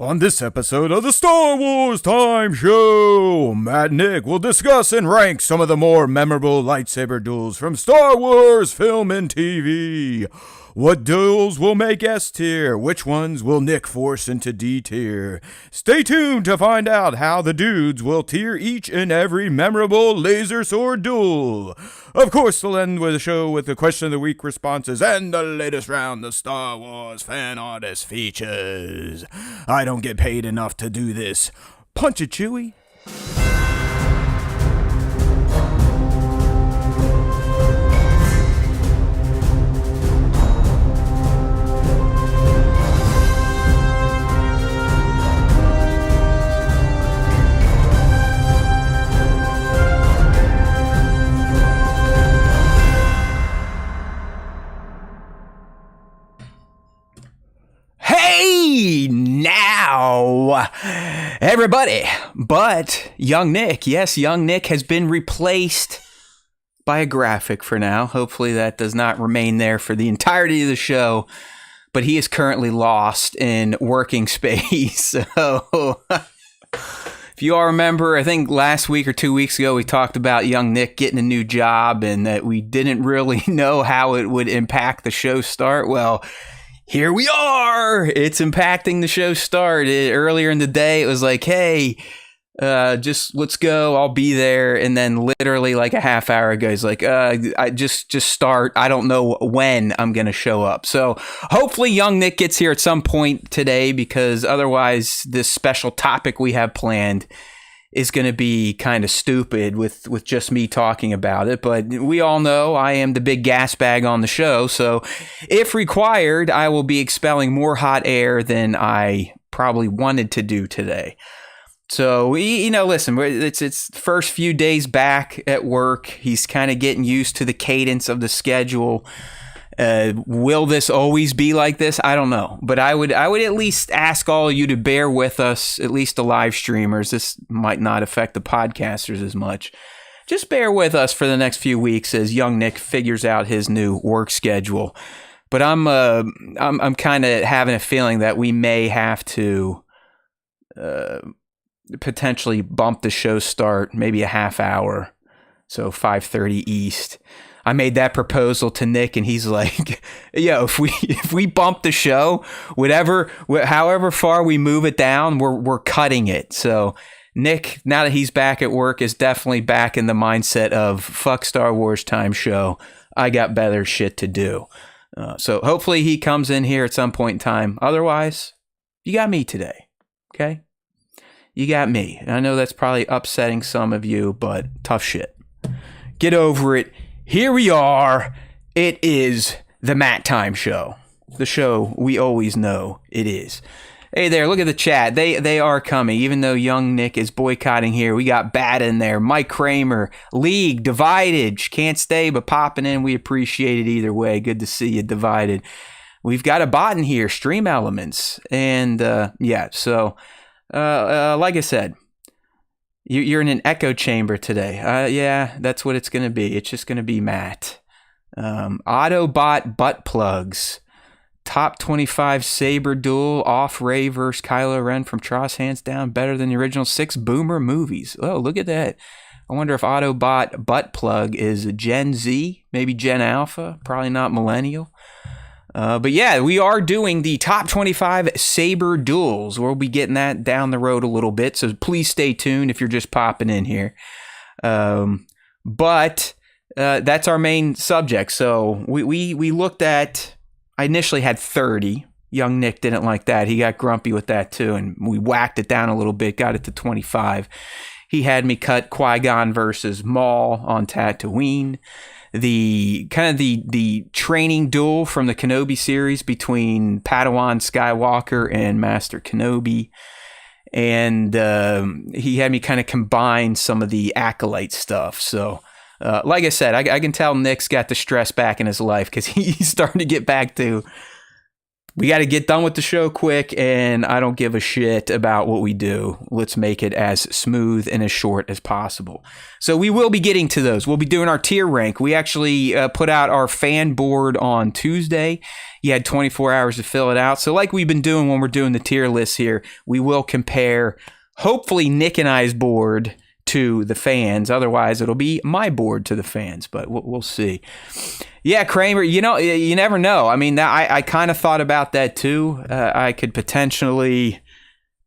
On this episode of the Star Wars Time Show, Matt and Nick will discuss and rank some of the more memorable lightsaber duels from Star Wars film and TV. What duels will make S tier? Which ones will Nick force into D tier? Stay tuned to find out how the dudes will tier each and every memorable laser sword duel. Of course, we'll end with the show with the question of the week responses and the latest round of Star Wars fan artist features. I don't get paid enough to do this. Punch it, Chewie. Hey now, everybody, but young Nick, yes, young Nick has been replaced by a graphic for now. Hopefully that does not remain there for the entirety of the show, but he is currently lost in working space. So if you all remember, I think last week or 2 weeks ago, we talked about young Nick getting a new job and that we didn't really know how it would impact the show start. Well, here we are. It's impacting the show start. Earlier in the day, it was like, hey, just let's go. I'll be there. And then literally like a half hour ago, he's like, I just start. I don't know when I'm going to show up. So hopefully young Nick gets here at some point today, because otherwise this special topic we have planned is going to be kind of stupid with just me talking about it. But we all know I am the big gas bag on the show. So if required, I will be expelling more hot air than I probably wanted to do today. So, listen, it's first few days back at work. He's kind of getting used to the cadence of the schedule. Will this always be like this? I don't know, but I would at least ask all of you to bear with us, at least the live streamers. This might not affect the podcasters as much. Just bear with us for the next few weeks as young Nick figures out his new work schedule. But I'm kind of having a feeling that we may have to potentially bump the show start maybe a half hour, so 5:30 East. I made that proposal to Nick, and he's like, "Yo, if we bump the show, however far we move it down, we're cutting it." So Nick, now that he's back at work, is definitely back in the mindset of fuck Star Wars Time Show. I got better shit to do. So hopefully he comes in here at some point in time. Otherwise, you got me today, okay? You got me. I know that's probably upsetting some of you, but tough shit. Get over it. Here we are. It is the Matt Time Show. The show we always know it is. Hey there, look at the chat. They are coming, even though young Nick is boycotting here. We got Bat in there, Mike Kramer, League, Divided. Can't stay, but popping in. We appreciate it either way. Good to see you, Divided. We've got a bot in here, Stream Elements. And so like I said, you're in an echo chamber today. Yeah, that's what it's going to be. It's just going to be Matt. Autobot butt plugs. Top 25 saber duel. Off Rey versus Kylo Ren from Tross, hands down. Better than the original 6 Boomer movies. Oh, look at that. I wonder if Autobot butt plug is Gen Z, maybe Gen Alpha. Probably not Millennial. But yeah, we are doing the top 25 saber duels. We'll be getting that down the road a little bit, so please stay tuned if you're just popping in here. But that's our main subject. So we looked at, I initially had 30. Young Nick didn't like that. He got grumpy with that too, and we whacked it down a little bit, got it to 25. He had me cut Qui-Gon versus Maul on Tatooine. The training duel from the Kenobi series between Padawan Skywalker and Master Kenobi. And he had me kind of combine some of the Acolyte stuff. So like I said, I can tell Nick's got the stress back in his life, because he's starting to get back to we got to get done with the show quick, and I don't give a shit about what we do. Let's make it as smooth and as short as possible. So we will be getting to those. We'll be doing our tier rank. We actually put out our fan board on Tuesday. You had 24 hours to fill it out. So like we've been doing when we're doing the tier lists here, we will compare, hopefully, Nick and I's board to the fans. Otherwise, it'll be my board to the fans, but we'll see. Yeah, Kramer, you never know. I mean, I kind of thought about that too. I could potentially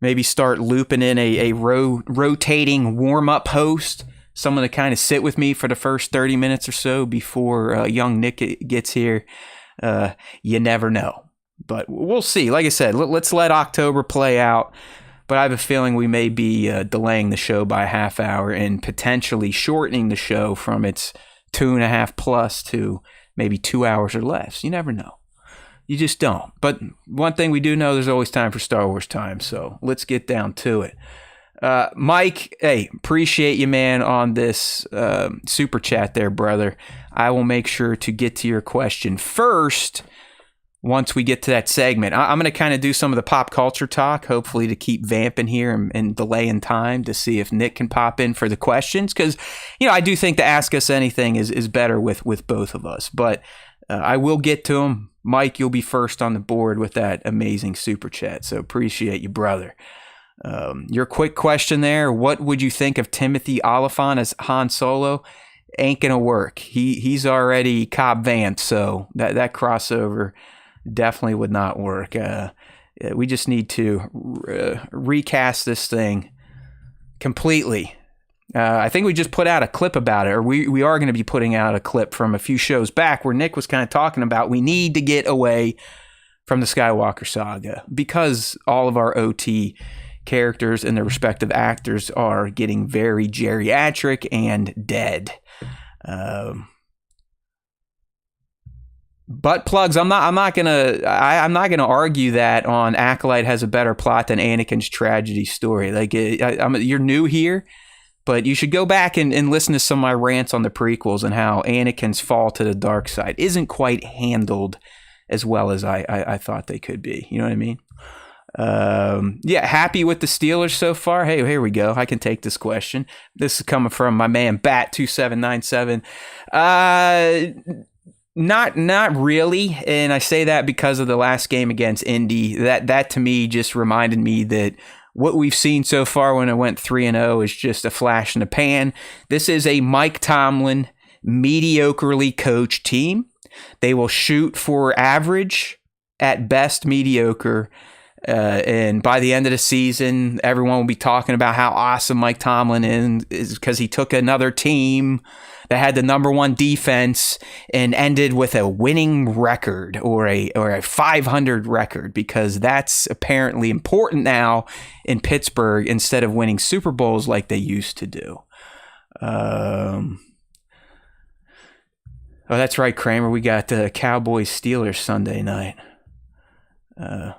maybe start looping in a rotating warm-up host, someone to kind of sit with me for the first 30 minutes or so before young Nick gets here. You never know, but we'll see. Like I said, let's let October play out. But I have a feeling we may be delaying the show by a half hour and potentially shortening the show from its 2.5 plus to maybe 2 hours or less. You never know. You just don't. But one thing we do know, there's always time for Star Wars time. So let's get down to it. Mike, hey, appreciate you, man, on this super chat there, brother. I will make sure to get to your question first. Once we get to that segment, I'm going to kind of do some of the pop culture talk, hopefully to keep vamping here and delaying time to see if Nick can pop in for the questions. Because, I do think to ask us anything is better with both of us. But I will get to them. Mike, you'll be first on the board with that amazing super chat. So appreciate you, brother. Your quick question there, what would you think of Timothy Olyphant as Han Solo? Ain't going to work. He's already Cobb Vanth, so that crossover definitely would not work. We just need to recast this thing completely. I think we just put out a clip about it, or we are going to be putting out a clip from a few shows back where Nick was kind of talking about we need to get away from the Skywalker saga because all of our OT characters and their respective actors are getting very geriatric and dead. Butt plugs. I'm not gonna argue that on Acolyte has a better plot than Anakin's tragedy story. Like you're new here, but you should go back and listen to some of my rants on the prequels and how Anakin's fall to the dark side isn't quite handled as well as I thought they could be. You know what I mean? Yeah, happy with the Steelers so far. Hey, here we go. I can take this question. This is coming from my man Bat2797. Not really, and I say that because of the last game against Indy. That to me just reminded me that what we've seen so far when it went 3-0 is just a flash in the pan. This is a Mike Tomlin mediocrely coached team. They will shoot for average, at best mediocre, and by the end of the season, everyone will be talking about how awesome Mike Tomlin is because he took another team that had the number one defense and ended with a winning record or a 500 record, because that's apparently important now in Pittsburgh instead of winning Super Bowls like they used to do. Oh, that's right, Kramer. We got the Cowboys Steelers Sunday night.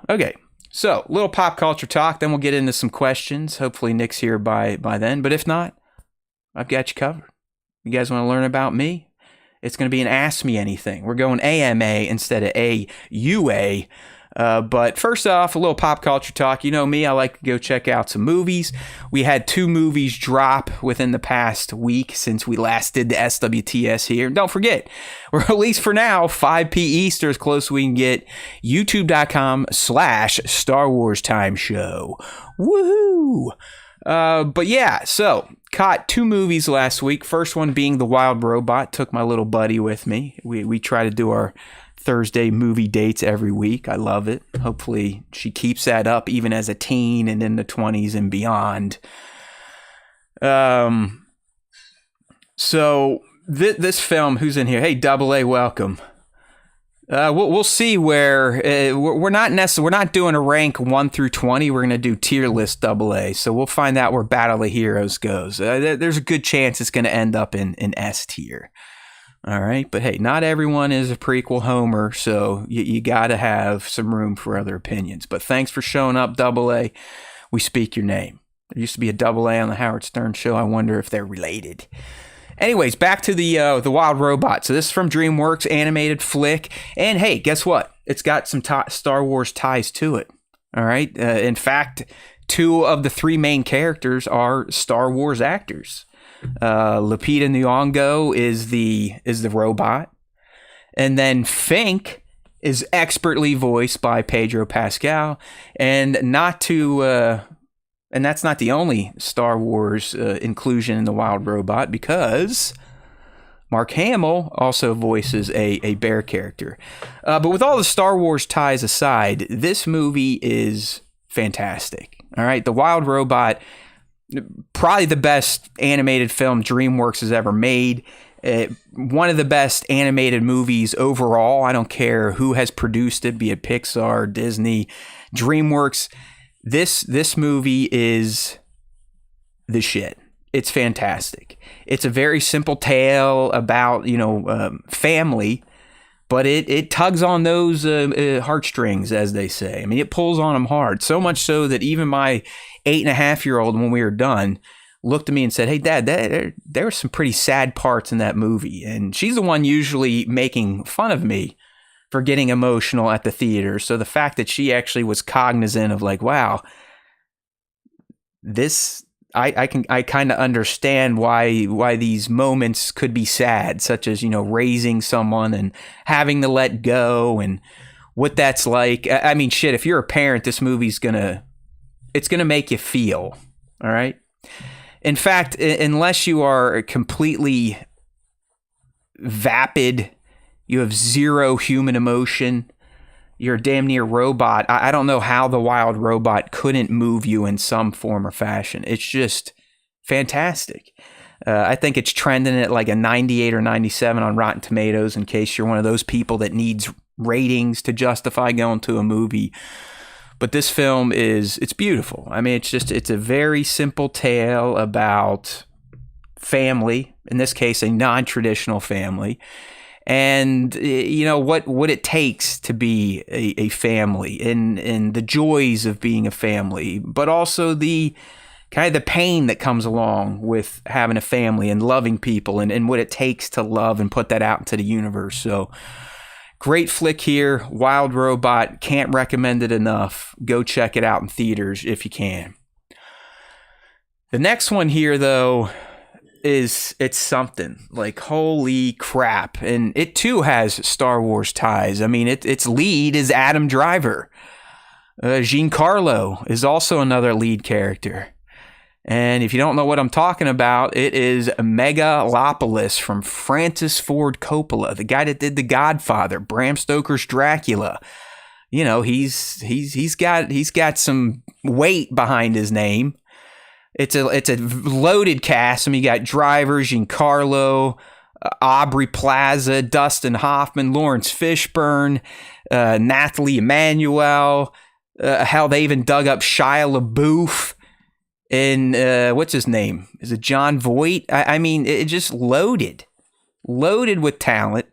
Okay. So, little pop culture talk, then we'll get into some questions. Hopefully Nick's here by then, but if not, I've got you covered. You guys want to learn about me? It's going to be an Ask Me Anything. We're going AMA instead of AUA. But first off, a little pop culture talk. You know me, I like to go check out some movies. We had 2 movies drop within the past week since we last did the SWTS here. Don't forget, we're at least for now, 5 p. Eastern, as close as we can get. YouTube.com/Star Wars Time Show. Woohoo! But yeah, so caught 2 movies last week. First one being The Wild Robot. Took my little buddy with me. We try to do our Thursday movie dates every week. I love it. Hopefully she keeps that up even as a teen and in the 20s and beyond. So this film, who's in here? Hey, Double A, welcome. We'll see where we're not doing a rank 1 through 20. We're gonna do tier list Double A. So we'll find out where Battle of Heroes goes. There's a good chance it's gonna end up in S tier. All right, but hey, not everyone is a prequel homer, so you got to have some room for other opinions. But thanks for showing up, Double A. We speak your name. There used to be a Double A on the Howard Stern show. I wonder if they're related. Anyways, back to the Wild Robot. So this is from DreamWorks, animated flick. And hey, guess what? It's got some Star Wars ties to it. All right. In fact, 2 of the 3 main characters are Star Wars actors. Lupita Nyong'o is the robot, and then Fink is expertly voiced by Pedro Pascal, and that's not the only Star Wars inclusion in the Wild Robot, because Mark Hamill also voices a bear character. But with all the Star Wars ties aside, this movie is fantastic. All right, The Wild Robot, probably the best animated film DreamWorks has ever made. One of the best animated movies overall. I don't care who has produced it, be it Pixar, Disney, DreamWorks. This movie is the shit. It's fantastic. It's a very simple tale about, family, but it tugs on those heartstrings, as they say. I mean, it pulls on them hard, so much so that even my 8.5-year-old, when we were done, looked at me and said, "Hey, Dad, there were some pretty sad parts in that movie." And she's the one usually making fun of me for getting emotional at the theater. So the fact that she actually was cognizant of like, wow, this, I kind of understand why these moments could be sad, such as, raising someone and having to let go and what that's like. I mean, shit, if you're a parent, this movie's it's gonna make you feel, all right? In fact, unless you are completely vapid, you have zero human emotion, you're a damn near robot, I don't know how The Wild Robot couldn't move you in some form or fashion. It's just fantastic. I think it's trending at like a 98 or 97 on Rotten Tomatoes, in case you're one of those people that needs ratings to justify going to a movie. But this film it's beautiful. I mean, it's a very simple tale about family, in this case, a non-traditional family, and what it takes to be a family, and the joys of being a family, but also the kind of the pain that comes along with having a family and loving people, and what it takes to love and put that out into the universe. So great flick here, Wild Robot. Can't recommend it enough. Go check it out in theaters if you can. The next one here, though, it's something like, holy crap. And it too has Star Wars ties. I mean, its lead is Adam Driver. Giancarlo is also another lead character. And if you don't know what I'm talking about, it is Megalopolis from Francis Ford Coppola, the guy that did The Godfather, Bram Stoker's Dracula. He's got some weight behind his name. It's a loaded cast. I mean, you got Driver, Giancarlo, Aubrey Plaza, Dustin Hoffman, Lawrence Fishburne, Nathalie Emmanuel. Hell, they even dug up Shia LaBeouf. And what's his name? Is it John Voight? I mean, it just loaded with talent.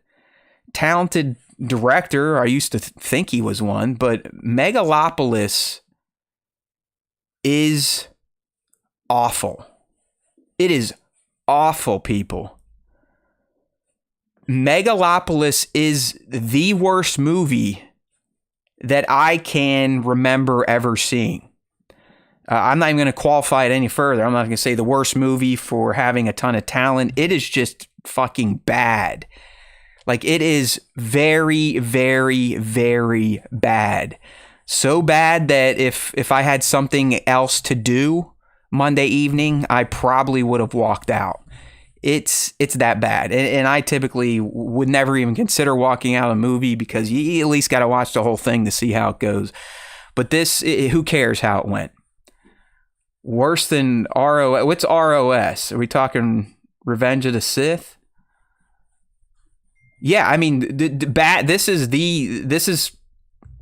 Talented director. I used to think he was one, but Megalopolis is awful. It is awful, people. Megalopolis is the worst movie that I can remember ever seeing. I'm not even going to qualify it any further. I'm not going to say the worst movie for having a ton of talent. It is just fucking bad. Like, it is very, very, very bad. So bad that if I had something else to do Monday evening, I probably would have walked out. It's that bad. And I typically would never even consider walking out of a movie, because you at least got to watch the whole thing to see how it goes. But this, who cares how it went? Worse than ROS. What's ROS? Are we talking Revenge of the Sith? Yeah, I mean, bad.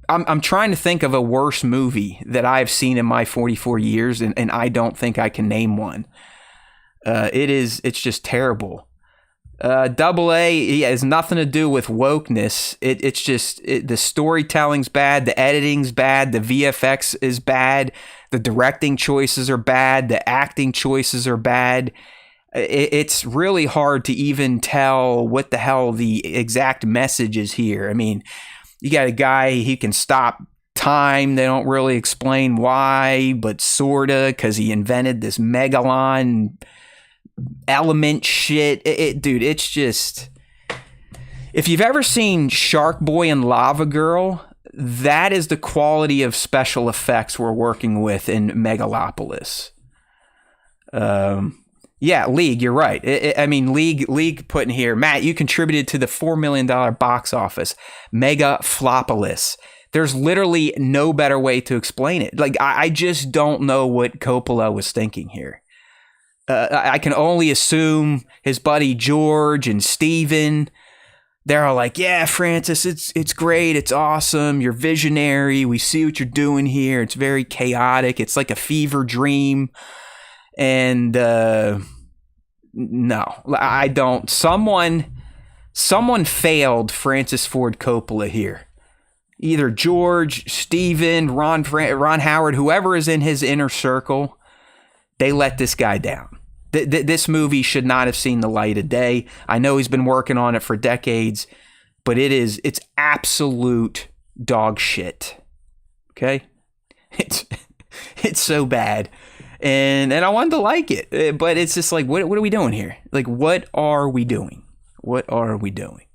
I'm trying to think of a worse movie that I've seen in my 44 years, and I don't think I can name one. It's just terrible. AA has nothing to do with wokeness. It's just the storytelling's bad, the editing's bad, the VFX is bad, the directing choices are bad, the acting choices are bad. it's really hard to even tell what the hell the exact message is here. I mean, you got a guy, he can stop time. They don't really explain why, but sorta, because he invented this Megalon element shit. Dude, it's just... If you've ever seen Shark Boy and Lava Girl, that is the quality of special effects we're working with in Megalopolis. Yeah, League, you're right. I mean, League put in here, Matt, you contributed to the $4 million box office. Megaflopolis. There's literally no better way to explain it. Like, I just don't know what Coppola was thinking here. I can only assume his buddy George and Steven, they're all like, yeah, Francis, it's great. It's awesome. You're visionary. We see what you're doing here. It's very chaotic. It's like a fever dream. And no, I don't. Someone failed Francis Ford Coppola here. Either George, Steven, Ron Howard, whoever is in his inner circle, they let this guy down. This movie should not have seen the light of day. I know he's been working on it for decades, but it's absolute dog shit. Okay? It's so bad. And I wanted to like it, but it's just like, what are we doing here? Like, what are we doing? What are we doing?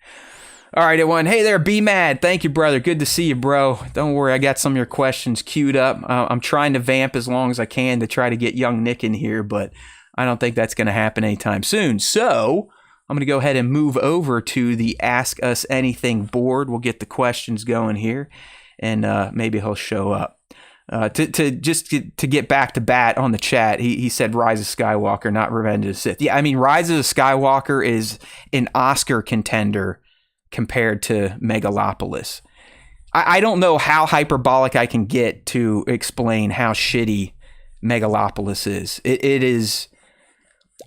All right, everyone. Hey there, Be Mad. Thank you, brother. Good to see you, bro. Don't worry, I got some of your questions queued up. I'm trying to vamp as long as I can to try to get young Nick in here, but I don't think that's going to happen anytime soon. So I'm going to go ahead and move over to the Ask Us Anything board. We'll get the questions going here, and maybe he'll show up. To get back to Bat on the chat, he said Rise of Skywalker, not Revenge of the Sith. Yeah, I mean, Rise of the Skywalker is an Oscar contender compared to Megalopolis. I don't know how hyperbolic I can get to explain how shitty Megalopolis is. It is...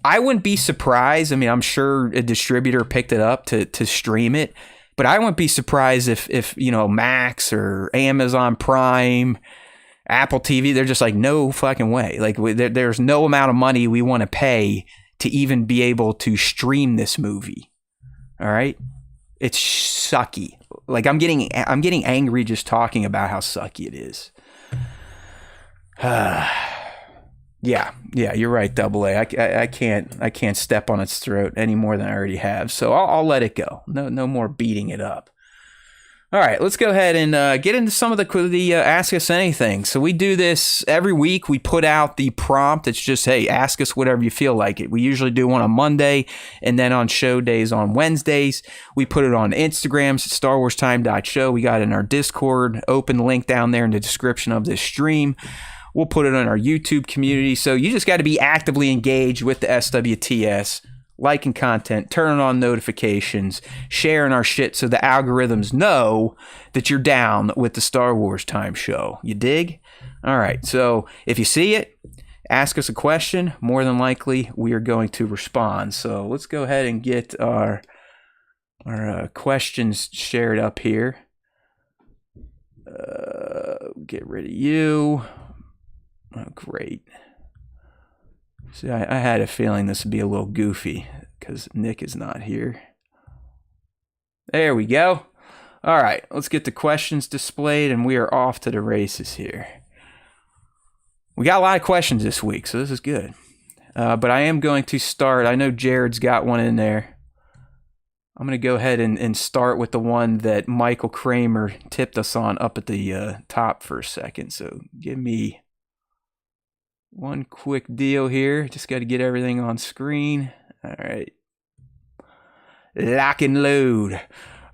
I wouldn't be surprised. I mean, I'm sure a distributor picked it up to stream it, but I wouldn't be surprised if you know, Max or Amazon Prime, Apple TV, they're just like, no fucking way. Like, there's no amount of money we want to pay to even be able to stream this movie. All right? It's sucky. Like, I'm getting angry just talking about how sucky it is. Yeah, you're right, Double A. I can't step on its throat any more than I already have. So I'll let it go. No more beating it up. All right, let's go ahead and get into some of the Ask Us Anything. So we do this every week. We put out the prompt. It's just, hey, ask us whatever you feel like it. We usually do one on Monday, and then on show days on Wednesdays. We put it on Instagram, StarWarsTime.show. We got it in our Discord, open link down there in the description of this stream. We'll put it on our YouTube community. So you just got to be actively engaged with the SWTS, liking content, turning on notifications, sharing our shit so the algorithms know that you're down with the Star Wars Time show. You dig? All right. So if you see it, ask us a question. More than likely, we are going to respond. So let's go ahead and get our questions shared up here. Get rid of you. Oh, great. See, I had a feeling this would be a little goofy because Nick is not here. There we go. All right, let's get the questions displayed, and we are off to the races here. We got a lot of questions this week, so this is good. But I am going to start. I know Jared's got one in there. I'm going to go ahead and start with the one that Michael Kramer tipped us on up at the top for a second. So give me one quick deal here. Just got to get everything on screen. All right. Lock and load.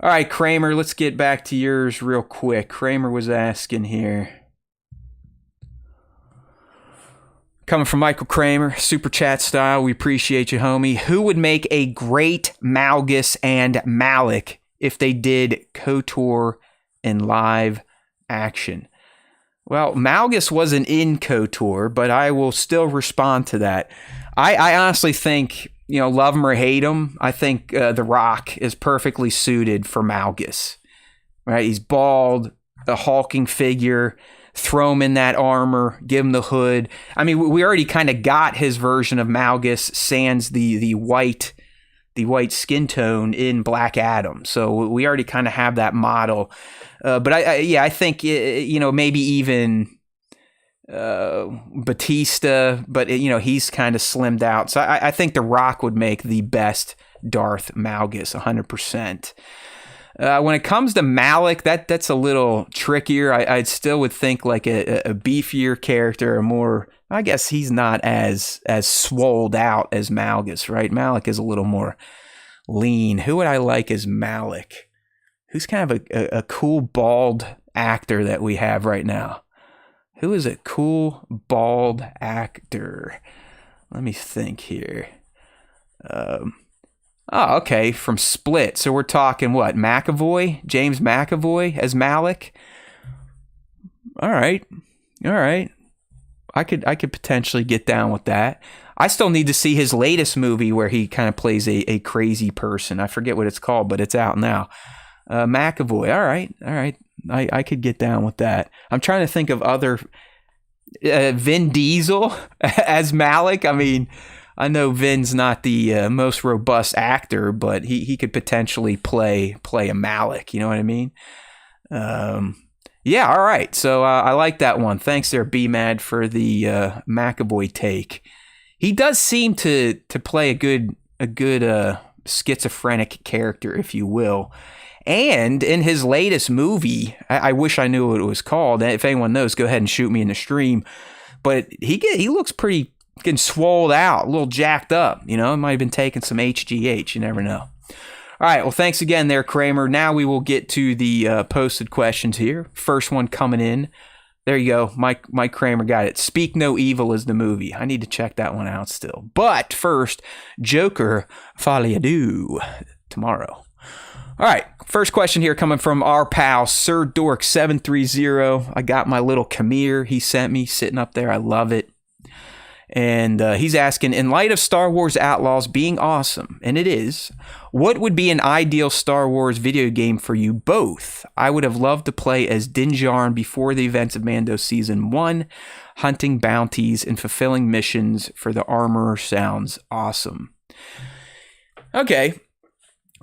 All right, Kramer, let's get back to yours real quick. Kramer was asking here. Coming from Michael Kramer, super chat style. We appreciate you, homie. Who would make a great Malgus and Malik if they did KOTOR in live action? Well, Malgus wasn't in KOTOR, but I will still respond to that. I honestly think, you know, love him or hate him, I think The Rock is perfectly suited for Malgus. Right? He's bald, a hulking figure, throw him in that armor, give him the hood. I mean, we already kind of got his version of Malgus sans the white skin tone in Black Adam. So we already kind of have that model. But I think, maybe even Batista, but he's kind of slimmed out. So I think The Rock would make the best Darth Malgus, 100%. When it comes to Malik, that's a little trickier. I still would think like a beefier character, a more, I guess he's not as swolled out as Malgus, right? Malik is a little more lean. Who would I like as Malik? Who's kind of a cool bald actor that we have right now? Who is a cool bald actor? Let me think here. Oh, okay, from Split. So we're talking what? McAvoy? James McAvoy as Malik? All right. I could potentially get down with that. I still need to see his latest movie where he kind of plays a crazy person. I forget what it's called, but it's out now. McAvoy. All right. I could get down with that. I'm trying to think of other... Vin Diesel as Malik. I mean... I know Vin's not the most robust actor, but he could potentially play a Malik. You know what I mean? Yeah. All right. So I like that one. Thanks there, B-Mad, for the McAvoy take. He does seem to play a good schizophrenic character, if you will. And in his latest movie, I wish I knew what it was called. If anyone knows, go ahead and shoot me in the stream. But he looks pretty getting swolled out, a little jacked up. It might have been taking some HGH. You never know. All right. Well, thanks again there, Kramer. Now we will get to the posted questions here. First one coming in. There you go. Mike Kramer got it. Speak No Evil is the movie. I need to check that one out still. But first, Joker Folie à Deux tomorrow. All right. First question here coming from our pal, Sir Dork 730. I got my little Khmer he sent me sitting up there. I love it. And he's asking, in light of Star Wars Outlaws being awesome, and it is, what would be an ideal Star Wars video game for you both? I would have loved to play as Din Djarin before the events of Mando Season 1. Hunting bounties and fulfilling missions for the armorer sounds awesome. Okay.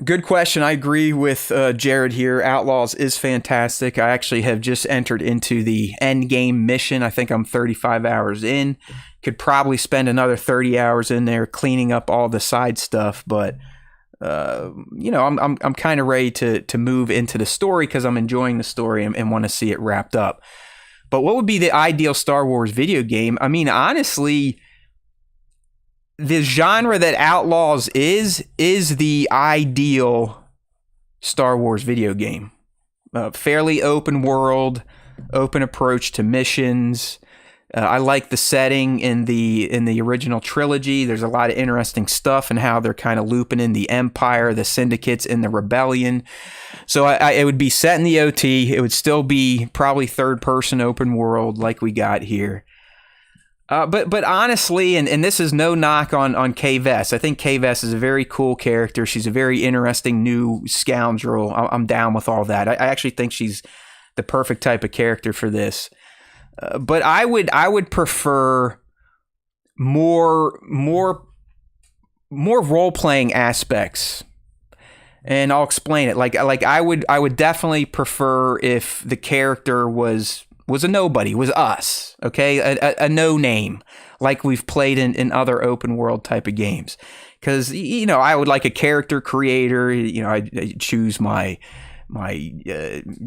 Good question. I agree with Jared here. Outlaws is fantastic. I actually have just entered into the end game mission. I think I'm 35 hours in. Could probably spend another 30 hours in there cleaning up all the side stuff, but I'm kind of ready to move into the story because I'm enjoying the story and want to see it wrapped up. But what would be the ideal Star Wars video game? I mean, honestly, the genre that Outlaws is the ideal Star Wars video game. Fairly open world, open approach to missions. I like the setting in the original trilogy. There's a lot of interesting stuff and how they're kind of looping in the Empire, the Syndicates, and the Rebellion. So it would be set in the OT. It would still be probably third-person open world like we got here. But honestly, and this is no knock on Kay Vess. I think Kay Vess is a very cool character. She's a very interesting new scoundrel. I'm down with all that. I actually think she's the perfect type of character for this. But I would prefer more role playing aspects, and I'll explain it. Like I would definitely prefer if the character was a nobody, was us, okay, a no name, like we've played in other open world type of games. Because I would like a character creator. I choose my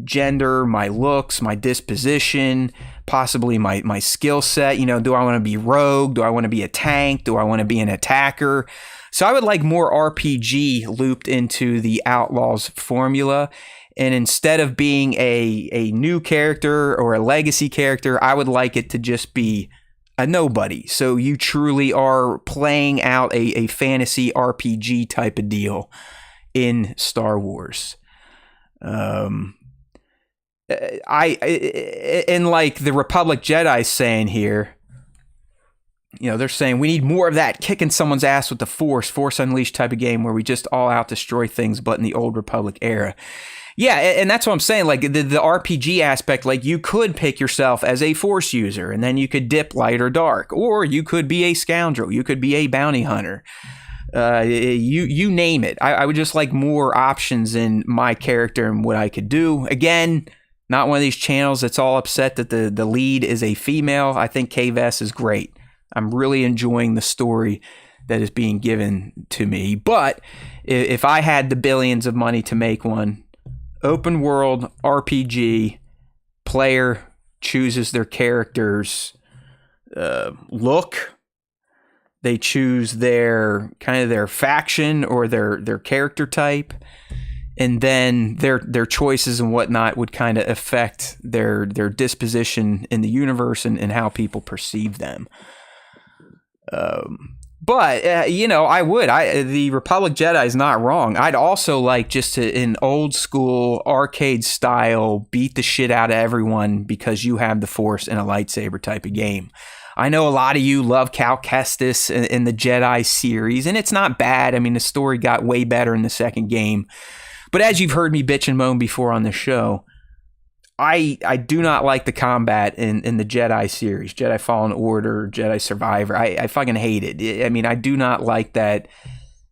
gender, my looks, my disposition, possibly my skill set. Do I want to be rogue? Do I want to be a tank? Do I want to be an attacker? So I would like more RPG looped into the Outlaws formula. And instead of being a new character or a legacy character, I would like it to just be a nobody. So you truly are playing out a fantasy RPG type of deal in Star Wars. And like the Republic Jedi saying here, they're saying we need more of that kicking someone's ass with the Force Unleashed type of game where we just all out destroy things, but in the old Republic era. Yeah, and that's what I'm saying. Like the RPG aspect, like you could pick yourself as a Force user, and then you could dip light or dark, or you could be a scoundrel, you could be a bounty hunter. You name it. I would just like more options in my character and what I could do. Again, not one of these channels that's all upset that the lead is a female. I think K-Vess is great. I'm really enjoying the story that is being given to me. But if I had the billions of money to make one, open world RPG, player chooses their character's look. They choose their faction or their character type, and then their choices and whatnot would kind of affect their disposition in the universe and how people perceive them. But the Republic Jedi is not wrong. I'd also like just to, in old school arcade style, beat the shit out of everyone because you have the Force in a lightsaber type of game. I know a lot of you love Cal Kestis in the Jedi series, and it's not bad. I mean, the story got way better in the second game. But as you've heard me bitch and moan before on the show, I do not like the combat in the Jedi series, Jedi Fallen Order, Jedi Survivor. I fucking hate it. I mean, I do not like that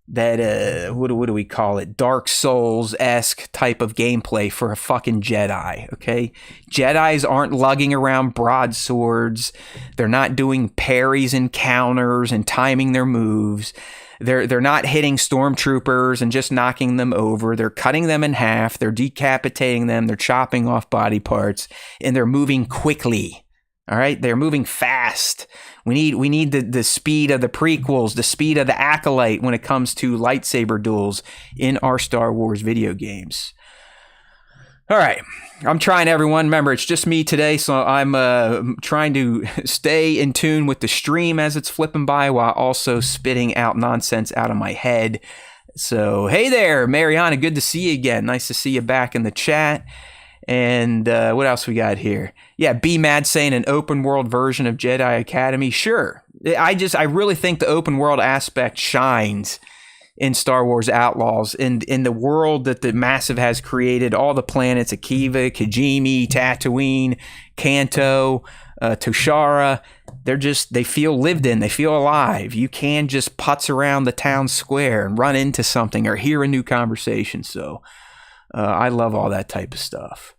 what do we call it? Dark Souls-esque type of gameplay for a fucking Jedi, okay? Jedis aren't lugging around broadswords. They're not doing parries and counters and timing their moves. They're not hitting stormtroopers and just knocking them over. They're cutting them in half. They're decapitating them. They're chopping off body parts, and they're moving quickly. All right, they're moving fast. We need the speed of the prequels, the speed of the Acolyte when it comes to lightsaber duels in our Star Wars video games. All right, I'm trying, everyone. Remember, it's just me today, so I'm trying to stay in tune with the stream as it's flipping by while also spitting out nonsense out of my head. So, hey there, Mariana, good to see you again. Nice to see you back in the chat. And what else we got here? Yeah, B Mad saying an open world version of Jedi Academy. Sure. I really think the open world aspect shines in Star Wars Outlaws, in the world that the Massive has created. All the planets, Akiva, Kijimi, Tatooine, Kanto, Toshara, they feel lived in. They feel alive. You can just putz around the town square and run into something or hear a new conversation. So I love all that type of stuff.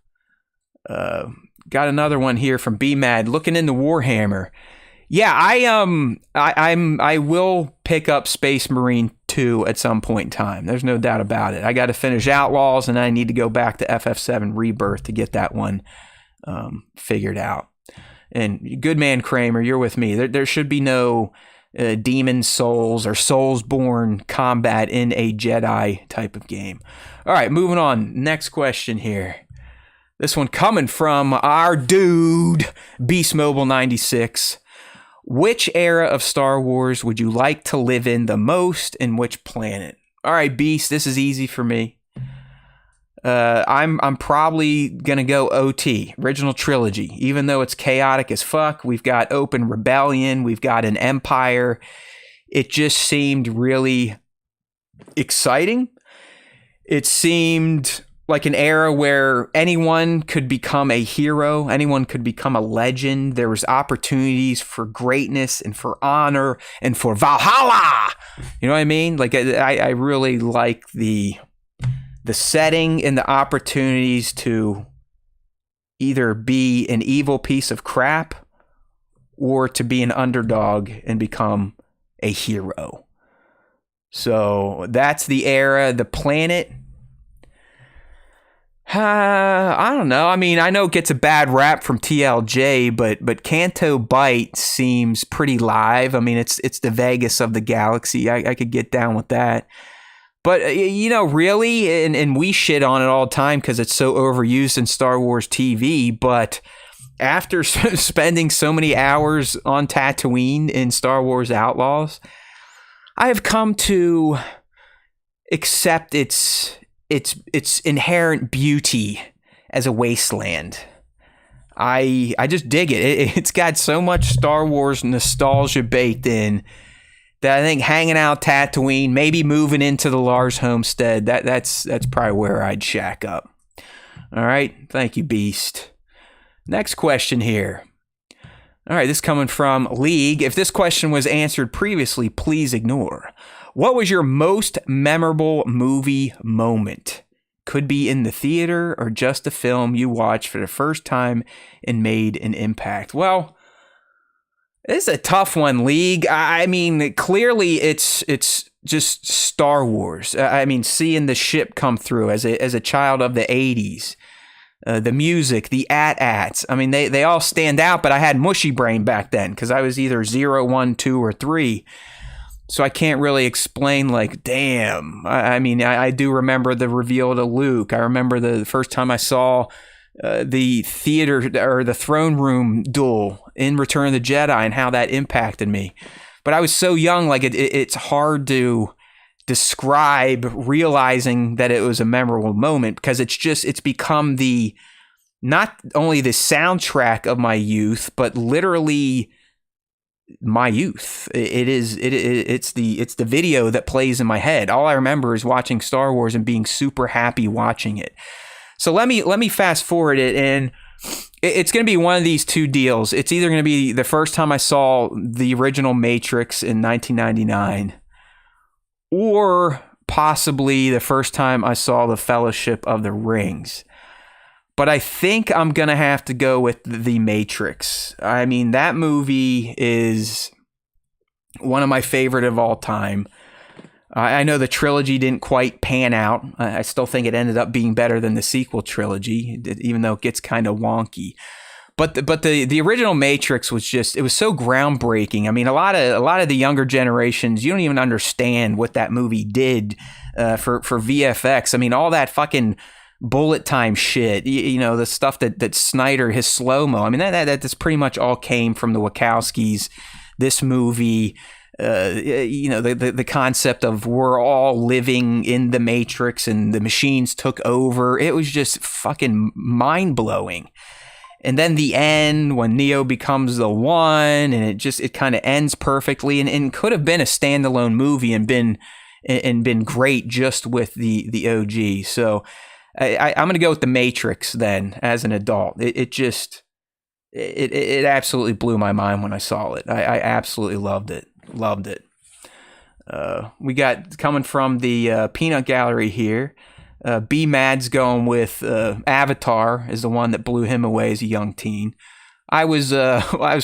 Got another one here from B Mad looking into Warhammer. Yeah, I will pick up Space Marine 2 at some point in time. There's no doubt about it. I got to finish Outlaws, and I need to go back to FF7 Rebirth to get that one figured out. And good man Kramer, you're with me. There should be no demon souls or Soulsborne combat in a Jedi type of game. All right, moving on. Next question here. This one coming from our dude, Beast Mobile 96. Which era of Star Wars would you like to live in the most, and which planet? All right, Beast, this is easy for me. I'm probably gonna go OT, original trilogy. Even though it's chaotic as fuck, we've got open rebellion, we've got an empire. It just seemed really exciting. It seemed like an era where anyone could become a hero, anyone could become a legend. There was opportunities for greatness and for honor and for Valhalla. You know what I mean? Like I really like the setting and the opportunities to either be an evil piece of crap or to be an underdog and become a hero. So that's the era. The planet, I don't know. I mean, I know it gets a bad rap from TLJ, but Canto Bight seems pretty live. I mean, it's the Vegas of the galaxy. I could get down with that. But, really, and we shit on it all the time because it's so overused in Star Wars TV, but after spending so many hours on Tatooine in Star Wars Outlaws, I have come to accept its inherent beauty as a wasteland. I just dig it. It's got so much Star Wars nostalgia baked in that I think hanging out Tatooine, maybe moving into the Lars homestead, that's probably where I'd shack up. All right, thank you, Beast. Next question here. All right, this coming from League. If this question was answered previously, please ignore. What was your most memorable movie moment? Could be in the theater or just a film you watched for the first time and made an impact. Well, this is a tough one, League. I mean, clearly it's just Star Wars. I mean, seeing the ship come through as a child of the 80s. The music, the AT-ATs. I mean, they all stand out, but I had mushy brain back then because I was either 0, 1, 2, or 3. So I can't really explain, like, damn. I mean, I do remember the reveal to Luke. I remember the first time I saw the theater or the throne room duel in Return of the Jedi and how that impacted me. But I was so young, like, it's hard to describe realizing that it was a memorable moment because it's become not only the soundtrack of my youth, but literally my youth. It's the video that plays in my head. All I remember is watching Star Wars and being super happy watching it. So let me fast forward it, and it's going to be one of these two deals. It's either going to be the first time I saw the original Matrix in 1999, or possibly the first time I saw the Fellowship of the Rings. But I think I'm going to have to go with The Matrix. I mean, that movie is one of my favorite of all time. I know the trilogy didn't quite pan out. I still think it ended up being better than the sequel trilogy, even though it gets kind of wonky. But the original Matrix was it was so groundbreaking. I mean, a lot of the younger generations, you don't even understand what that movie did for VFX. I mean, all that fucking bullet time shit, you know, the stuff that Snyder, his slow-mo. I mean, that's pretty much all came from the Wachowskis. This movie, you know, the concept of we're all living in the Matrix and the machines took over. It was just fucking mind-blowing. And then the end when Neo becomes the one, and it kind of ends perfectly, and could have been a standalone movie and been great just with the OG. So I'm going to go with The Matrix then as an adult. It absolutely blew my mind when I saw it. I absolutely loved it. We got coming from the Peanut Gallery here. B Mad's going with Avatar is the one that blew him away as a young teen. I was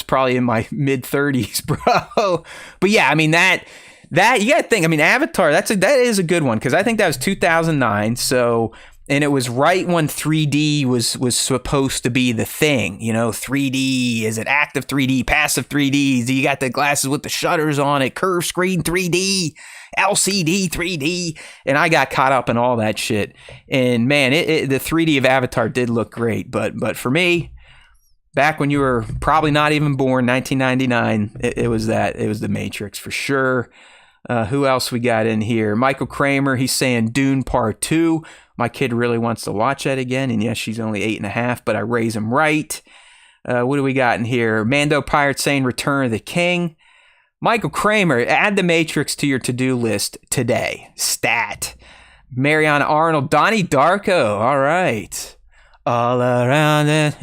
probably in my mid 30s, bro. But yeah, I mean that you gotta think. I mean, Avatar, that is a good one because I think that was 2009. So, and it was right when 3D was supposed to be the thing. You know, 3D, is it active 3D, passive 3D? You got the glasses with the shutters on it, curved screen 3D. LCD 3D, and I got caught up in all that shit. And man, the 3D of Avatar did look great, but for me, back when you were probably not even born, 1999, it was The Matrix for sure. Who else we got in here? Michael Kramer, he's saying Dune Part 2. My kid really wants to watch that again, and yes, she's only 8.5, but I raise him right. What do we got in here? Mando Pirate saying Return of the King. Michael Kramer, add The Matrix to your to-do list today. Stat. Mariana Arnold, Donnie Darko. All right. All around it.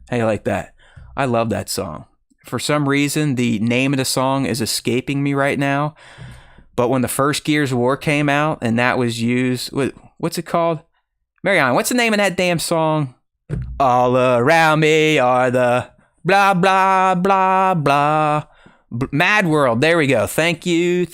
How you like that? I love that song. For some reason, the name of the song is escaping me right now. But when the first Gears of War came out and that was used, what's it called? Marianne, what's the name of that damn song? All around me are the blah, blah, blah, blah. Mad World. There we go. Thank you.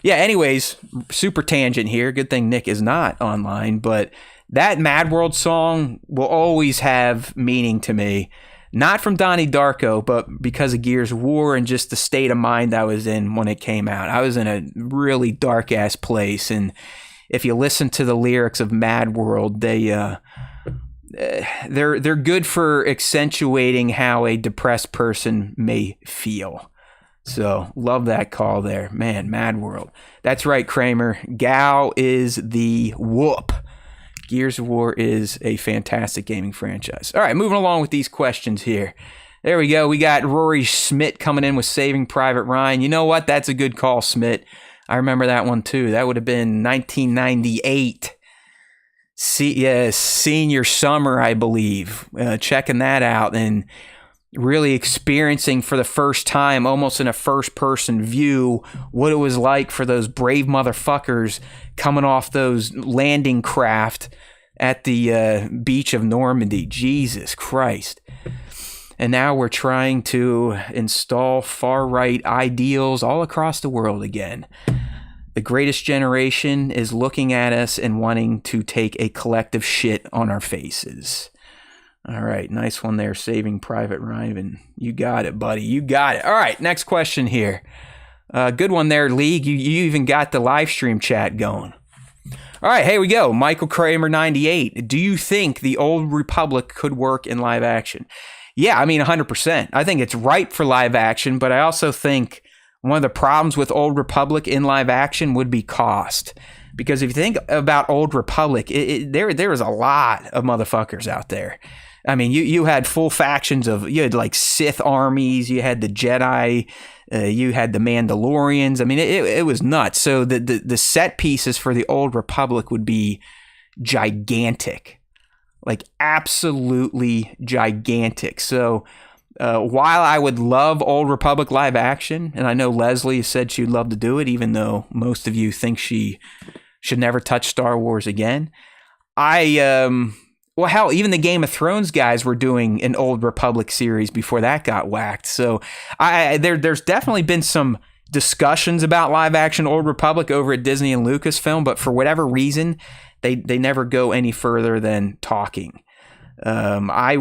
Yeah, anyways, super tangent here. Good thing Nick is not online. But that Mad World song will always have meaning to me. Not from Donnie Darko, but because of Gears of War and just the state of mind I was in when it came out. I was in a really dark-ass place, and if you listen to the lyrics of Mad World, they're good for accentuating how a depressed person may feel. So love that call there. Man, Mad World. That's right, Kramer. Gal is the whoop. Gears of War is a fantastic gaming franchise. All right, moving along with these questions here. There we go. We got Rory Schmidt coming in with Saving Private Ryan. You know what? That's a good call, Schmidt. I remember that one too. That would have been 1998. Senior summer, I believe. Checking that out and really experiencing for the first time, almost in a first-person view, what it was like for those brave motherfuckers coming off those landing craft at the beach of Normandy. Jesus Christ. And now we're trying to install far-right ideals all across the world again. The greatest generation is looking at us and wanting to take a collective shit on our faces. All right, nice one there, Saving Private Ryan. You got it, buddy. You got it. All right, next question here. Good one there, League. You even got the live stream chat going. All right, here we go. Michael Kramer, 98. Do you think the Old Republic could work in live action? Yeah, I mean, 100%. I think it's ripe for live action, but I also think one of the problems with Old Republic in live action would be cost. Because if you think about Old Republic, there is a lot of motherfuckers out there. I mean, you had full factions you had like Sith armies, you had the Jedi, you had the Mandalorians. I mean, it was nuts. So the set pieces for the Old Republic would be gigantic. Like absolutely gigantic. So while I would love Old Republic live action, and I know Leslie said she'd love to do it, even though most of you think she should never touch Star Wars again. Well, hell, even the Game of Thrones guys were doing an Old Republic series before that got whacked. So there's definitely been some discussions about live action Old Republic over at Disney and Lucasfilm, but for whatever reason, they never go any further than talking. I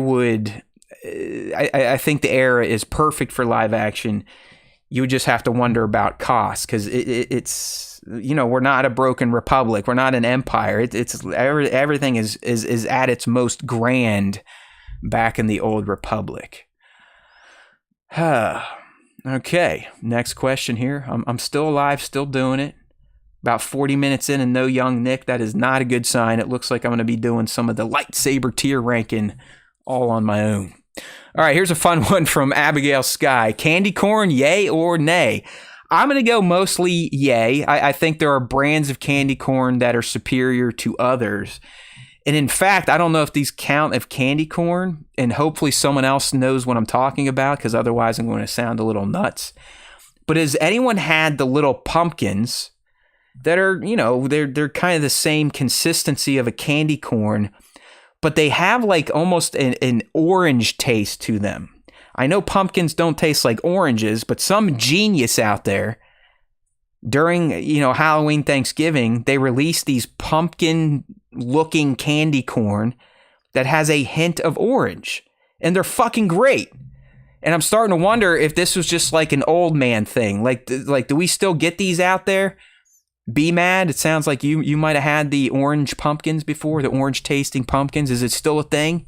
think the era is perfect for live action. You would just have to wonder about cost because it's we're not a broken republic. We're not an empire. Everything is at its most grand back in the Old Republic. Okay, next question here. I'm still alive, still doing it. About 40 minutes in and no young Nick. That is not a good sign. It looks like I'm going to be doing some of the lightsaber tier ranking all on my own. All right, here's a fun one from Abigail Sky. Candy corn, yay or nay? I'm going to go mostly yay. I think there are brands of candy corn that are superior to others. And in fact, I don't know if these count as candy corn, and hopefully someone else knows what I'm talking about, because otherwise I'm going to sound a little nuts. But has anyone had the little pumpkins that are, they're kind of the same consistency of a candy corn, but they have like almost an orange taste to them? I know pumpkins don't taste like oranges, but some genius out there during, Halloween, Thanksgiving, they released these pumpkin looking candy corn that has a hint of orange, and they're fucking great. And I'm starting to wonder if this was just like an old man thing. Like, do we still get these out there? Be Mad, it sounds like you might have had the orange pumpkins before, the orange tasting pumpkins. Is it still a thing?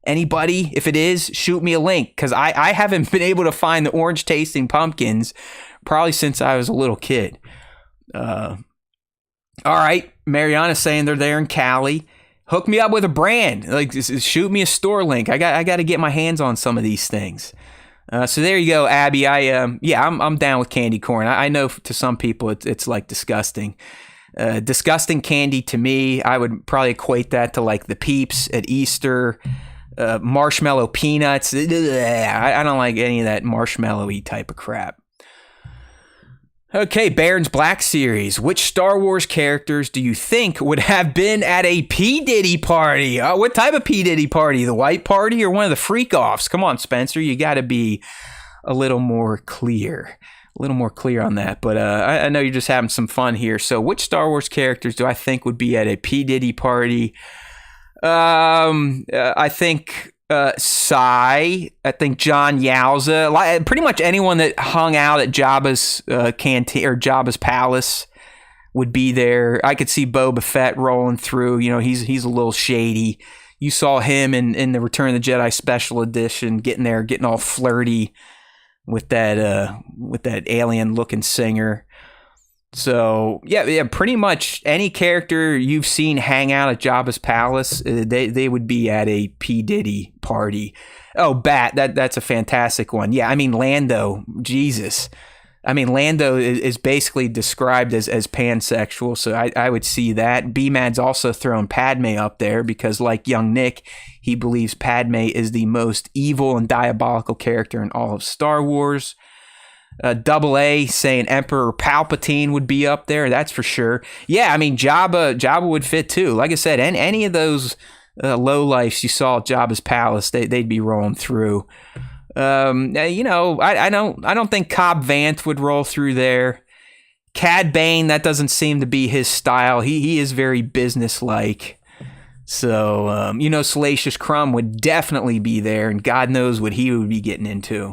Anybody? If it is, shoot me a link, because I haven't been able to find the orange tasting pumpkins probably since I was a little kid. All right, Mariana's saying they're there in Cali. Hook me up with a brand. Like, shoot me a store link. I got to get my hands on some of these things. So there you go, Abby. I'm down with candy corn. I know to some people it's like disgusting. Disgusting candy to me, I would probably equate that to like the Peeps at Easter, marshmallow peanuts. I don't like any of that marshmallowy type of crap. Okay, Baron's Black Series. Which Star Wars characters do you think would have been at a P. Diddy party? What type of P. Diddy party? The white party or one of the freak-offs? Come on, Spencer. You got to be a little more clear. On that. But I know you're just having some fun here. So which Star Wars characters do I think would be at a P. Diddy party? I think Sai. I think John Yowza. Pretty much anyone that hung out at Jabba's canteen or Jabba's palace would be there. I could see Boba Fett rolling through. He's a little shady. You saw him in the Return of the Jedi Special Edition getting all flirty with that alien looking singer. So yeah, pretty much any character you've seen hang out at Jabba's palace, they would be at a P. Diddy party. Oh, Bat, that's a fantastic one. Yeah, I mean Lando, Jesus. I mean Lando is basically described as pansexual, so I would see that. B-Mad's also thrown Padme up there because, like young Nick, he believes Padme is the most evil and diabolical character in all of Star Wars. Double A saying Emperor Palpatine would be up there, that's for sure. Yeah, I mean Jabba would fit too. Like I said, any of those lowlifes you saw at Jabba's palace, they'd be rolling through. I don't think Cobb Vanth would roll through there. Cad Bane, that doesn't seem to be his style. He is very businesslike. So Salacious Crumb would definitely be there, and God knows what he would be getting into.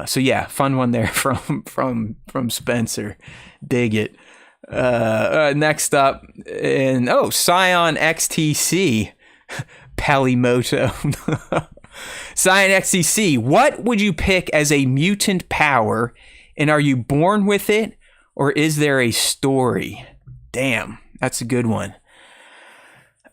So yeah, fun one there from Spencer. Dig it. Next up, and Scion XTC, Pelimoto. Scion XTC, what would you pick as a mutant power, and are you born with it, or is there a story? Damn, that's a good one.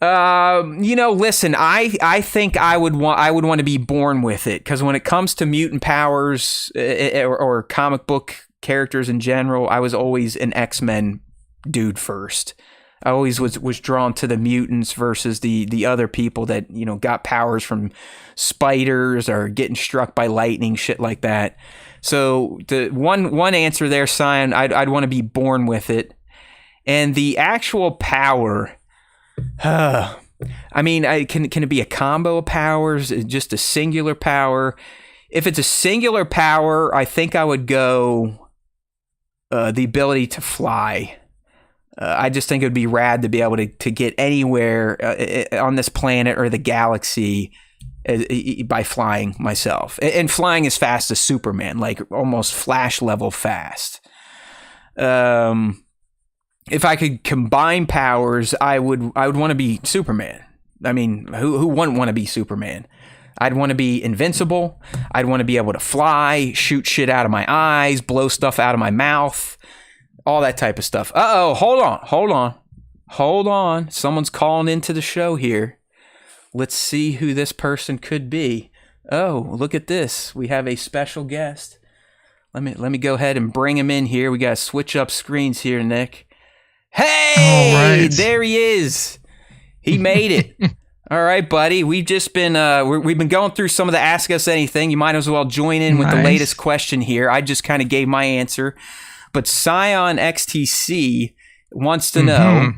Listen, I think I would want to be born with it, because when it comes to mutant powers or comic book characters in general, I was always an X-Men dude first. I always was drawn to the mutants versus the other people that, got powers from spiders or getting struck by lightning, shit like that. So the one answer there, Scion, I'd want to be born with it. And the actual power, I mean, can it be a combo of powers? Just a singular power? If it's a singular power, I think I would go the ability to fly. I just think it would be rad to be able to get anywhere on this planet or the galaxy by flying myself. And flying as fast as Superman, like almost Flash level fast. If I could combine powers, I would want to be Superman. I mean, who wouldn't want to be Superman? I'd want to be invincible. I'd want to be able to fly, shoot shit out of my eyes, blow stuff out of my mouth, all that type of stuff. Hold on. Someone's calling into the show here. Let's see who this person could be. Oh, look at this. We have a special guest. Let me go ahead and bring him in here. We got to switch up screens here, Nick. Hey, there he is. He made it. All right, buddy. We've just been we've been going through some of the Ask Us Anything. You might as well join in with the latest question here. I just kind of gave my answer, but Scion XTC wants to know,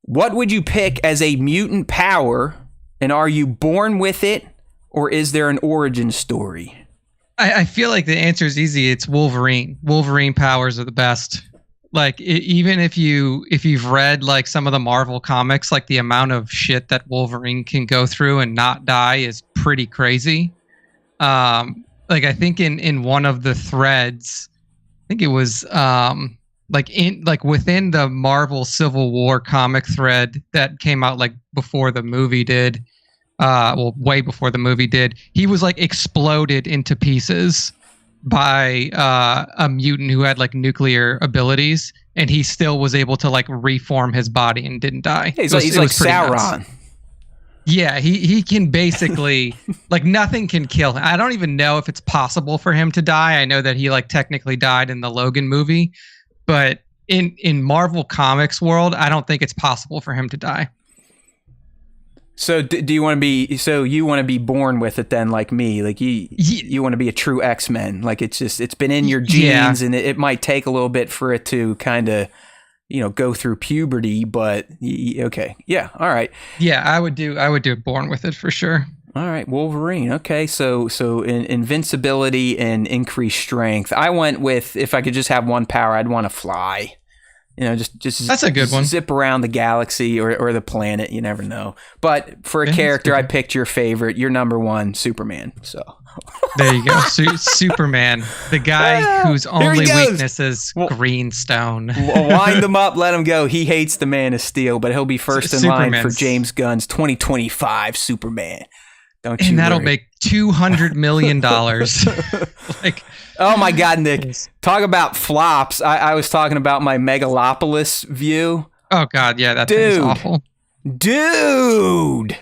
what would you pick as a mutant power, and are you born with it, or is there an origin story? I feel like the answer is easy. It's Wolverine. Wolverine powers are the best. Like even if you've read like some of the Marvel comics, like the amount of shit that Wolverine can go through and not die is pretty crazy. Like I think in one of the threads, I think it was within the Marvel Civil War comic thread that came out like before the movie did, way before the movie did, he was like exploded into pieces by a mutant who had like nuclear abilities, and he still was able to like reform his body and didn't die. He's like Sauron. Nuts. Yeah, he can basically like nothing can kill him. I don't even know if it's possible for him to die. I know that he like technically died in the Logan movie, but in Marvel Comics world, I don't think it's possible for him to die. So do you want to be? So you want to be born with it then, like me? Like you want to be a true X-Men? Like it's been in your genes, and it might take a little bit for it to kind of, go through puberty. But okay, yeah, all right. Yeah, I would do born with it for sure. All right, Wolverine. Okay, so invincibility and increased strength. I went with, if I could just have one power, I'd want to fly. Just that's a good one. Zip around the galaxy or the planet. You never know. But for a character, I picked your favorite, your number one, Superman. So there you go, Superman, the guy whose only weakness is green stone. Wind him up, let him go. He hates the Man of Steel, but he'll be first in line for James Gunn's 2025 Superman. Don't you And that'll worry. make $200 million. Like, oh my God, Nick. Talk about flops. I was talking about my Megalopolis view. oh God, yeah, that thing's awful. Dude.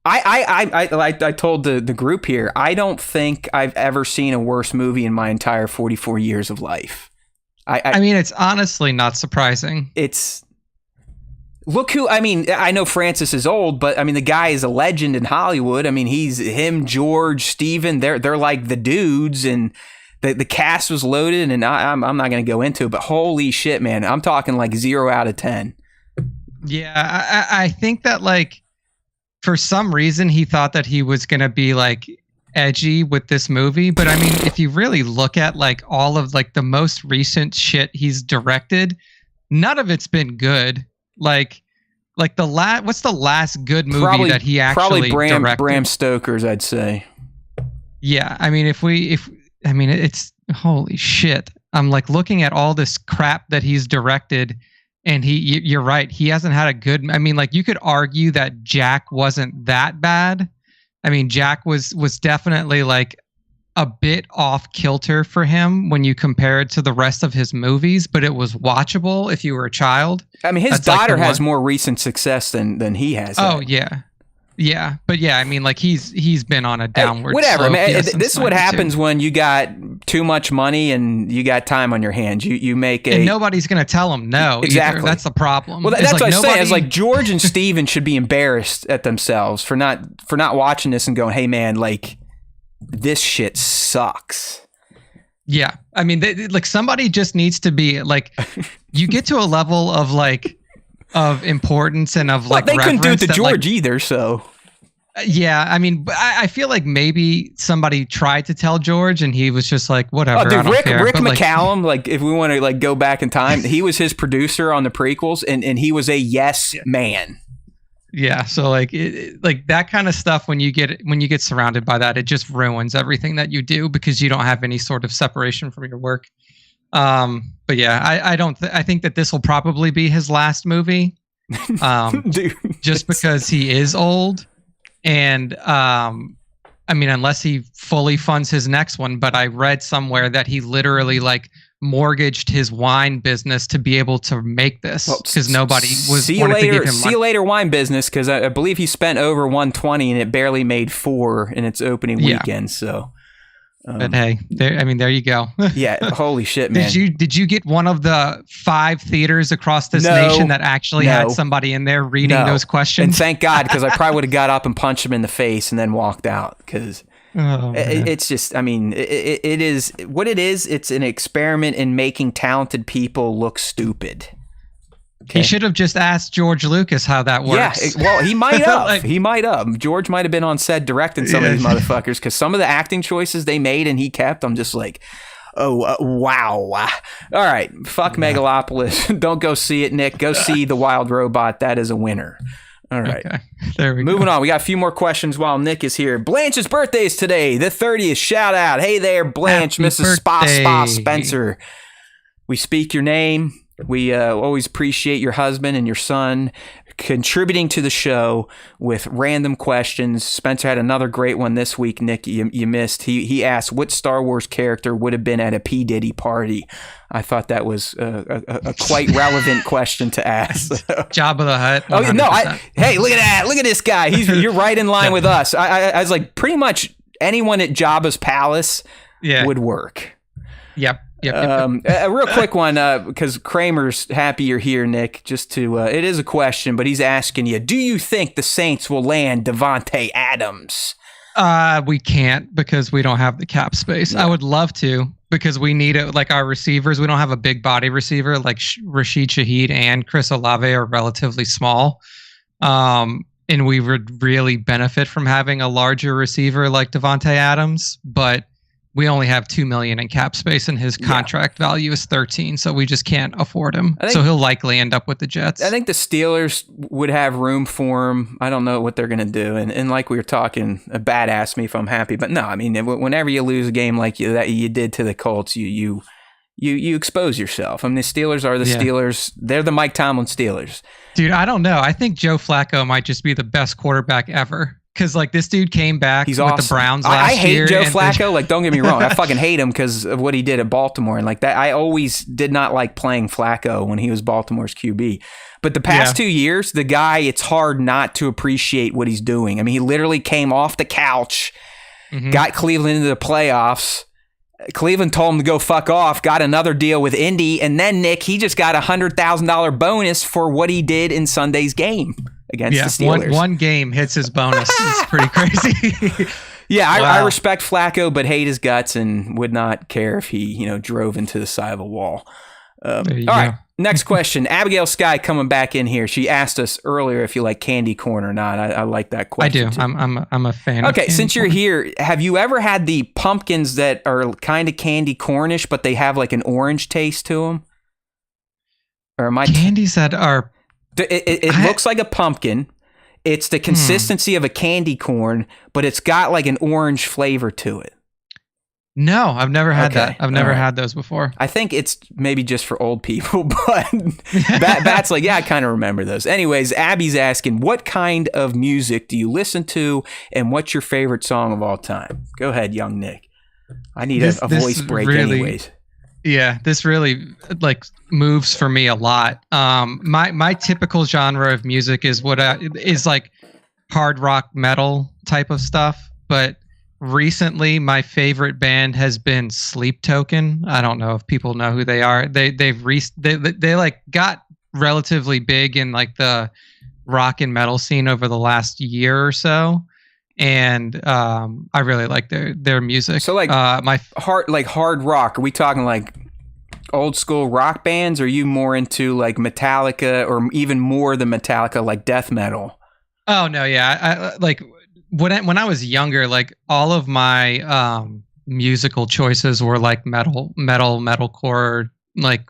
I told the group here, I don't think I've ever seen a worse movie in my entire 44 years of life. I mean, it's honestly not surprising. It's look who, I mean, I know Francis is old, but I mean, the guy is a legend in Hollywood. I mean, he's him, George, Steven, they're like the dudes, and the cast was loaded, and I'm not going to go into it, but holy shit, man. I'm talking like 0 out of 10. Yeah, I think that like for some reason he thought that he was going to be like edgy with this movie, but I mean, if you really look at like all of like the most recent shit he's directed, none of it's been good. Like the what's the last good movie that he actually directed? Bram Stoker's, I'd say. Yeah, I mean, it's holy shit. I'm like looking at all this crap that he's directed, and you're right, he hasn't had a good. I mean, like you could argue that Jack wasn't that bad. I mean, Jack was definitely like a bit off kilter for him when you compare it to the rest of his movies, but it was watchable if you were a child. I mean, his daughter has more recent success than he has. Oh, yeah. Yeah. But yeah, I mean, like he's been on a downward whatever. slope. Man, this is what happens when you got too much money and you got time on your hands. You make and nobody's going to tell him no. Exactly. Either. That's the problem. Well, that's what I'm saying. It's like George and Steven should be embarrassed at themselves for not watching this and going, hey, man, like, this shit sucks. Yeah. I mean, like somebody just needs to be like, you get to a level of like, of importance and of like, they couldn't do it to that, George like, either. So yeah, I mean, I feel like maybe somebody tried to tell George and he was just like, whatever. Oh, dude, I don't care. Rick But McCallum, like if we want to like go back in time, he was his producer on the prequels, and he was a yes man. Yeah, so like like that kind of stuff, when you get surrounded by that, it just ruins everything that you do because you don't have any sort of separation from your work. But yeah, I think that this will probably be his last movie, Dude, just because he is old, and I mean, unless he fully funds his next one. But I read somewhere that he literally like mortgaged his wine business to be able to make this because nobody was wanted to give him money. See you later, wine business, because I believe he spent over 120 and it barely made $4 in its opening weekend. So, but hey, there you go. Yeah, holy shit, man! Did you get one of the 5 theaters across this nation that actually had somebody in there reading those questions? And thank God, because I probably would have got up and punched him in the face and then walked out because. It's just, I mean, it is what it is. It's an experiment in making talented people look stupid. Okay? He should have just asked George Lucas how that works. Yeah, well, he might have. He might have. George might have been on set directing some of these motherfuckers because some of the acting choices they made and he kept, I'm just like, wow. All right, fuck Megalopolis. Don't go see it, Nick. Go see The Wild Robot. That is a winner. All right. Okay. There we go. Moving on. We got a few more questions while Nick is here. Blanche's birthday is today, the 30th. Shout out. Hey there, Blanche, Happy Mrs. Spa birthday. Spencer. We speak your name. We always appreciate your husband and your son contributing to the show with random questions. Spencer had another great one this week, Nick, you missed. He asked, what Star Wars character would have been at a P. Diddy party? I thought that was a quite relevant question to ask. Jabba the Hutt. 100%. Oh, no, hey, look at that. Look at this guy. You're right in line with us. I was like, pretty much anyone at Jabba's palace would work. Yep. A real quick one, because Kramer's happy you're here, Nick. Just to, it is a question, but he's asking you: do you think the Saints will land Devontae Adams? We can't because we don't have the cap space. I would love to because we need it. Like our receivers, we don't have a big body receiver. Like Rashid Shaheed and Chris Olave are relatively small, and we would really benefit from having a larger receiver like Devontae Adams, but. We only have $2 million in cap space, and his contract value is 13, so we just can't afford him. So he'll likely end up with the Jets. I think the Steelers would have room for him. I don't know what they're going to do. And like we were talking, a badass me if I'm happy. But no, I mean, whenever you lose a game like that you did to the Colts, you expose yourself. I mean, the Steelers are the Steelers. They're the Mike Tomlin Steelers. Dude, I don't know. I think Joe Flacco might just be the best quarterback ever. because like this dude came back He's with awesome. the Browns I last hate year. Joe Flacco. Like, don't get me wrong. I fucking hate him because of what he did at Baltimore. And like that, I always did not like playing Flacco when he was Baltimore's QB. But the past 2 years, the guy, it's hard not to appreciate what he's doing. I mean, he literally came off the couch, got Cleveland into the playoffs. Cleveland told him to go fuck off, got another deal with Indy, and then, Nick, he just got $100,000 bonus for what he did in Sunday's game against the Steelers. One game hits his bonus. It's pretty crazy. Yeah, Wow. I respect Flacco, but hate his guts and would not care if he, drove into the side of a wall. All right, next question. Abigail Sky coming back in here. She asked us earlier if you like candy corn or not. I like that I question. do. Too. I'm a fan. Okay, of since you're here, have you ever had the pumpkins that are kind of candy cornish, but they have like an orange taste to them? Or am I candies that are? It looks like a pumpkin. It's the consistency of a candy corn, but it's got like an orange flavor to it. No, I've never had that. I've never All right. had those before. I think it's maybe just for old people, but that's like, yeah, I kind of remember those. Anyways, Abby's asking, what kind of music do you listen to, and what's your favorite song of all time? Go ahead, young Nick. I need a voice break really, anyways. Yeah, this really like moves for me a lot. My typical genre of music is is like hard rock metal type of stuff, but recently my favorite band has been Sleep Token. I don't know if people know who they are. They like got relatively big in like the rock and metal scene over the last year or so. And I really like their music. So like hard rock, are we talking like old school rock bands, or are you more into like Metallica, or even more than Metallica, like death metal? Oh no, yeah. I like when I was younger, like all of my musical choices were like metalcore, like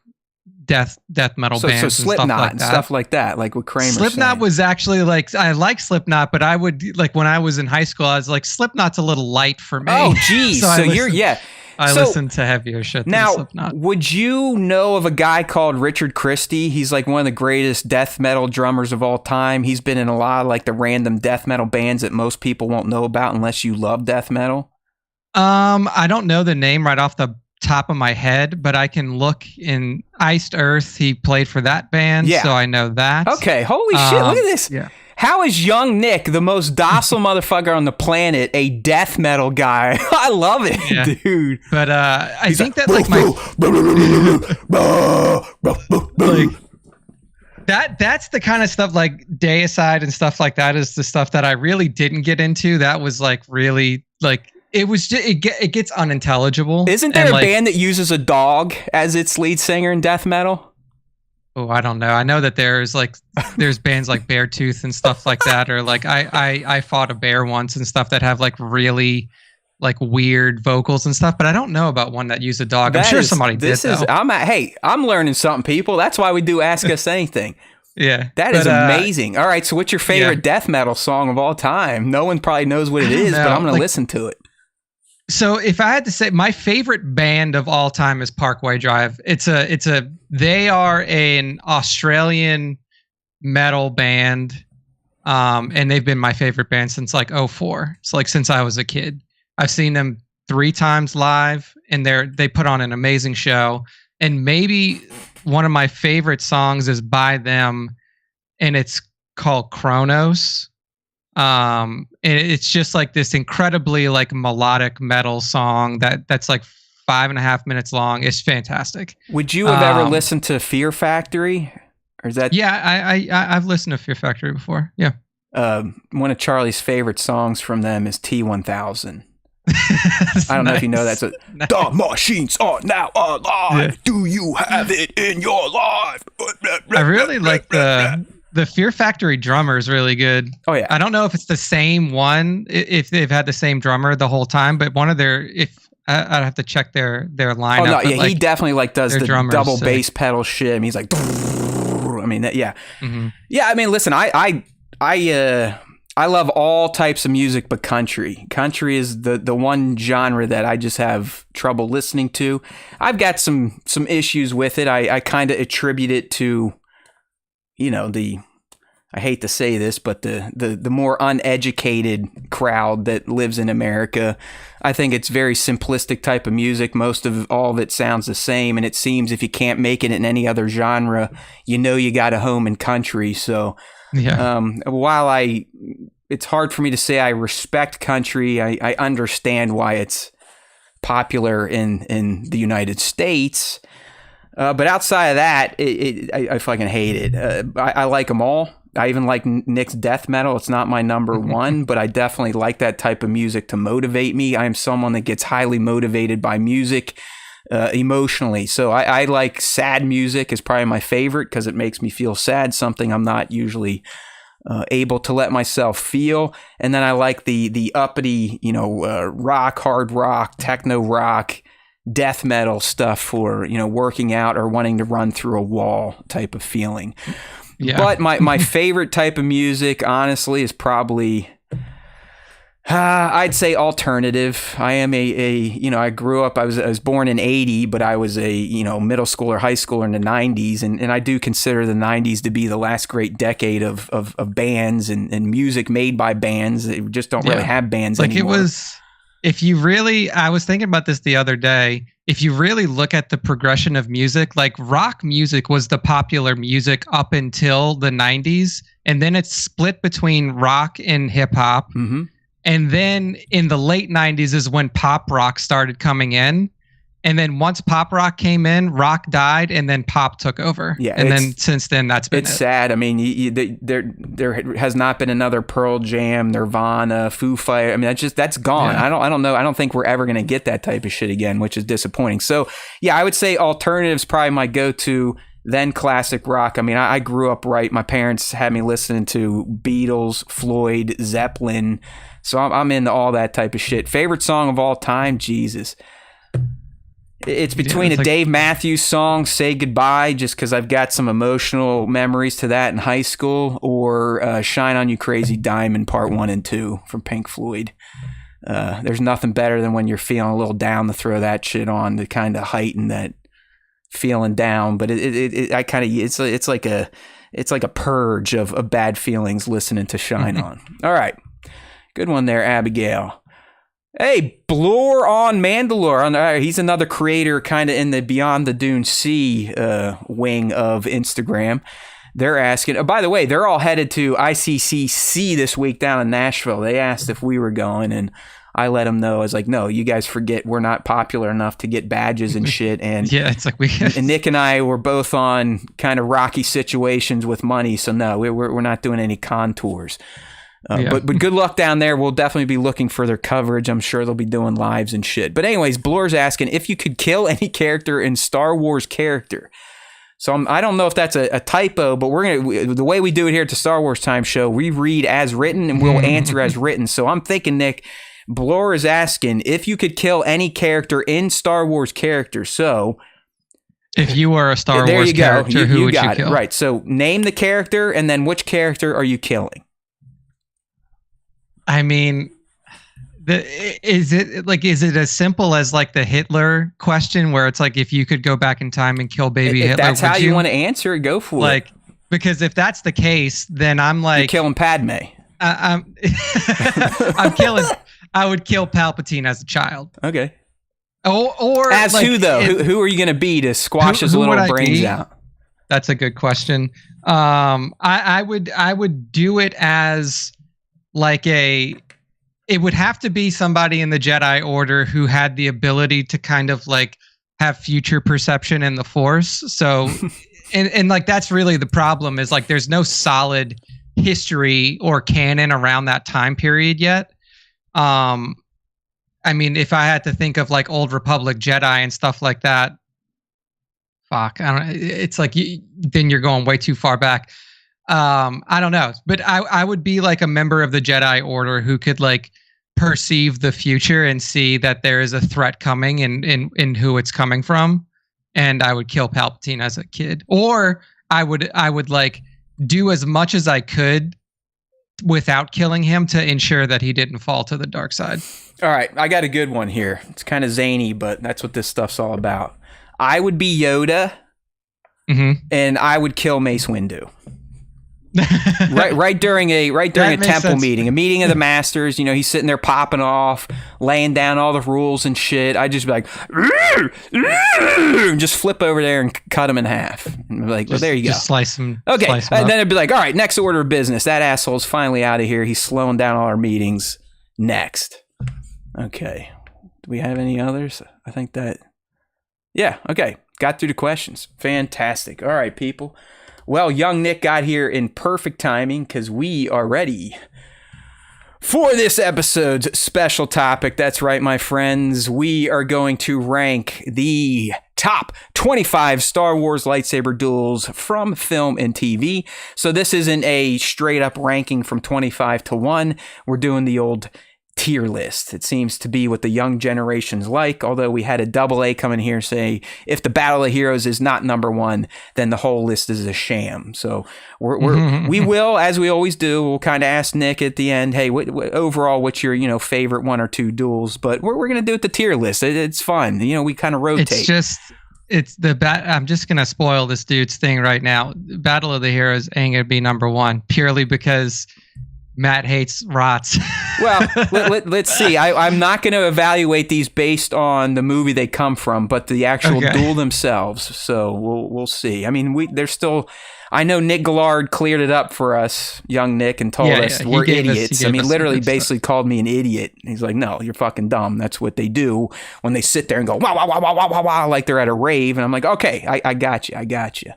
death metal bands. So Slipknot and stuff like that, like what Kramer Slipknot was actually like, I like Slipknot, but I would like when I was in high school, I was like, Slipknot's a little light for me. Oh, geez. so I listen to heavier shit than Slipknot. Would you know of a guy called Richard Christie? He's like one of the greatest death metal drummers of all time. He's been in a lot of like the random death metal bands that most people won't know about unless you love death metal. I don't know the name right off the top of my head, but I can look in Iced Earth. He played for that band, so I know that. Okay, holy shit, look at this. Yeah. How is young Nick, the most docile motherfucker on the planet, a death metal guy? I love it, dude. But I think that like that's the kind of stuff like Deicide and stuff like that is the stuff that I really didn't get into. That was like really like it was just, it gets unintelligible. Isn't there a band that uses a dog as its lead singer in death metal? Oh, I don't know. I know that there's bands like Beartooth and stuff like that, or like I fought a bear once and stuff that have like really like weird vocals and stuff, but I don't know about one that used a dog. I'm sure somebody did though. I'm learning something, people. That's why we do Ask Us Anything. Yeah. That is amazing. All right, so what's your favorite death metal song of all time? No one probably knows what it is, but I'm going to listen to it. So if I had to say my favorite band of all time is Parkway Drive. They are an Australian metal band. And they've been my favorite band since like 2004. It's like since I was a kid. I've seen them 3 times live, and they put on an amazing show. And maybe one of my favorite songs is by them, and it's called Kronos. And it's just like this incredibly like melodic metal song that's like 5.5 minutes long. It's fantastic. Would you have ever listened to Fear Factory? Or is that? Yeah, I've listened to Fear Factory before. Yeah. One of Charlie's favorite songs from them is T-1000. I don't know if you know that. So, the machines are now alive. Yeah. Do you have it in your life? I really like the Fear Factory drummer is really good. Oh yeah. I don't know if it's the same one, if they've had the same drummer the whole time, but one of I'd have to check their lineup. Oh no, yeah, like, he definitely like does the double bass pedal shit. I mean, he's like, I mean, yeah, yeah. I mean, listen, I love all types of music, but country. Country is the one genre that I just have trouble listening to. I've got some issues with it. I kind of attribute it to, I hate to say this, but the more uneducated crowd that lives in America, I think it's very simplistic type of music. Most of all of it sounds the same, and it seems if you can't make it in any other genre, you got a home in country. So while it's hard for me to say I respect country, I understand why it's popular in the United States. But outside of that, I fucking hate it. I like them all. I even like Nick's death metal. It's not my number one, but I definitely like that type of music to motivate me. I am someone that gets highly motivated by music emotionally. So I like sad music is probably my favorite because it makes me feel sad, something I'm not usually able to let myself feel. And then I like the uppity, rock, hard rock, techno rock, death metal stuff for, working out or wanting to run through a wall type of feeling. Yeah. But my favorite type of music, honestly, is probably, I'd say alternative. I am I grew up, I was born in 80, but I was a, middle schooler, high schooler in the 90s. And I do consider the 90s to be the last great decade of bands and music made by bands. They just don't really have bands anymore. I was thinking about this the other day. If you really look at the progression of music, like rock music was the popular music up until the 90s. And then it's split between rock and hip hop. Mm-hmm. And then in the late 90s is when pop rock started coming in. And then once pop rock came in, rock died, and then pop took over. Yeah, and then since then, that's been sad. I mean, there has not been another Pearl Jam, Nirvana, Foo Fighters. I mean, that's gone. Yeah. I don't know. I don't think we're ever going to get that type of shit again, which is disappointing. So yeah, I would say alternatives probably my go-to. Then classic rock. I mean, I grew up right. My parents had me listening to Beatles, Floyd, Zeppelin. So I'm into all that type of shit. Favorite song of all time? Jesus. It's between a Dave Matthews song, Say Goodbye, just because I've got some emotional memories to that in high school, or Shine On You Crazy Diamond Part 1 and 2 from Pink Floyd. There's nothing better than when you're feeling a little down to throw that shit on to kind of heighten that feeling down. But it's like a purge of bad feelings listening to Shine On. All right. Good one there, Abigail. Hey, Blore on Mandalore. He's another creator kind of in the Beyond the Dune Sea wing of Instagram. They're asking, oh, by the way, they're all headed to ICCC this week down in Nashville. They asked if we were going, and I let them know. I was like, no, you guys forget we're not popular enough to get badges and shit. And yeah, it's like and Nick and I were both on kind of rocky situations with money. So no, we're not doing any contours. But good luck down there. We'll definitely be looking for their coverage. I'm sure they'll be doing lives and shit. But anyways, Blore's asking if you could kill any character in Star Wars character. So I don't know if that's a typo, but the way we do it here at the Star Wars Time Show, we read as written and we'll answer as written. So I'm thinking, Nick, Blore is asking if you could kill any character in Star Wars character. So if you were a Star Wars character, who would you kill? Right. So name the character and then which character are you killing? I mean, is it as simple as like the Hitler question where it's like if you could go back in time and kill baby Hitler? That's how you want to answer it, go for it. Because if that's the case, then I'm like... You're killing Padme. I would kill Palpatine as a child. Okay. Or as who though? Who are you going to be to squash his little brains out? That's a good question. I would do it as... it would have to be somebody in the Jedi Order who had the ability to kind of like have future perception in the Force. So, and like that's really the problem is like there's no solid history or canon around that time period yet. I mean, if I had to think of like Old Republic Jedi and stuff like that, fuck, I don't. It's like then you're going way too far back. I don't know, but I would be like a member of the Jedi Order who could like perceive the future and see that there is a threat coming and who it's coming from. And I would kill Palpatine as a kid, or I would like do as much as I could without killing him to ensure that he didn't fall to the dark side. All right. I got a good one here. It's kind of zany, but that's what this stuff's all about. I would be Yoda and I would kill Mace Windu. right during a temple sense. meeting, a meeting of the masters. You know, he's sitting there popping off, laying down all the rules and shit. I'd just be like, and just flip over there and cut him in half. And be like, well, there you go. Just slice him. Okay, slice him and up. then it'd be like, all right, next order of business. That asshole's finally out of here. He's slowing down all our meetings. Next. Okay. Do we have any others? I think that. Yeah. Okay. Got through the questions. Fantastic. All right, people. Well, young Nick got here in perfect timing because we are ready for this episode's special topic. That's right, my friends. We are going to rank the top 25 Star Wars lightsaber duels from film and TV. So this isn't a straight up ranking from 25 to 1. We're doing the old tier list. It seems to be what the young generations like, although we had a double A come in here say if the Battle of Heroes is not number 1, then the whole list is a sham. So we will, as we always do, we'll kind of ask Nick at the end, hey, overall, what's your favorite 1 or 2 duels? But we're going to do it the tier list. It's fun. We kind of rotate. I'm just going to spoil this dude's thing right now. Battle of the Heroes ain't going to be number 1 purely because Matt hates rots. Well, let's see. I'm not going to evaluate these based on the movie they come from, but the actual duel themselves. So we'll see. I mean, there's still. I know Nick Gillard cleared it up for us, young Nick, and told us we're idiots. I mean, literally, basically called me an idiot. He's like, "No, you're fucking dumb. That's what they do when they sit there and go wow wow wow wow wow wow wow like they're at a rave." And I'm like, "Okay, I got you. I got you."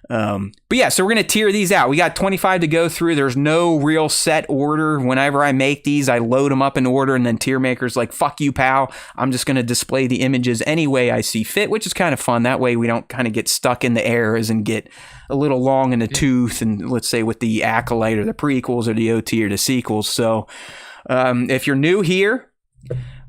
But yeah, so we're going to tier these out. We got 25 to go through. There's no real set order. Whenever I make these, I load them up in order, and then tier maker's like, fuck you, pal. I'm just going to display the images any way I see fit, which is kind of fun. That way we don't kind of get stuck in the eras and get a little long in the tooth, and let's say with the Acolyte or the prequels or the OT or the sequels. So if you're new here,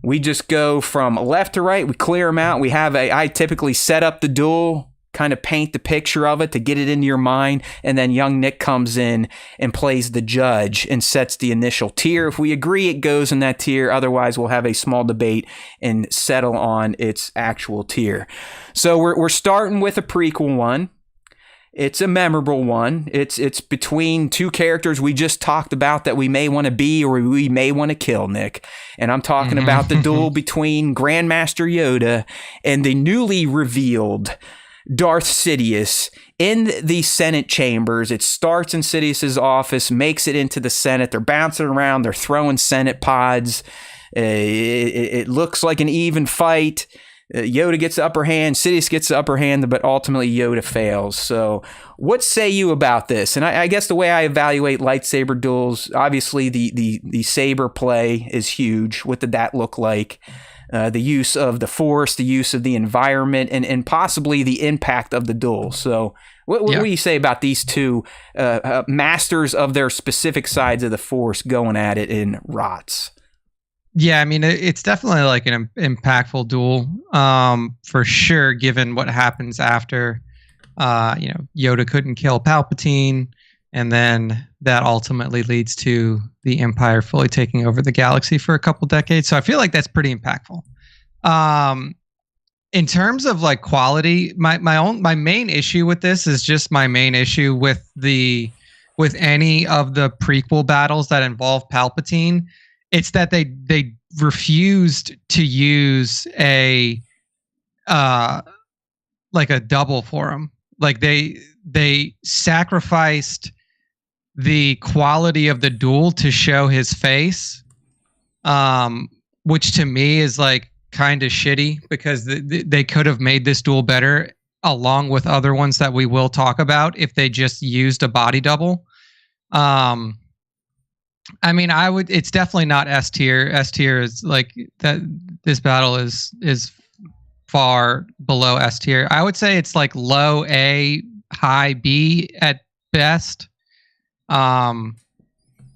we just go from left to right. We clear them out. I typically set up the duel, kind of paint the picture of it to get it into your mind, and then young Nick comes in and plays the judge and sets the initial tier. If we agree, it goes in that tier. Otherwise, we'll have a small debate and settle on its actual tier. So we're starting with a prequel one. It's a memorable one. It's between 2 characters we just talked about that we may want to be or we may want to kill, Nick. And I'm talking about the duel between Grandmaster Yoda and the newly revealed Darth Sidious in the Senate chambers. It starts in Sidious's office, makes it into the Senate. They're bouncing around. They're throwing Senate pods. It looks like an even fight. Yoda gets the upper hand. Sidious gets the upper hand, but ultimately Yoda fails. So what say you about this? And I guess the way I evaluate lightsaber duels, obviously the saber play is huge. What did that look like? The use of the Force, the use of the environment, and possibly the impact of the duel. So what do you say about these 2 masters of their specific sides of the Force going at it in ROTS? Yeah, I mean, it's definitely like an impactful duel, for sure, given what happens after, Yoda couldn't kill Palpatine, and then that ultimately leads to the Empire fully taking over the galaxy for a couple decades. So I feel like that's pretty impactful. In terms of like quality, my main issue with this is just my main issue with any of the prequel battles that involve Palpatine. It's that they refused to use a double for him. Like they sacrificed the quality of the duel to show his face, which to me is like kind of shitty because they could have made this duel better along with other ones that we will talk about if they just used a body double. I mean, it's definitely not S tier. S tier is like that. This battle is far below S tier. I would say it's like low A, high B at best.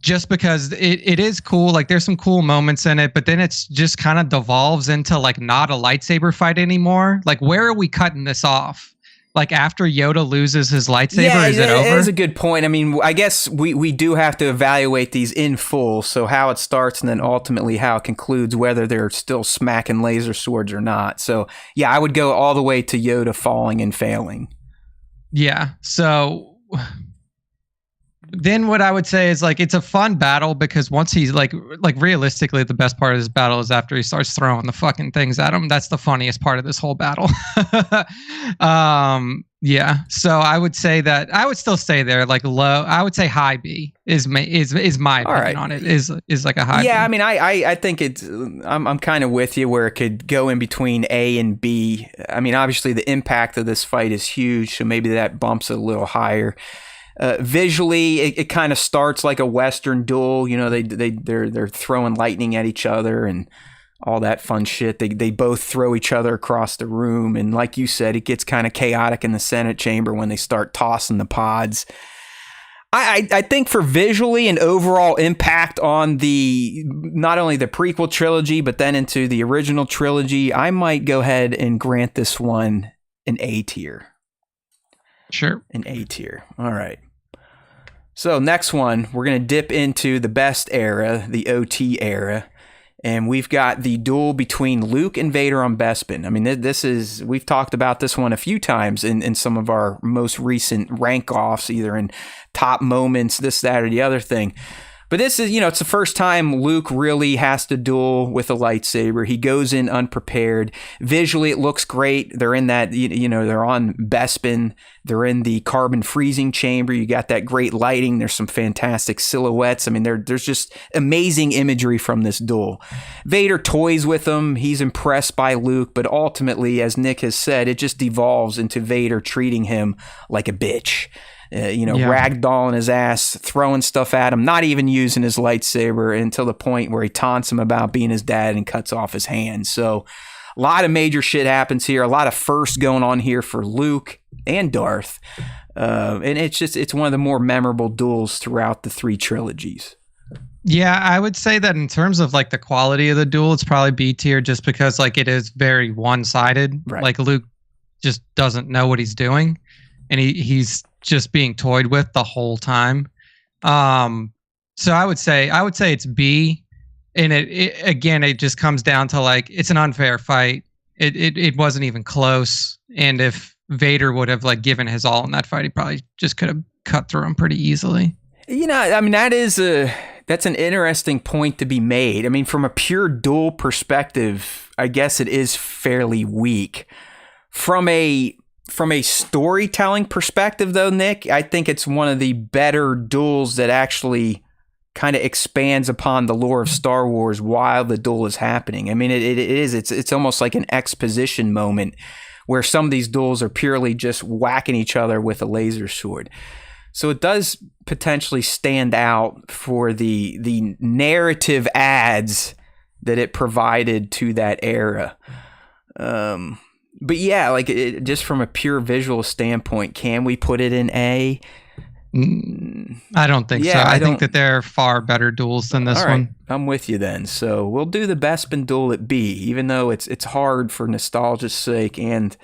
Just because it is cool. Like there's some cool moments in it, but then it's just kind of devolves into like not a lightsaber fight anymore. Like where are we cutting this off? Like after Yoda loses his lightsaber, is it over? That is a good point. I mean, I guess we do have to evaluate these in full. So how it starts and then ultimately how it concludes, whether they're still smacking laser swords or not. So yeah, I would go all the way to Yoda falling and failing. Yeah. So Then what I would say is like it's a fun battle because once he's like realistically the best part of this battle is after he starts throwing the fucking things at him. That's the funniest part of this whole battle. Yeah. So I would say that I would still stay there like low. I would say high B is my opinion on it is like a high B. Yeah, I mean I think it's I'm kind of with you where it could go in between A and B. I mean obviously the impact of this fight is huge, so maybe that bumps it a little higher. Visually, it kind of starts like a Western duel. You know, they're throwing lightning at each other and all that fun shit. They both throw each other across the room, and like you said, it gets kind of chaotic in the Senate chamber when they start tossing the pods. I think for visually and overall impact on the not only the prequel trilogy but then into the original trilogy, I might go ahead and grant this one an A tier. Sure, an A tier. All right. So next one, we're going to dip into the best era, the OT era, and we've got the duel between Luke and Vader on Bespin. I mean, we've talked about this one a few times in some of our most recent rank-offs, either in top moments, this, that, or the other thing. But this is, it's the first time Luke really has to duel with a lightsaber. He goes in unprepared. Visually, it looks great. They're in that, they're on Bespin. They're in the carbon freezing chamber. You got that great lighting. There's some fantastic silhouettes. I mean, there's just amazing imagery from this duel. Vader toys with him. He's impressed by Luke, but ultimately, as Nick has said, it just devolves into Vader treating him like a bitch. Ragdolling his ass, throwing stuff at him, not even using his lightsaber until the point where he taunts him about being his dad and cuts off his hand. So a lot of major shit happens here. A lot of firsts going on here for Luke and Darth. And it's one of the more memorable duels throughout the three trilogies. Yeah, I would say that in terms of like the quality of the duel, it's probably B tier just because like it is very one-sided. Right. Like Luke just doesn't know what he's doing and he's just being toyed with the whole time. So I would say it's B, and it just comes down to like it's an unfair fight. It wasn't even close, and if Vader would have like given his all in that fight, he probably just could have cut through him pretty easily. I mean that's an interesting point to be made. I mean, from a pure duel perspective, I guess it is fairly weak. From a storytelling perspective, though, Nick, I think it's one of the better duels that actually kind of expands upon the lore of Star Wars while the duel is happening. I mean, it's almost like an exposition moment where some of these duels are purely just whacking each other with a laser sword. So it does potentially stand out for the narrative adds that it provided to that era. But yeah, like just from a pure visual standpoint, can we put it in A? I don't think so. I think that there are far better duels than this one. I'm with you then. So we'll do the Bespin duel at B, even though it's hard for nostalgia's sake and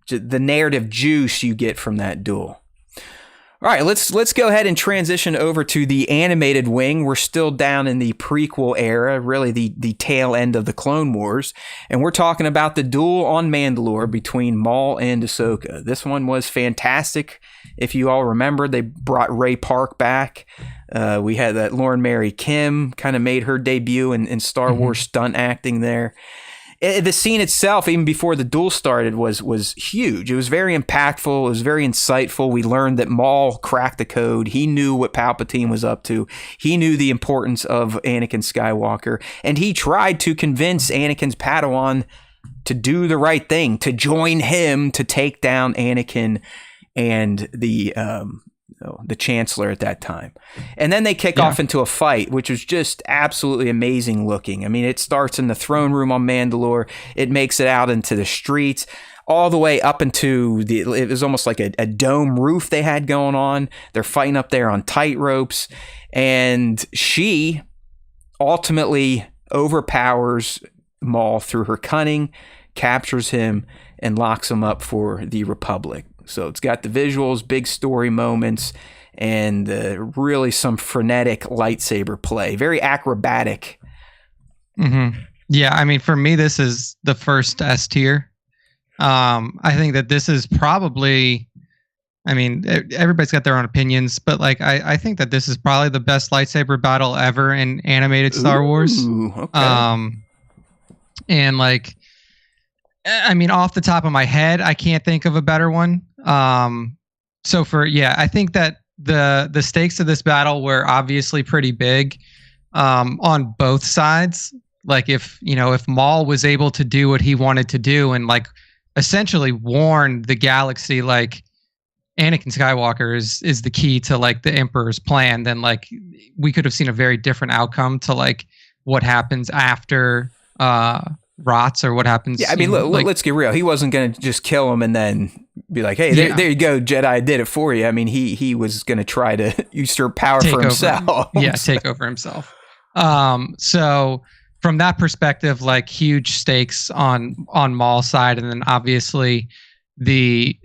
the narrative juice you get from that duel. All right, let's go ahead and transition over to the animated wing. We're still down in the prequel era, really the tail end of the Clone Wars, and we're talking about the duel on Mandalore between Maul and Ahsoka. This one was fantastic. If you all remember, they brought Ray Park back. We had that Lauren Mary Kim kind of made her debut in Star Wars stunt acting there. The scene itself, even before the duel started, was huge. It was very impactful. It was very insightful. We learned that Maul cracked the code. He knew what Palpatine was up to. He knew the importance of Anakin Skywalker. And he tried to convince Anakin's Padawan to do the right thing, to join him to take down Anakin and the Chancellor at that time. And then they kick off into a fight, which was just absolutely amazing looking. I mean, it starts in the throne room on Mandalore. It makes it out into the streets, all the way up into it was almost like a dome roof they had going on. They're fighting up there on tight ropes. And she ultimately overpowers Maul through her cunning, captures him, and locks him up for the Republic. So it's got the visuals, big story moments, and really some frenetic lightsaber play. Very acrobatic. Mm-hmm. Yeah, I mean, for me, this is the first S tier. I think that this is probably I mean, everybody's got their own opinions, but like I think that this is probably the best lightsaber battle ever in animated Star Wars. Okay. And like, I mean, off the top of my head, I can't think of a better one. So I think that the stakes of this battle were obviously pretty big on both sides. Like if Maul was able to do what he wanted to do and like essentially warn the galaxy, like Anakin Skywalker is the key to like the Emperor's plan, then like we could have seen a very different outcome to like what happens after rots or what happens. Yeah, I mean, let's get real. He wasn't going to just kill him and then be like, hey, there you go, Jedi, I did it for you. I mean, he was going to try to usurp power for himself. Take over himself. So from that perspective, like huge stakes on Maul's side, and then obviously the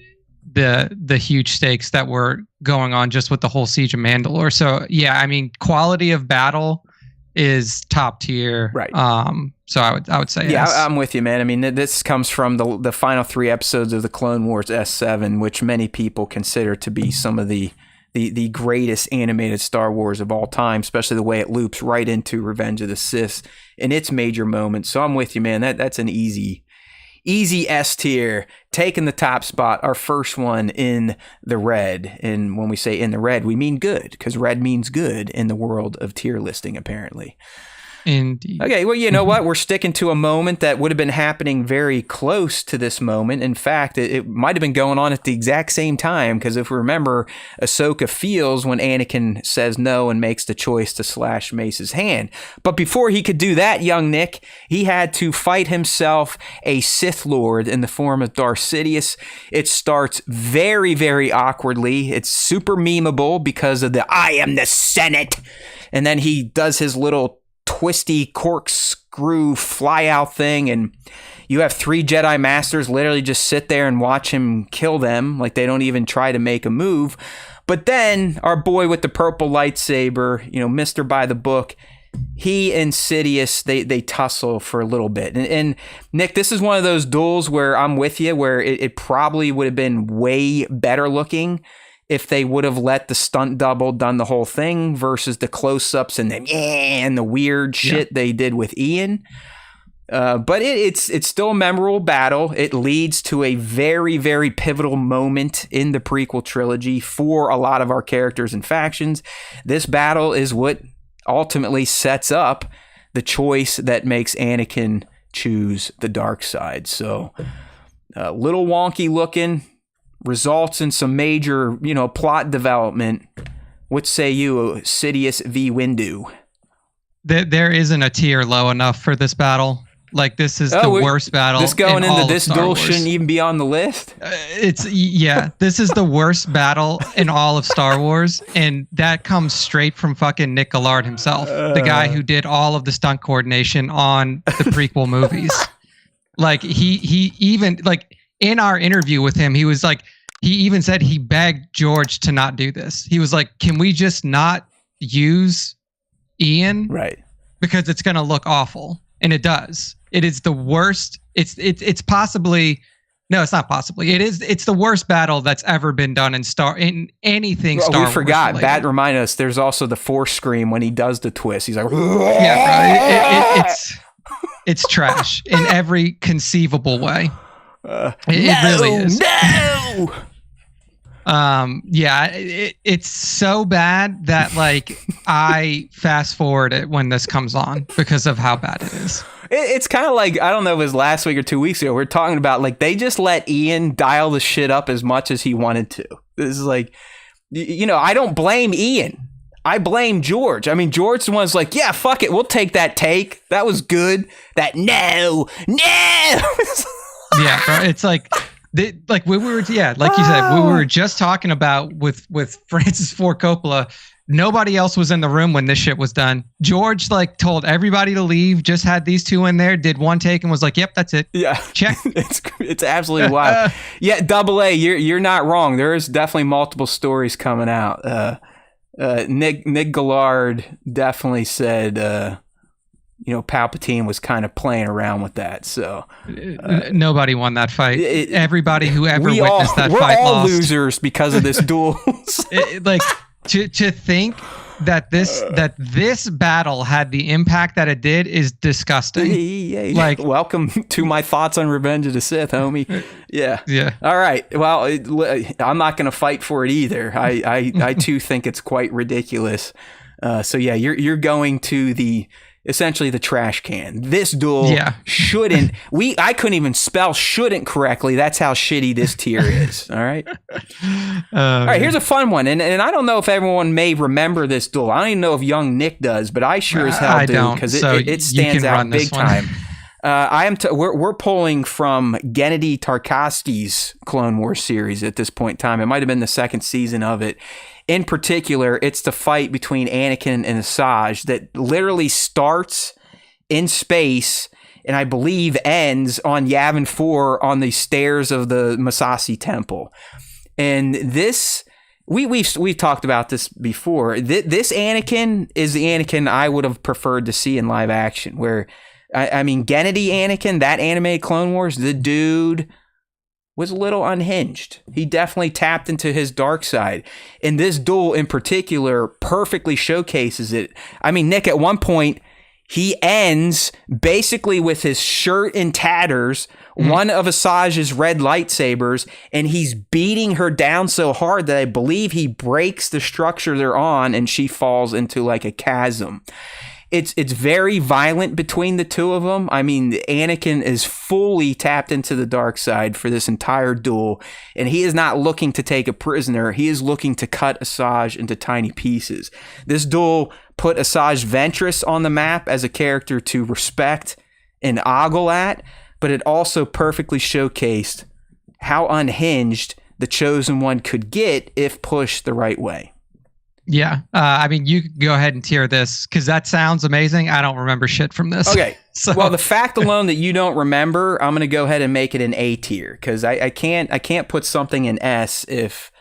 huge stakes that were going on just with the whole siege of Mandalore. So yeah, I mean, quality of battle is top tier. Right. So I would say yeah, yes. I'm with you, man. I mean, this comes from the final 3 episodes of the Clone Wars S7, which many people consider to be some of the greatest animated Star Wars of all time, especially the way it loops right into Revenge of the Sith in its major moments. So I'm with you, man. That's an easy S tier, taking the top spot, our first one in the red. And when we say in the red, we mean good, because red means good in the world of tier listing, apparently. Indeed. Okay, well, you know what? We're sticking to a moment that would have been happening very close to this moment. In fact, it might have been going on at the exact same time, because if we remember, Ahsoka feels when Anakin says no and makes the choice to slash Mace's hand. But before he could do that, young Nick, he had to fight himself a Sith Lord in the form of Darth Sidious. It starts very, very awkwardly. It's super memeable because of the I am the Senate. And then he does his little twisty corkscrew fly out thing, and you have 3 Jedi Masters literally just sit there and watch him kill them, like they don't even try to make a move. But then our boy with the purple lightsaber, Mr. by the book, he and Sidious, they tussle for a little bit. And Nick, this is one of those duels where I'm with you, where it probably would have been way better looking if they would have let the stunt double done the whole thing versus the close-ups and the weird shit they did with Ian. But it's still a memorable battle. It leads to a very, very pivotal moment in the prequel trilogy for a lot of our characters and factions. This battle is what ultimately sets up the choice that makes Anakin choose the dark side. So, a little wonky looking, results in some major, plot development. What say you, Sidious v. Windu? There isn't a tier low enough for this battle. Like, this is the worst battle. This going into this duel shouldn't even be on the list. This is the worst battle in all of Star Wars, and that comes straight from fucking Nick Gillard himself, the guy who did all of the stunt coordination on the prequel movies. Like, he even, like, in our interview with him, he was like, he even said he begged George to not do this. He was like, can we just not use Ian? Right. Because it's going to look awful. And it does. It is the worst. It's possibly, no, it's not possibly. It's the worst battle that's ever been done in anything Star Wars. We forgot. Related. That reminded us, there's also the Force scream when he does the twist. He's like, yeah, bro. It's trash in every conceivable way. It really is. No. It's so bad that like I fast forward it when this comes on because of how bad it is. It's kind of like, I don't know if it was last week or 2 weeks ago, we're talking about like they just let Ian dial the shit up as much as he wanted to. This is like, I don't blame Ian. I blame George. I mean, George the one's like, yeah, fuck it, we'll take that take. That was good. That no. Yeah, bro. It's like, like we were, like you said, we were just talking about with Francis Ford Coppola. Nobody else was in the room when this shit was done. George like told everybody to leave. Just had these 2 in there. Did one take and was like, "Yep, that's it." Yeah, check. It's absolutely wild. Yeah, Double A, you're not wrong. There is definitely multiple stories coming out. Nick Gillard definitely said Palpatine was kind of playing around with that. So nobody won that fight. Everybody who ever witnessed that we're fight all lost. Losers because of this duel. Like to think that this battle had the impact that it did is disgusting. Yeah, like, welcome to my thoughts on Revenge of the Sith, homie. Yeah. All right. Well, I'm not going to fight for it either. I too think it's quite ridiculous. So yeah, you're going to essentially the trash can. This duel shouldn't. I couldn't even spell shouldn't correctly. That's how shitty this tier is. All right. All right. Here's a fun one, and I don't know if everyone may remember this duel. I don't even know if young Nick does, but I sure as hell do because it stands out big time. We're pulling from Gennady Tarkovsky's Clone Wars series at this point in time. It might have been the second season of it. In particular, it's the fight between Anakin and Asajj that literally starts in space and I believe ends on Yavin 4 on the stairs of the Massassi Temple. And this, we've talked about this before. This Anakin is the Anakin I would have preferred to see in live action. Where, I mean, Gennady Anakin, that animated Clone Wars, the dude was a little unhinged. He definitely tapped into his dark side. And this duel in particular perfectly showcases it. I mean, Nick, at one point, he ends basically with his shirt in tatters, one of Asajj's red lightsabers, and he's beating her down so hard that I believe he breaks the structure they're on and she falls into like a chasm. It's very violent between the two of them. I mean, Anakin is fully tapped into the dark side for this entire duel, and he is not looking to take a prisoner. He is looking to cut Asajj into tiny pieces. This duel put Asajj Ventress on the map as a character to respect and ogle at, but it also perfectly showcased how unhinged the Chosen One could get if pushed the right way. Yeah. I mean, you can go ahead and tier this because that sounds amazing. I don't remember shit from this. Okay. Well, the fact alone that you don't remember, I'm going to go ahead and make it an A tier because I can't put something in S if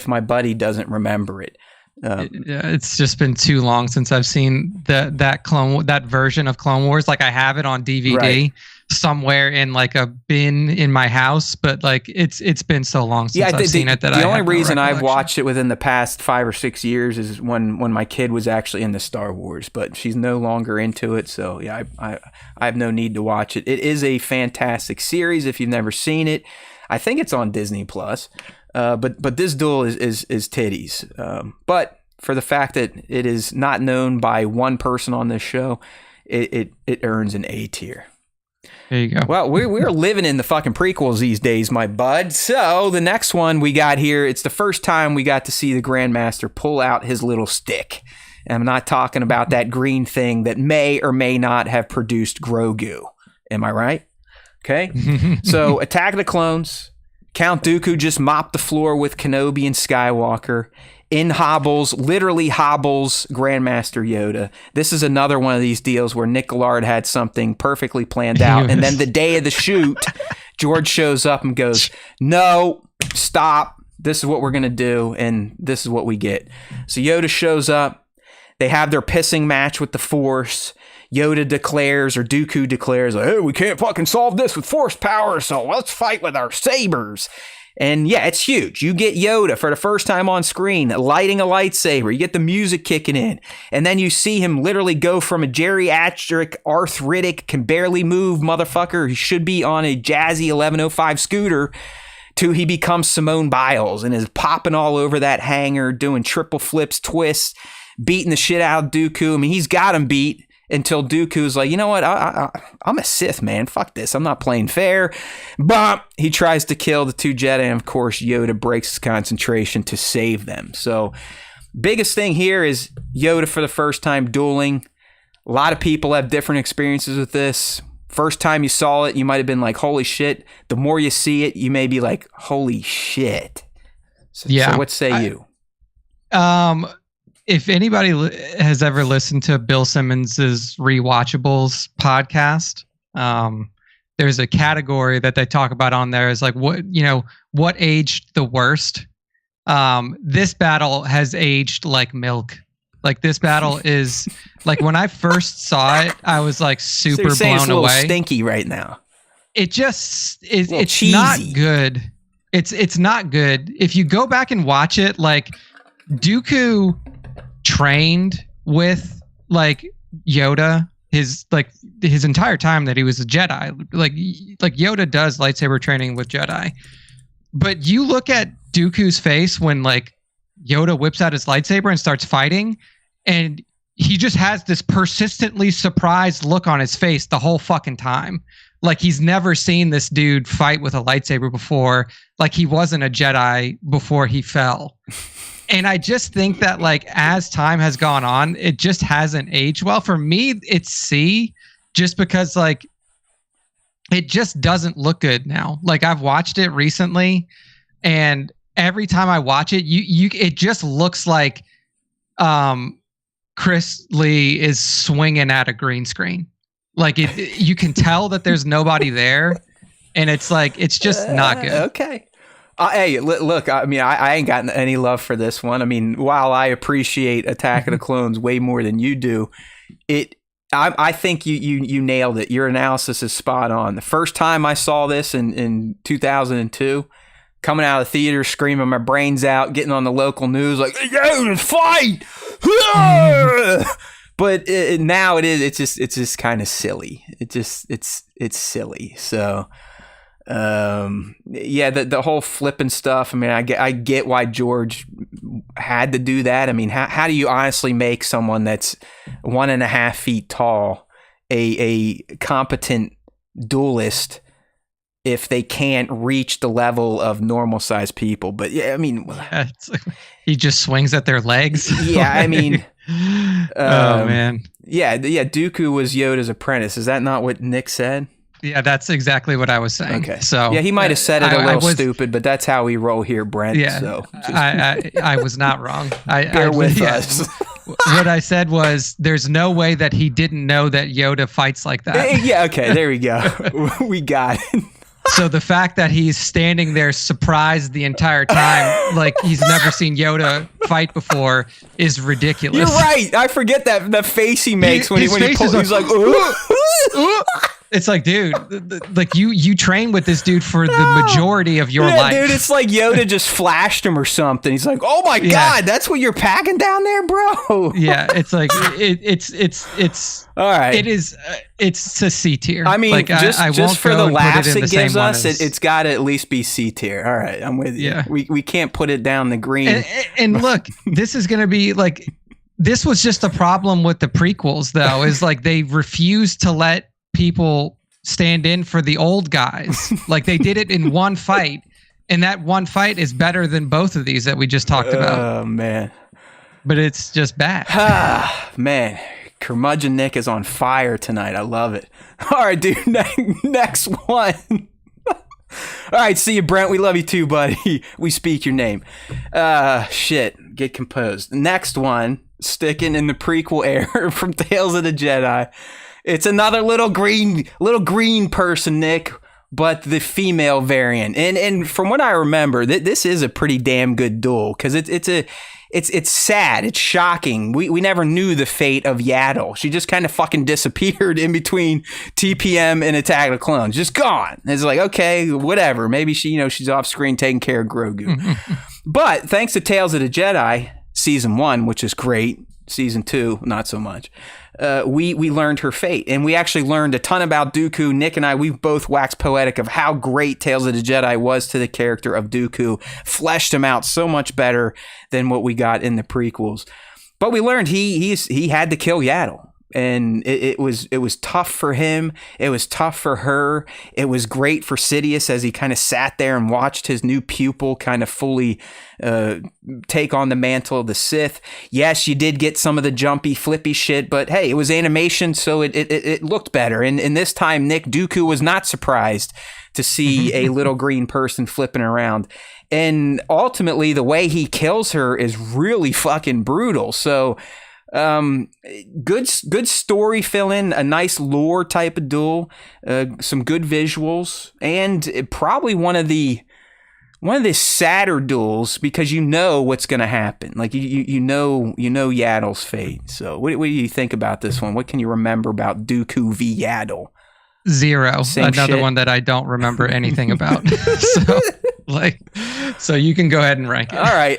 my buddy doesn't remember it. It's just been too long since I've seen that version of Clone Wars. Like I have it on DVD somewhere in like a bin in my house, but like it's been so long since I've seen it that the only reason I've watched it within the past 5 or 6 years is when my kid was actually into Star Wars, but she's no longer into it. So yeah, I have no need to watch it. It is a fantastic series if you've never seen it. I think it's on Disney Plus. But this duel is titties. But for the fact that it is not known by one person on this show, it earns an A tier. There you go. Well, we're living in the fucking prequels these days, my bud. So the next one we got here, it's the first time we got to see the Grandmaster pull out his little stick. And I'm not talking about that green thing that may or may not have produced Grogu. Am I right? Okay. So Attack of the Clones. Count Dooku just mopped the floor with Kenobi and Skywalker. Literally hobbles Grandmaster Yoda. This is another one of these deals where Nick Gillard had something perfectly planned out. And then the day of the shoot, George shows up and goes, "No, stop. This is what we're going to do. And this is what we get." So Yoda shows up. They have their pissing match with the Force. Yoda declares, or Dooku declares, "Hey, we can't fucking solve this with Force power, so let's fight with our sabers." And yeah, it's huge. You get Yoda for the first time on screen lighting a lightsaber. You get the music kicking in. And then you see him literally go from a geriatric, arthritic, can barely move motherfucker who should be on a jazzy 1105 scooter to he becomes Simone Biles and is popping all over that hangar, doing triple flips, twists, beating the shit out of Dooku. I mean, he's got him beat. Until Dooku's like, you know what? I'm a Sith, man. Fuck this. I'm not playing fair. But he tries to kill the two Jedi, and of course, Yoda breaks his concentration to save them. So, biggest thing here is Yoda for the first time dueling. A lot of people have different experiences with this. First time you saw it, you might have been like, holy shit. The more you see it, you may be like, holy shit. So what say you? If anybody has ever listened to Bill Simmons's Rewatchables podcast, there's a category that they talk about on there is like what aged the worst. This battle has aged like milk. Like this battle is like when I first saw it, I was like So super you're saying it's blown a little away. stinky right now. It just is. Little It's not cheesy. good. It's not good. If you go back and watch it, like Dooku trained with like Yoda his entire time that he was a Jedi. Like Yoda does lightsaber training with Jedi. But you look at Dooku's face when like Yoda whips out his lightsaber and starts fighting, and he just has this persistently surprised look on his face the whole fucking time. Like he's never seen this dude fight with a lightsaber before. Like he wasn't a Jedi before he fell. And I just think that like as time has gone on, it just hasn't aged well. For me, it's C, just because like it just doesn't look good now. Like I've watched it recently, and every time I watch it, it just looks like Chris Lee is swinging at a green screen. Like you can tell that there's nobody there, and it's like it's just not good. Okay. Hey, look, I mean, I ain't got any love for this one. I mean, while I appreciate Attack of the Clones way more than you do, I think you nailed it. Your analysis is spot on. The first time I saw this in 2002, coming out of the theater, screaming my brains out, getting on the local news like, "Yo, fight!" But now it's just kind of silly. It's silly. So. Yeah, the whole flipping stuff. I mean, I get why George had to do that. I mean, how do you honestly make someone that's 1.5 feet tall a competent duelist if they can't reach the level of normal sized people? But yeah, I mean, yeah, it's like, he just swings at their legs. Yeah, I mean, oh man, yeah. Dooku was Yoda's apprentice. Is that not what Nick said? Yeah, that's exactly what I was saying. Okay. So yeah, he might have said it a little stupid, but that's how we roll here, Brent. Yeah, so I was not wrong. Bear with us. What I said was, there's no way that he didn't know that Yoda fights like that. Yeah. Okay. There we go. We got it. So the fact that he's standing there surprised the entire time, like he's never seen Yoda fight before, is ridiculous. You're right. I forget that the face he makes when he pulls. He's like, it's like, dude, like you train with this dude for the majority of your life. Dude, it's like Yoda just flashed him or something. He's like, oh my God, that's what you're packing down there, bro. Yeah, it's like it's all right. It is it's a C tier. I mean, like, just won't for the laughs it gives us, as, it's got to at least be C tier. All right, I'm with you. Yeah. We can't put it down the green. And look, this is gonna be like, this was just a problem with the prequels, though, is like they refused to let people stand in for the old guys. Like they did it in one fight, and that one fight is better than both of these that we just talked about. Oh man, but it's just bad. Man, curmudgeon Nick is on fire tonight. I love it. All right, dude. Next one. All right, see you, Brent. We love you too, buddy. We speak your name. Shit, get composed. Next one, sticking in the prequel era from Tales of the Jedi. It's another little green person, Nick, but the female variant. And from what I remember, this is a pretty damn good duel, because it's sad, it's shocking. We never knew the fate of Yaddle. She just kind of fucking disappeared in between TPM and Attack of the Clones, just gone. It's like, okay, whatever. Maybe she's off screen taking care of Grogu. But thanks to Tales of the Jedi season 1, which is great. Season 2, not so much. We learned her fate, and we actually learned a ton about Dooku. Nick and I, we both waxed poetic of how great Tales of the Jedi was to the character of Dooku, fleshed him out so much better than what we got in the prequels. But we learned he had to kill Yaddle. And it was tough for him. It was tough for her. It was great for Sidious as he kind of sat there and watched his new pupil kind of fully take on the mantle of the Sith. Yes, you did get some of the jumpy, flippy shit, but hey, it was animation, so it looked better. And this time, Nick, Dooku was not surprised to see a little green person flipping around. And ultimately, the way he kills her is really fucking brutal. So good story fill in, a nice lore type of duel, some good visuals, and probably one of the one of the sadder duels because you know what's going to happen. Like you know Yaddle's fate. So what do you think about this one? What can you remember about Dooku v. Yaddle? Zero. Same Another shit. one that I don't remember anything about. So you can go ahead and rank it. All right.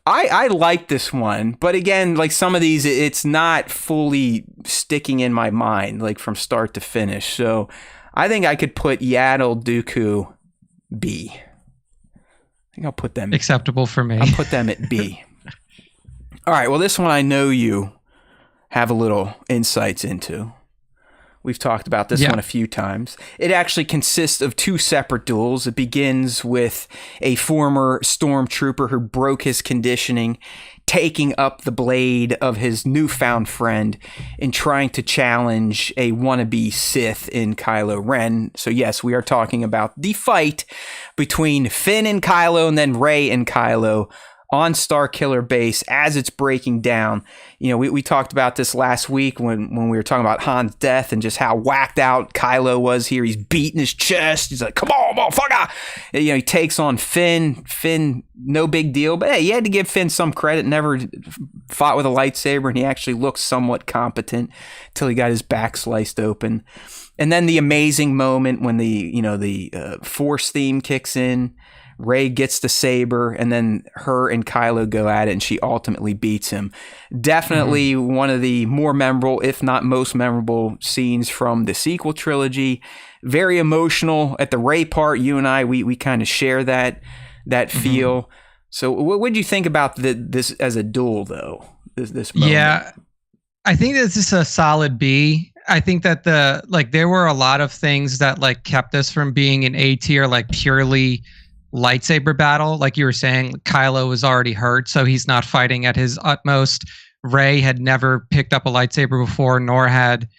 I like this one, but again, like some of these, it's not fully sticking in my mind, like from start to finish. So I think I could put Yaddle, Dooku, B. I think I'll put them acceptable for me. I'll put them at B. All right. Well, this one I know you have a little insights into. We've talked about this one a few times. It actually consists of two separate duels. It begins with a former stormtrooper who broke his conditioning, taking up the blade of his newfound friend and trying to challenge a wannabe Sith in Kylo Ren. So yes, we are talking about the fight between Finn and Kylo and then Rey and Kylo on Starkiller Base as it's breaking down. You know, we talked about this last week when we were talking about Han's death and just how whacked out Kylo was here. He's beating his chest. He's like, come on, motherfucker. You know, he takes on Finn. Finn, no big deal. But hey, you had to give Finn some credit. Never fought with a lightsaber, and he actually looked somewhat competent till he got his back sliced open. And then the amazing moment when the Force theme kicks in. Rey gets the saber, and then her and Kylo go at it, and she ultimately beats him. Definitely one of the more memorable, if not most memorable, scenes from the sequel trilogy. Very emotional at the Rey part. You and I, we kind of share that feel. So, what did you think about this as a duel, though? This moment? Yeah, I think this is a solid B. I think that there were a lot of things that like kept us from being an A tier, like purely lightsaber battle. Like you were saying, Kylo was already hurt, so he's not fighting at his utmost. Rey had never picked up a lightsaber before, nor had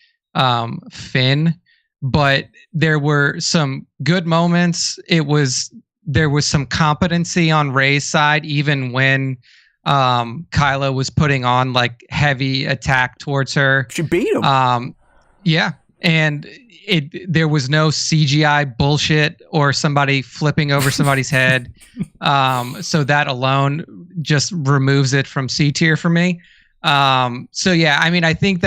Finn. But there were some good moments. There was some competency on Rey's side, even when Kylo was putting on like heavy attack towards her. She beat him. Yeah, and there was no CGI bullshit or somebody flipping over somebody's head. So that alone just removes it from C tier for me. So yeah, I mean, I think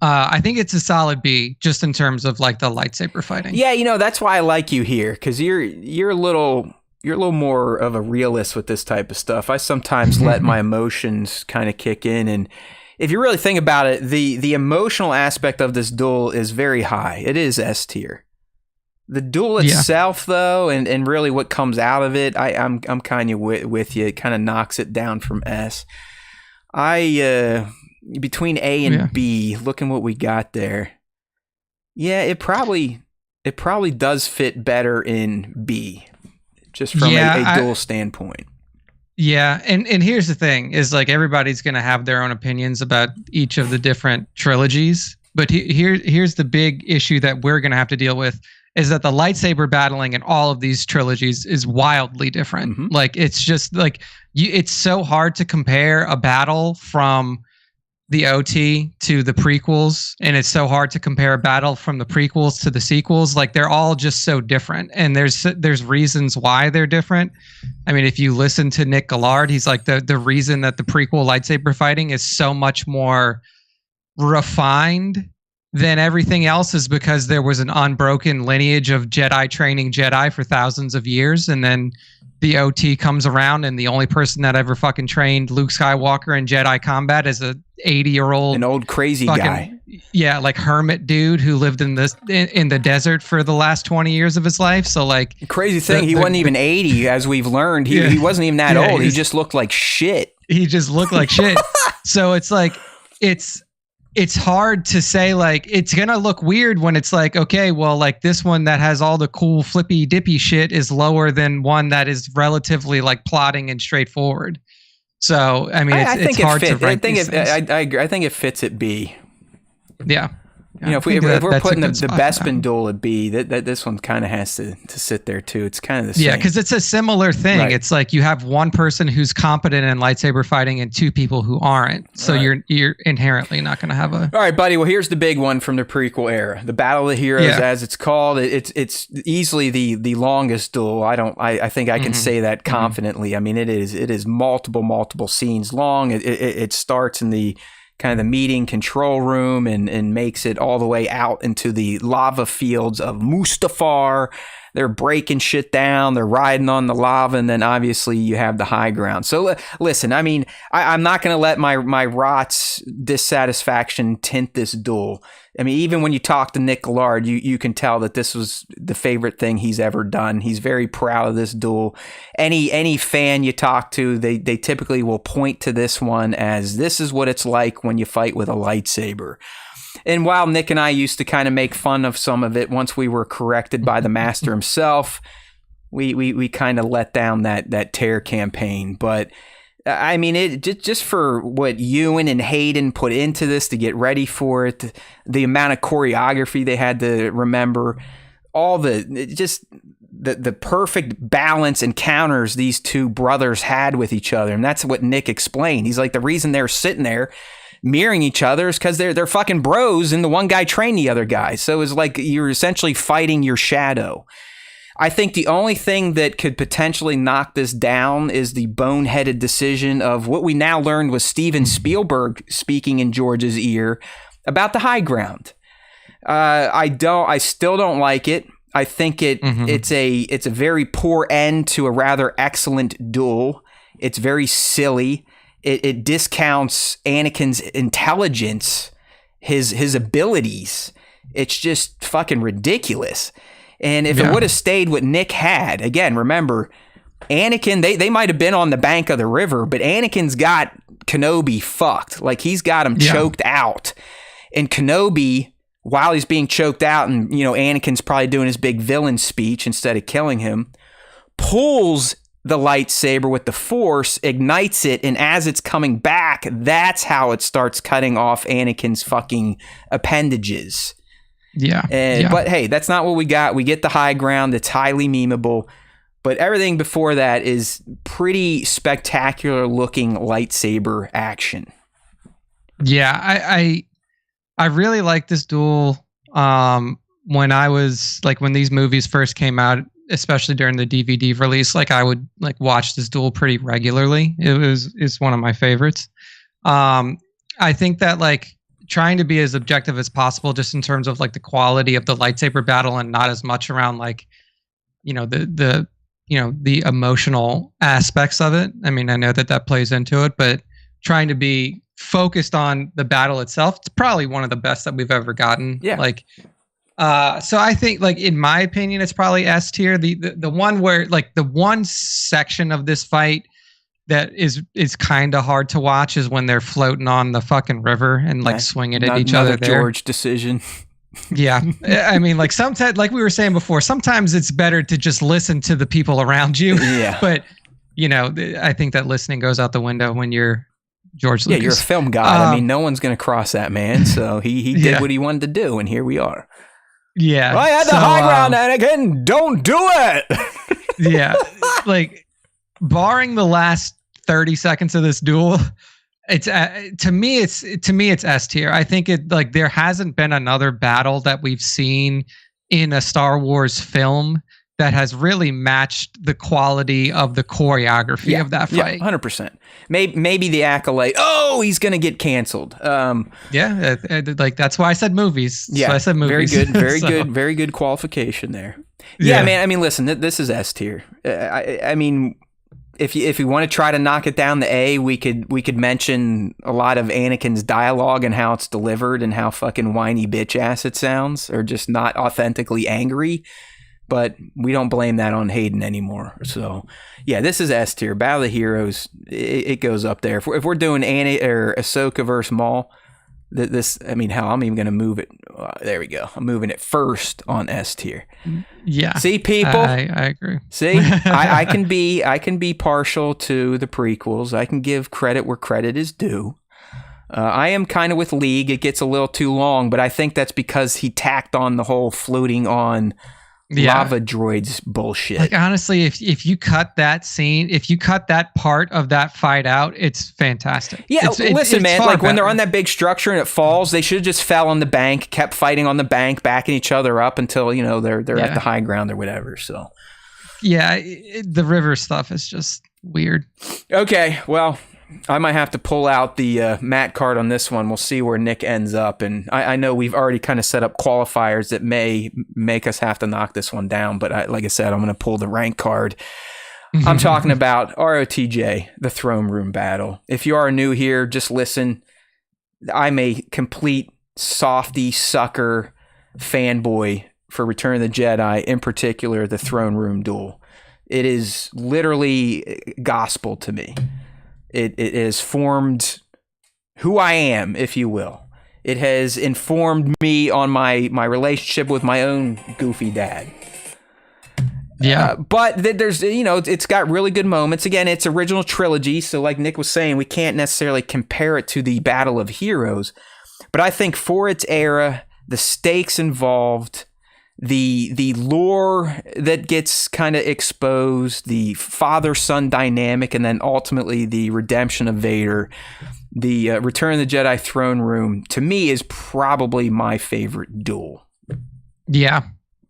it's a solid B just in terms of like the lightsaber fighting. Yeah, that's why I like you here, because you're a little more of a realist with this type of stuff. I sometimes let my emotions kind of kick in, and if you really think about it, the emotional aspect of this duel is very high. It is S tier. The duel itself, though, and really what comes out of it, I'm kind of with you. It kind of knocks it down from S. Between A and B, looking what we got there. Yeah, it probably does fit better in B, just from a duel standpoint. Yeah, and here's the thing, is like everybody's going to have their own opinions about each of the different trilogies, but here's the big issue that we're going to have to deal with, is that the lightsaber battling in all of these trilogies is wildly different. Like, it's just like, it's so hard to compare a battle from the OT to the prequels, and it's so hard to compare a battle from the prequels to the sequels. Like, they're all just so different, and there's reasons why they're different. I mean, if you listen to Nick Gillard, he's like, the reason that the prequel lightsaber fighting is so much more refined than everything else is because there was an unbroken lineage of Jedi training Jedi for thousands of years, and then the OT comes around, and the only person that ever fucking trained Luke Skywalker in Jedi combat is a 80-year-old, an old crazy guy. Yeah, like hermit dude who lived in the desert for the last 20 years of his life. So like, crazy thing, he wasn't even 80, as we've learned. He wasn't even that old. He just looked like shit. He just looked like shit. So it's like, it's hard to say, like, it's going to look weird when it's like, okay, well, like this one that has all the cool flippy dippy shit is lower than one that is relatively like plotting and straightforward. So, I mean, it's hard to rank these things. I agree. I think it fits at B. Yeah. You know, if we're putting the Bespin duel at B, that this one kind of has to sit there too. It's kind of the same. Yeah, because it's a similar thing. Right. It's like you have one person who's competent in lightsaber fighting and two people who aren't. So you're inherently not going to have a. All right, buddy. Well, here's the big one from the prequel era: the Battle of the Heroes, as it's called. It's easily the longest duel. I think I can say that confidently. I mean, it is multiple scenes long. It starts in the kind of the meeting control room and makes it all the way out into the lava fields of Mustafar. They're breaking shit down. They're riding on the lava. And then obviously you have the high ground. So listen, I mean, I'm not going to let my Rot's dissatisfaction tint this duel. I mean, even when you talk to Nick Gillard, you can tell that this was the favorite thing he's ever done. He's very proud of this duel. Any fan you talk to, they typically will point to this one as this is what it's like when you fight with a lightsaber. And while Nick and I used to kind of make fun of some of it, once we were corrected by the master himself, we kind of let down that tear campaign. But I mean, it just for what Ewan and Hayden put into this to get ready for it, the amount of choreography they had to remember, all the perfect balance and counters these two brothers had with each other. And that's what Nick explained. He's like, the reason they're sitting there mirroring each other is because they're fucking bros and the one guy trained the other guy. So it's like you're essentially fighting your shadow. I think the only thing that could potentially knock this down is the boneheaded decision of what we now learned was Steven Spielberg speaking in George's ear about the high ground. I still don't like it. I think it's a very poor end to a rather excellent duel. It's very silly. It discounts Anakin's intelligence, his abilities. It's just fucking ridiculous. And if it would have stayed what Nick had, again, remember, Anakin, they might have been on the bank of the river, but Anakin's got Kenobi fucked. Like, he's got him choked out. And Kenobi, while he's being choked out, and, you know, Anakin's probably doing his big villain speech instead of killing him, pulls the lightsaber with the Force, ignites it, and as it's coming back, that's how it starts cutting off Anakin's fucking appendages. But hey, that's not what we got. We get the high ground. It's highly memeable. But everything before that is pretty spectacular looking lightsaber action. Yeah, I really like this duel. When I was like, when these movies first came out, especially during the DVD release, like I would like watch this duel pretty regularly. It's one of my favorites. I think that like trying to be as objective as possible, just in terms of like the quality of the lightsaber battle, and not as much around like, you know, the emotional aspects of it. I mean, I know that plays into it, but trying to be focused on the battle itself, it's probably one of the best that we've ever gotten. Yeah. Like, so I think, like, in my opinion, it's probably S tier. The one where, like, the one section of this fight that is kind of hard to watch is when they're floating on the fucking river and like swinging at each other. George decision. Yeah, I mean, like, sometimes, like we were saying before, sometimes it's better to just listen to the people around you. Yeah. But you know, I think that listening goes out the window when you're George Lucas. Yeah, you're a film god. I mean, no one's going to cross that man. So he did what he wanted to do, and here we are. Yeah. I had the high ground, Anakin. Don't do it. Yeah. Like, barring the last 30 seconds of this duel, it's to me it's S tier. I think it, like, there hasn't been another battle that we've seen in a Star Wars film that has really matched the quality of the choreography of that fight. 100%. Maybe the accolade. Oh, he's gonna get canceled. Like, that's why I said movies. Yeah, so I said movies. Very good, very good qualification there. Yeah, man. I mean, listen, this is S tier. I mean, if you want to try to knock it down to A, we could mention a lot of Anakin's dialogue and how it's delivered and how fucking whiny bitch ass it sounds, or just not authentically angry. But we don't blame that on Hayden anymore. So, yeah, this is S tier. Battle of the Heroes, it goes up there. If we're doing Ahsoka versus Maul, this, I mean, hell, I'm even going to move it. There we go. I'm moving it first on S tier. Yeah. See, people? I agree. See, I can be partial to the prequels. I can give credit where credit is due. I am kind of with League. It gets a little too long, but I think that's because he tacked on the whole floating on lava droids bullshit. Like, honestly, if you cut that scene, if you cut that part of that fight out, it's fantastic. Yeah, listen, man, like when they're on better. that big structure and it falls, they should have just fell on the bank, kept fighting on the bank, backing each other up until, you know, they're at the high ground or whatever. So yeah, the river stuff is just weird. Okay, well, I might have to pull out the Matt card on this one. We'll see where Nick ends up. And I know we've already kind of set up qualifiers that may make us have to knock this one down. But like I said, I'm going to pull the rank card. I'm talking about ROTJ, the Throne Room Battle. If you are new here, just listen. I'm a complete softy sucker fanboy for Return of the Jedi, in particular, the Throne Room Duel. It is literally gospel to me. It has formed who I am, if you will. It has informed me on my relationship with my own goofy dad. Yeah. But there's, you know, it's got really good moments. Again, it's original trilogy. So like Nick was saying, we can't necessarily compare it to the Battle of Heroes. But I think for its era, the stakes involved, the lore that gets kind of exposed, the father-son dynamic, and then ultimately the redemption of Vader, the Return of the Jedi Throne Room, to me is probably my favorite duel. Yeah.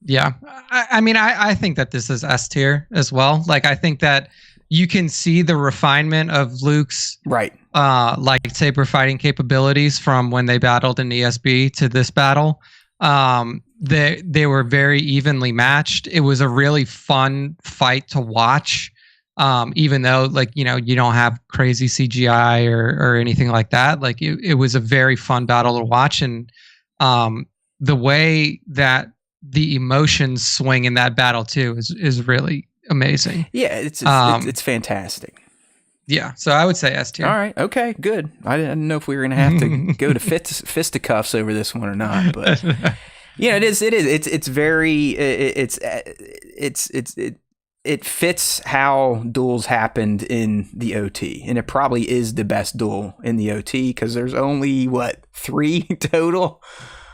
Yeah. I mean, I think that this is S tier as well. Like, I think that you can see the refinement of Luke's lightsaber fighting capabilities from when they battled in ESB to this battle. They were very evenly matched. It was a really fun fight to watch, even though, like, you know, you don't have crazy CGI or anything like that. Like, it was a very fun battle to watch, and the way that the emotions swing in that battle too is really amazing. Yeah, it's fantastic. Yeah, so I would say S tier. All right, okay, good. I didn't know if we were gonna have to go to fisticuffs over this one or not, but. Yeah, it is. It's very. It fits how duels happened in the OT, and it probably is the best duel in the OT because there's only 3 total.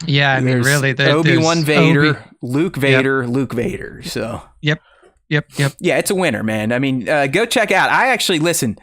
Yeah, I mean, really, Obi-Wan Vader, Luke Vader, Luke Vader. So Yep. Yeah, it's a winner, man. I mean, go check out. I actually listen.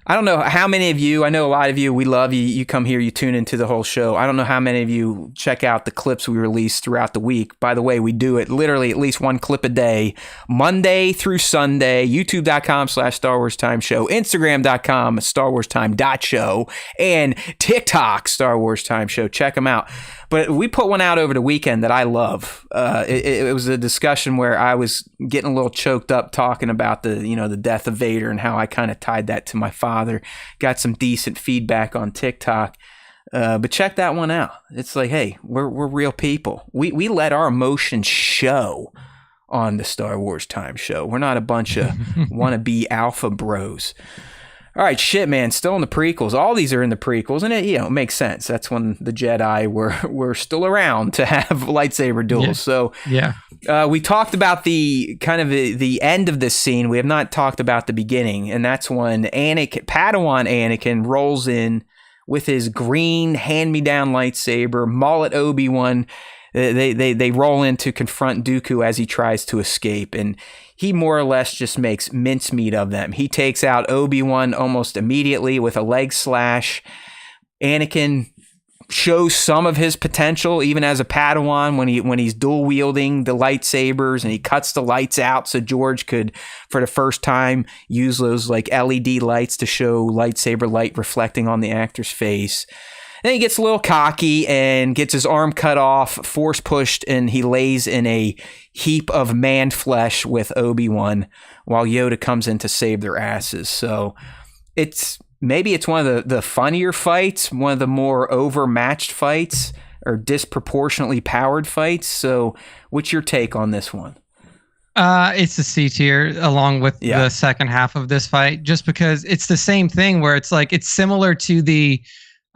I don't know how many of you, I know a lot of you, we love you. You come here, you tune into the whole show. I don't know how many of you check out the clips we release throughout the week. By the way, we do it literally at least one clip a day, Monday through Sunday, youtube.com/Star Wars Time Show, Instagram.com, StarWarsTime.show, and TikTok, Star Wars Time Show. Check them out. But we put one out over the weekend that I love. It was a discussion where I was getting a little choked up talking about the death of Vader and how I kind of tied that to my father. Got some decent feedback on TikTok. But check that one out. It's like, hey, we're real people. We let our emotions show on the Star Wars Time Show. We're not a bunch of wannabe alpha bros. All right, shit, man. Still in the prequels. All these are in the prequels, and it makes sense. That's when the Jedi were still around to have lightsaber duels. Yeah. So Yeah. we talked about the kind of the end of this scene. We have not talked about the beginning, and that's when Padawan Anakin rolls in with his green hand-me-down lightsaber, mullet Obi-Wan. They roll in to confront Dooku as he tries to escape, and he more or less just makes mincemeat of them. He takes out Obi-Wan almost immediately with a leg slash. Anakin shows some of his potential even as a Padawan when he's dual wielding the lightsabers, and he cuts the lights out so George could, for the first time, use those like LED lights to show lightsaber light reflecting on the actor's face. Then he gets a little cocky and gets his arm cut off, force pushed, and he lays in a heap of man flesh with Obi-Wan while Yoda comes in to save their asses. So maybe it's one of the funnier fights, one of the more overmatched fights, or disproportionately powered fights. So what's your take on this one? It's a C tier along with the second half of this fight, just because it's the same thing where it's like, it's similar to the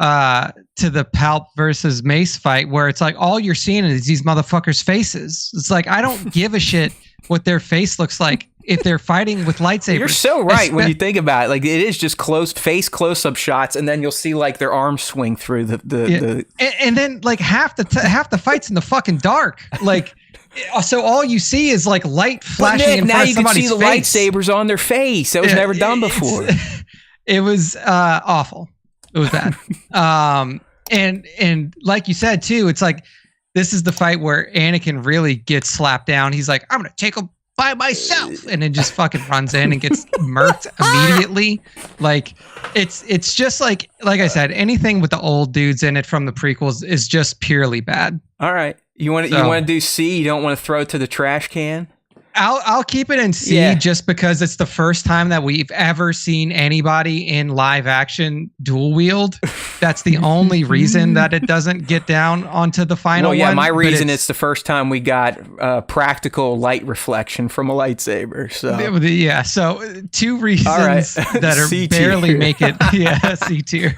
Palp versus Mace fight, where it's like all you're seeing is these motherfuckers' faces. It's like, I don't give a shit what their face looks like. if they're fighting with lightsabers. You're so right when you think about it. Like, it is just close-up shots, and then you'll see like their arms swing through the and then like half the fight's in the fucking dark. Like, so all you see is like light flashing in front of somebody's face. Now you can see the lightsabers on their face. That was never done before. It was awful. It was bad. And like you said too, it's like this is the fight where Anakin really gets slapped down. He's like, I'm gonna take him by myself, and then just fucking runs in and gets murked immediately. Like it's just like I said, anything with the old dudes in it from the prequels is just purely bad. All right, you want to do C? You don't want to throw it to the trash can? I'll keep it in C just because it's the first time that we've ever seen anybody in live action dual wield. That's the only reason that it doesn't get down onto the final one. My reason it's the first time we got practical light reflection from a lightsaber. So yeah, so two reasons that are barely make it C tier.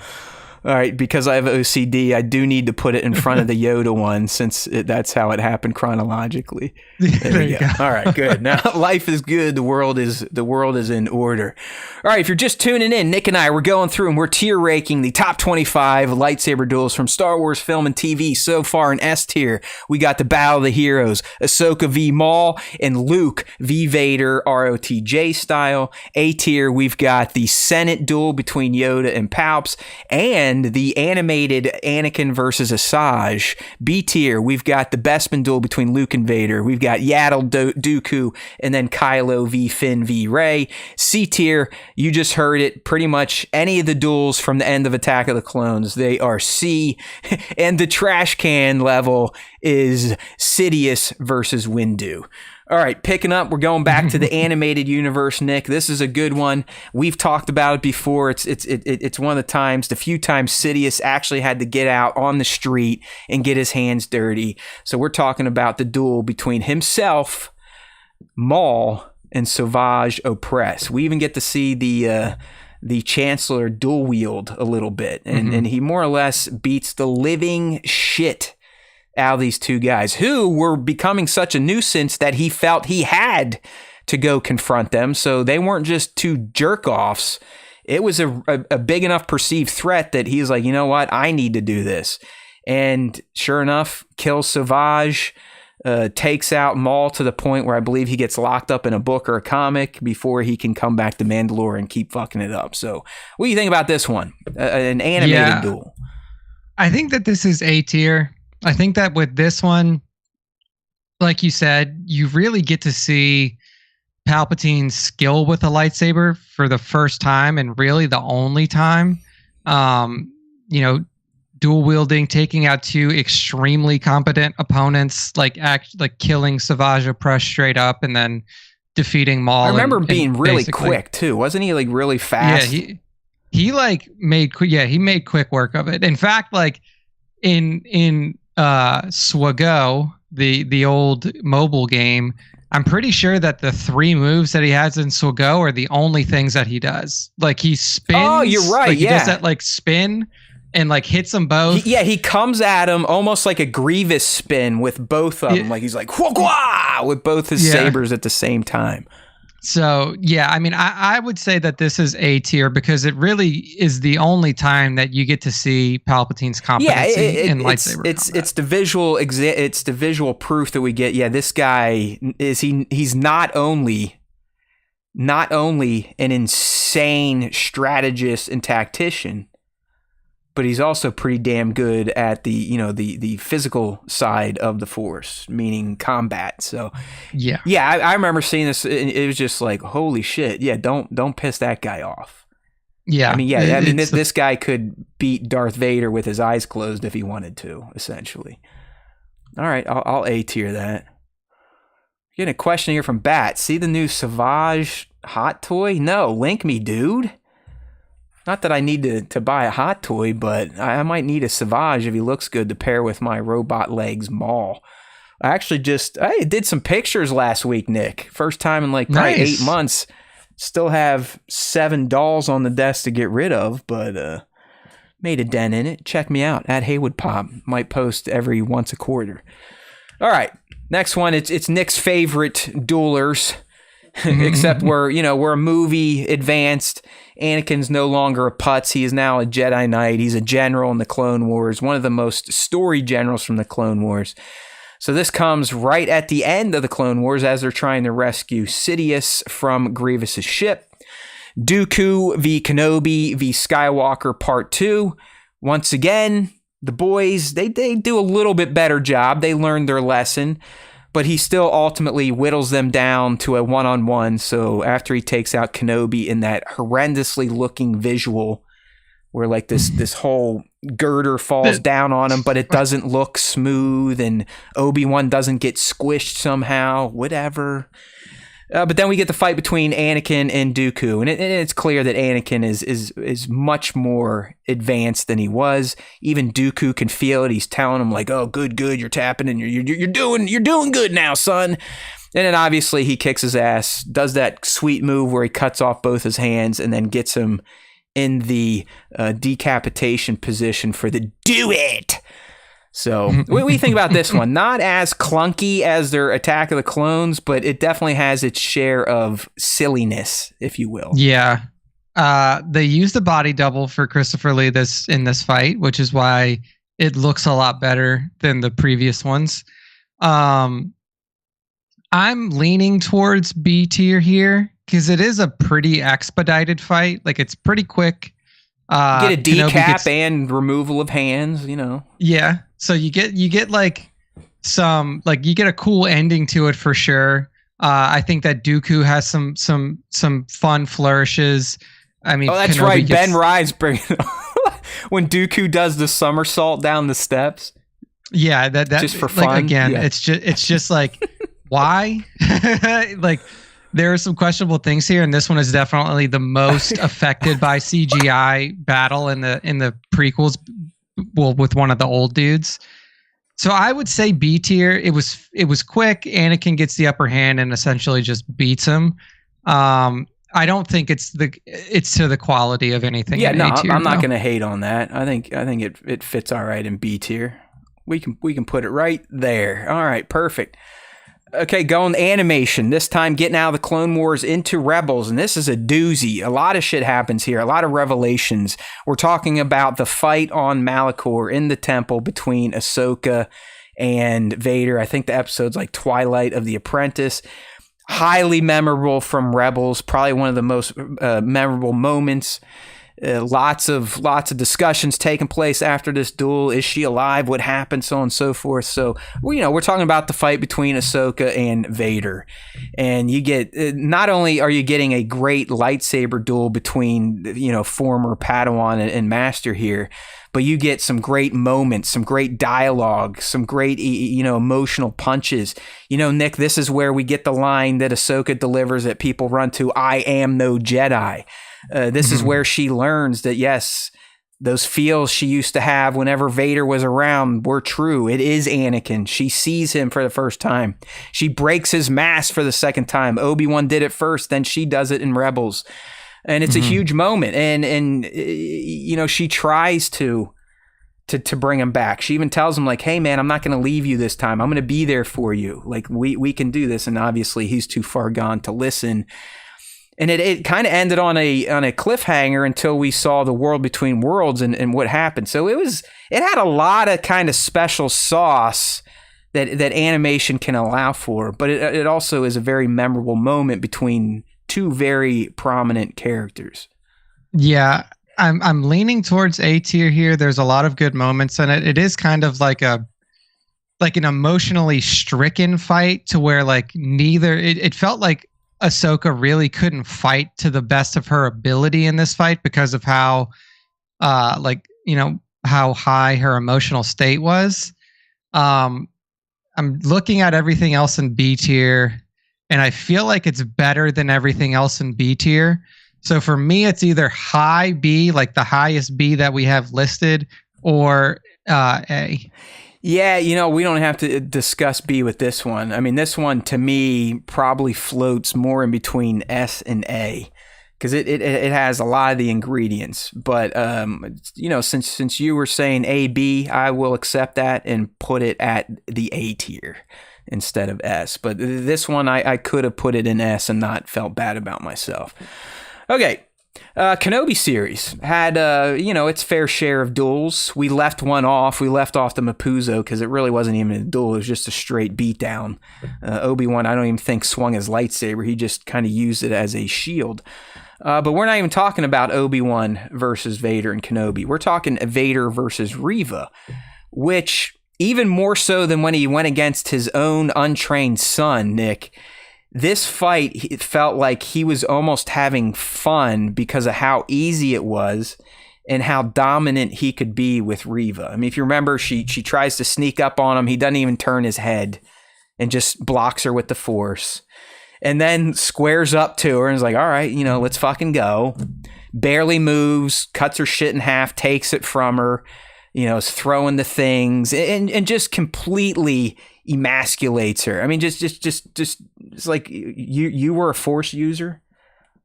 All right, because I have OCD, I do need to put it in front of the Yoda one since that's how it happened chronologically. There you go. All right, good. Now life is good. The world is in order. All right, if you're just tuning in, Nick and I, we're going through and we're tier ranking the top 25 lightsaber duels from Star Wars film and TV so far. In S tier, we got the Battle of the Heroes, Ahsoka v. Maul, and Luke v. Vader, ROTJ style. A tier, we've got the Senate duel between Yoda and Palps, and the animated Anakin versus Asajj. B tier, we've got the Bespin duel between Luke and Vader. We've got Yaddle, Dooku, and then Kylo v. Finn v. Rey. C tier, you just heard it, pretty much any of the duels from the end of Attack of the Clones, they are C. And the trash can level is Sidious versus Windu. All right, picking up, we're going back to the animated universe, Nick. This is a good one. We've talked about it before. It's one of the few times Sidious actually had to get out on the street and get his hands dirty. So we're talking about the duel between himself, Maul, and Savage Opress. We even get to see the Chancellor dual wield a little bit, and he more or less beats the living shit out of these two guys who were becoming such a nuisance that he felt he had to go confront them. So they weren't just two jerk-offs. It was a big enough perceived threat that he's like, you know what? I need to do this. And sure enough, kills Savage, takes out Maul to the point where I believe he gets locked up in a book or a comic before he can come back to Mandalore and keep fucking it up. So what do you think about this one? An animated duel. I think that this is A tier. I think that with this one, like you said, you really get to see Palpatine's skill with a lightsaber for the first time and really the only time. Dual wielding, taking out two extremely competent opponents, like killing Savage Opress straight up and then defeating Maul. I remember being really quick too. Wasn't he like really fast? Yeah, he made quick work of it. In fact, like in Swago, the old mobile game, I'm pretty sure that the three moves that he has in Swago are the only things that he does. Like he spins. Oh, you're right. Like he does that like spin and like hits them both. He comes at him almost like a Grievous spin with both of them. Like he's like whoa, with both his sabers at the same time. So, yeah, I mean, I would say that this is A tier because it really is the only time that you get to see Palpatine's competency in lightsaber combat. It's the visual proof that we get. Yeah, this guy he's not only an insane strategist and tactician, but he's also pretty damn good at the physical side of the Force, meaning combat. So I remember seeing this, and it was just like, holy shit! Yeah, don't piss that guy off. Yeah, this guy could beat Darth Vader with his eyes closed if he wanted to, essentially. All right, I'll A tier that. Getting a question here from Bat. See the new Savage hot toy? No, link me, dude. Not that I need to buy a hot toy, but I might need a Savage if he looks good to pair with my robot legs Maul. I actually I did some pictures last week, Nick. First time in probably 8 months. Still have 7 dolls on the desk to get rid of, but made a dent in it. Check me out at Haywood Pop. Might post every once a quarter. All right, next one. It's Nick's favorite duelers. Except we're a movie advanced. Anakin's no longer a putz. He is now a Jedi Knight. He's a general in the Clone Wars, one of the most story generals from the Clone Wars. So this comes right at the end of the Clone Wars as they're trying to rescue Sidious from Grievous's ship. Dooku v. Kenobi v. Skywalker Part 2. Once again, the boys, they do a little bit better job. They learned their lesson, but he still ultimately whittles them down to a one-on-one. So after he takes out Kenobi in that horrendously looking visual where like this whole girder falls down on him, but it doesn't look smooth, and Obi-Wan doesn't get squished somehow, whatever. But then we get the fight between Anakin and Dooku, and it's clear that Anakin is much more advanced than he was. Even Dooku can feel it. He's telling him like, "Oh, good, you're tapping, and you're doing good now, son." And then obviously he kicks his ass, does that sweet move where he cuts off both his hands, and then gets him in the decapitation position for the do it. So what do you think about this one? Not as clunky as their Attack of the Clones, but it definitely has its share of silliness, if you will. Yeah. They used the body double for Christopher Lee in this fight, which is why it looks a lot better than the previous ones. I'm leaning towards B tier here because it is a pretty expedited fight. Like, it's pretty quick. Get a decap and removal of hands, Yeah. So you get like some, like, you get a cool ending to it for sure. I think that Dooku has some fun flourishes. I mean, that's Kenobi right. Ben Rye's bringing when Dooku does the somersault down the steps. Yeah, that just for like, fun. Again, yeah. it's just like why? Like, there are some questionable things here, and this one is definitely the most affected by CGI battle in the prequels. Well, with one of the old dudes. So I would say B tier. It was quick. Anakin gets the upper hand and essentially just beats him. I don't think it's to the quality of anything. Yeah, in no, A tier, I'm not going to hate on that. I think it fits all right in B tier. We can put it right there. All right, perfect. Okay, going animation. This time getting out of the Clone Wars into Rebels, and this is a doozy. A lot of shit happens here, a lot of revelations. We're talking about the fight on Malachor in the temple between Ahsoka and Vader. I think the episode's like Twilight of the Apprentice. Highly memorable from Rebels, probably one of the most memorable moments. Lots of discussions taking place after this duel. Is she alive? What happened? So on and so forth. So we're talking about the fight between Ahsoka and Vader, and you get not only are you getting a great lightsaber duel between former Padawan and Master here, but you get some great moments, some great dialogue, some great emotional punches. Nick, this is where we get the line that Ahsoka delivers that people run to: "I am no Jedi." This is where she learns that, yes, those feels she used to have whenever Vader was around were true. It is Anakin. She sees him for the first time. She breaks his mask for the second time. Obi-Wan did it first, then she does it in Rebels. And it's a huge moment. And she tries to bring him back. She even tells him, like, "Hey, man, I'm not going to leave you this time. I'm going to be there for you. Like, we can do this." And obviously he's too far gone to listen. And it kind of ended on a cliffhanger until we saw the World Between Worlds and what happened. So it had a lot of kind of special sauce that animation can allow for, but it also is a very memorable moment between two very prominent characters. Yeah, I'm leaning towards A tier here. There's a lot of good moments in it. It is kind of like an emotionally stricken fight to where like it felt like Ahsoka really couldn't fight to the best of her ability in this fight because of how how high her emotional state was. I'm looking at everything else in B tier, and I feel like it's better than everything else in B tier. So for me, it's either high B, like the highest B that we have listed, or A. Yeah, we don't have to discuss B with this one. I mean, this one to me probably floats more in between S and A because it has a lot of the ingredients. But since you were saying A, B, I will accept that and put it at the A tier. instead of S. But this one, I could have put it in S and not felt bad about myself. Okay. Kenobi series had, its fair share of duels. We left one off. We left off the Mapuzo because it really wasn't even a duel. It was just a straight beatdown. Obi-Wan, I don't even think swung his lightsaber. He just kind of used it as a shield. But we're not even talking about Obi-Wan versus Vader and Kenobi. We're talking Vader versus Reva, which even more so than when he went against his own untrained son, Nick. This fight, it felt like he was almost having fun because of how easy it was and how dominant he could be with Reva. I mean, if you remember, she tries to sneak up on him. He doesn't even turn his head and just blocks her with the Force. And then squares up to her and is like, all right, let's fucking go. Barely moves, cuts her shit in half, takes it from her, is throwing the things and just completely emasculates her. I mean, just it's like you were a Force user.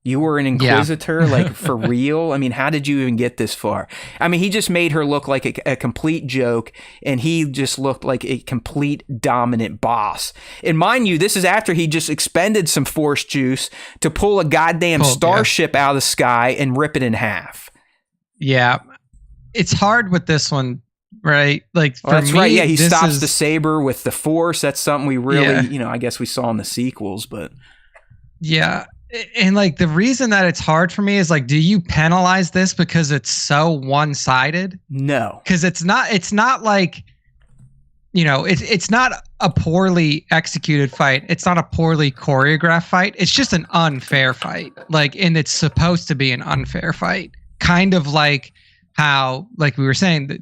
You were an Inquisitor, like for real. I mean, how did you even get this far? I mean, he just made her look like a complete joke, and he just looked like a complete dominant boss. And mind you, this is after he just expended some Force juice to pull a goddamn starship out of the sky and rip it in half. Yeah, it's hard with this one. Right, like for that's me, right. Yeah, he stops the saber with the Force. That's something we really, I guess we saw in the sequels. But yeah, and like the reason that it's hard for me is like, do you penalize this because it's so one-sided? No, because it's not. It's not like, it's not a poorly executed fight. It's not a poorly choreographed fight. It's just an unfair fight. And it's supposed to be an unfair fight, kind of like how, like you were saying, the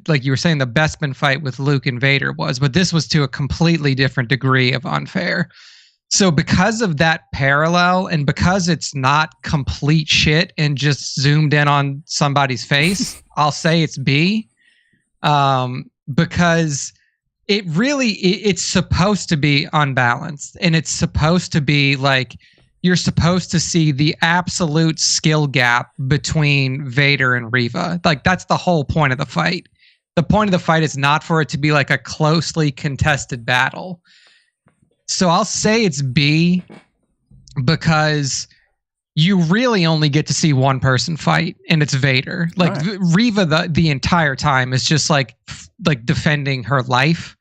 Bespin fight with Luke and Vader was, but this was to a completely different degree of unfair. So because of that parallel, and because it's not complete shit and just zoomed in on somebody's face, I'll say it's B, because it's supposed to be unbalanced, and it's supposed to be like, you're supposed to see the absolute skill gap between Vader and Reva. Like, that's the whole point of the fight. The point of the fight is not for it to be like a closely contested battle. So I'll say it's B, because you really only get to see one person fight, and it's Vader. Like, right. Reva the entire time is just like defending her life.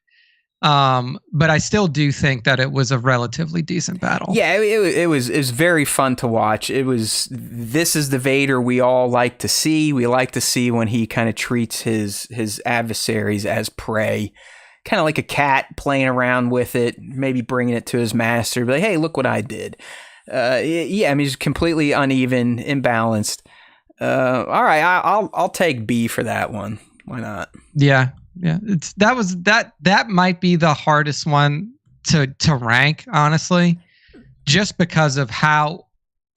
But I still do think that it was a relatively decent battle. Yeah, it was very fun to watch. This is the Vader we all like to see. We like to see when he kind of treats his adversaries as prey, kind of like a cat playing around with it, maybe bringing it to his master, be like, hey, look what I did. I mean, he's completely uneven, imbalanced. All right, I'll take B for that one. Why not? Yeah. Yeah, that might be the hardest one to rank, honestly, just because of how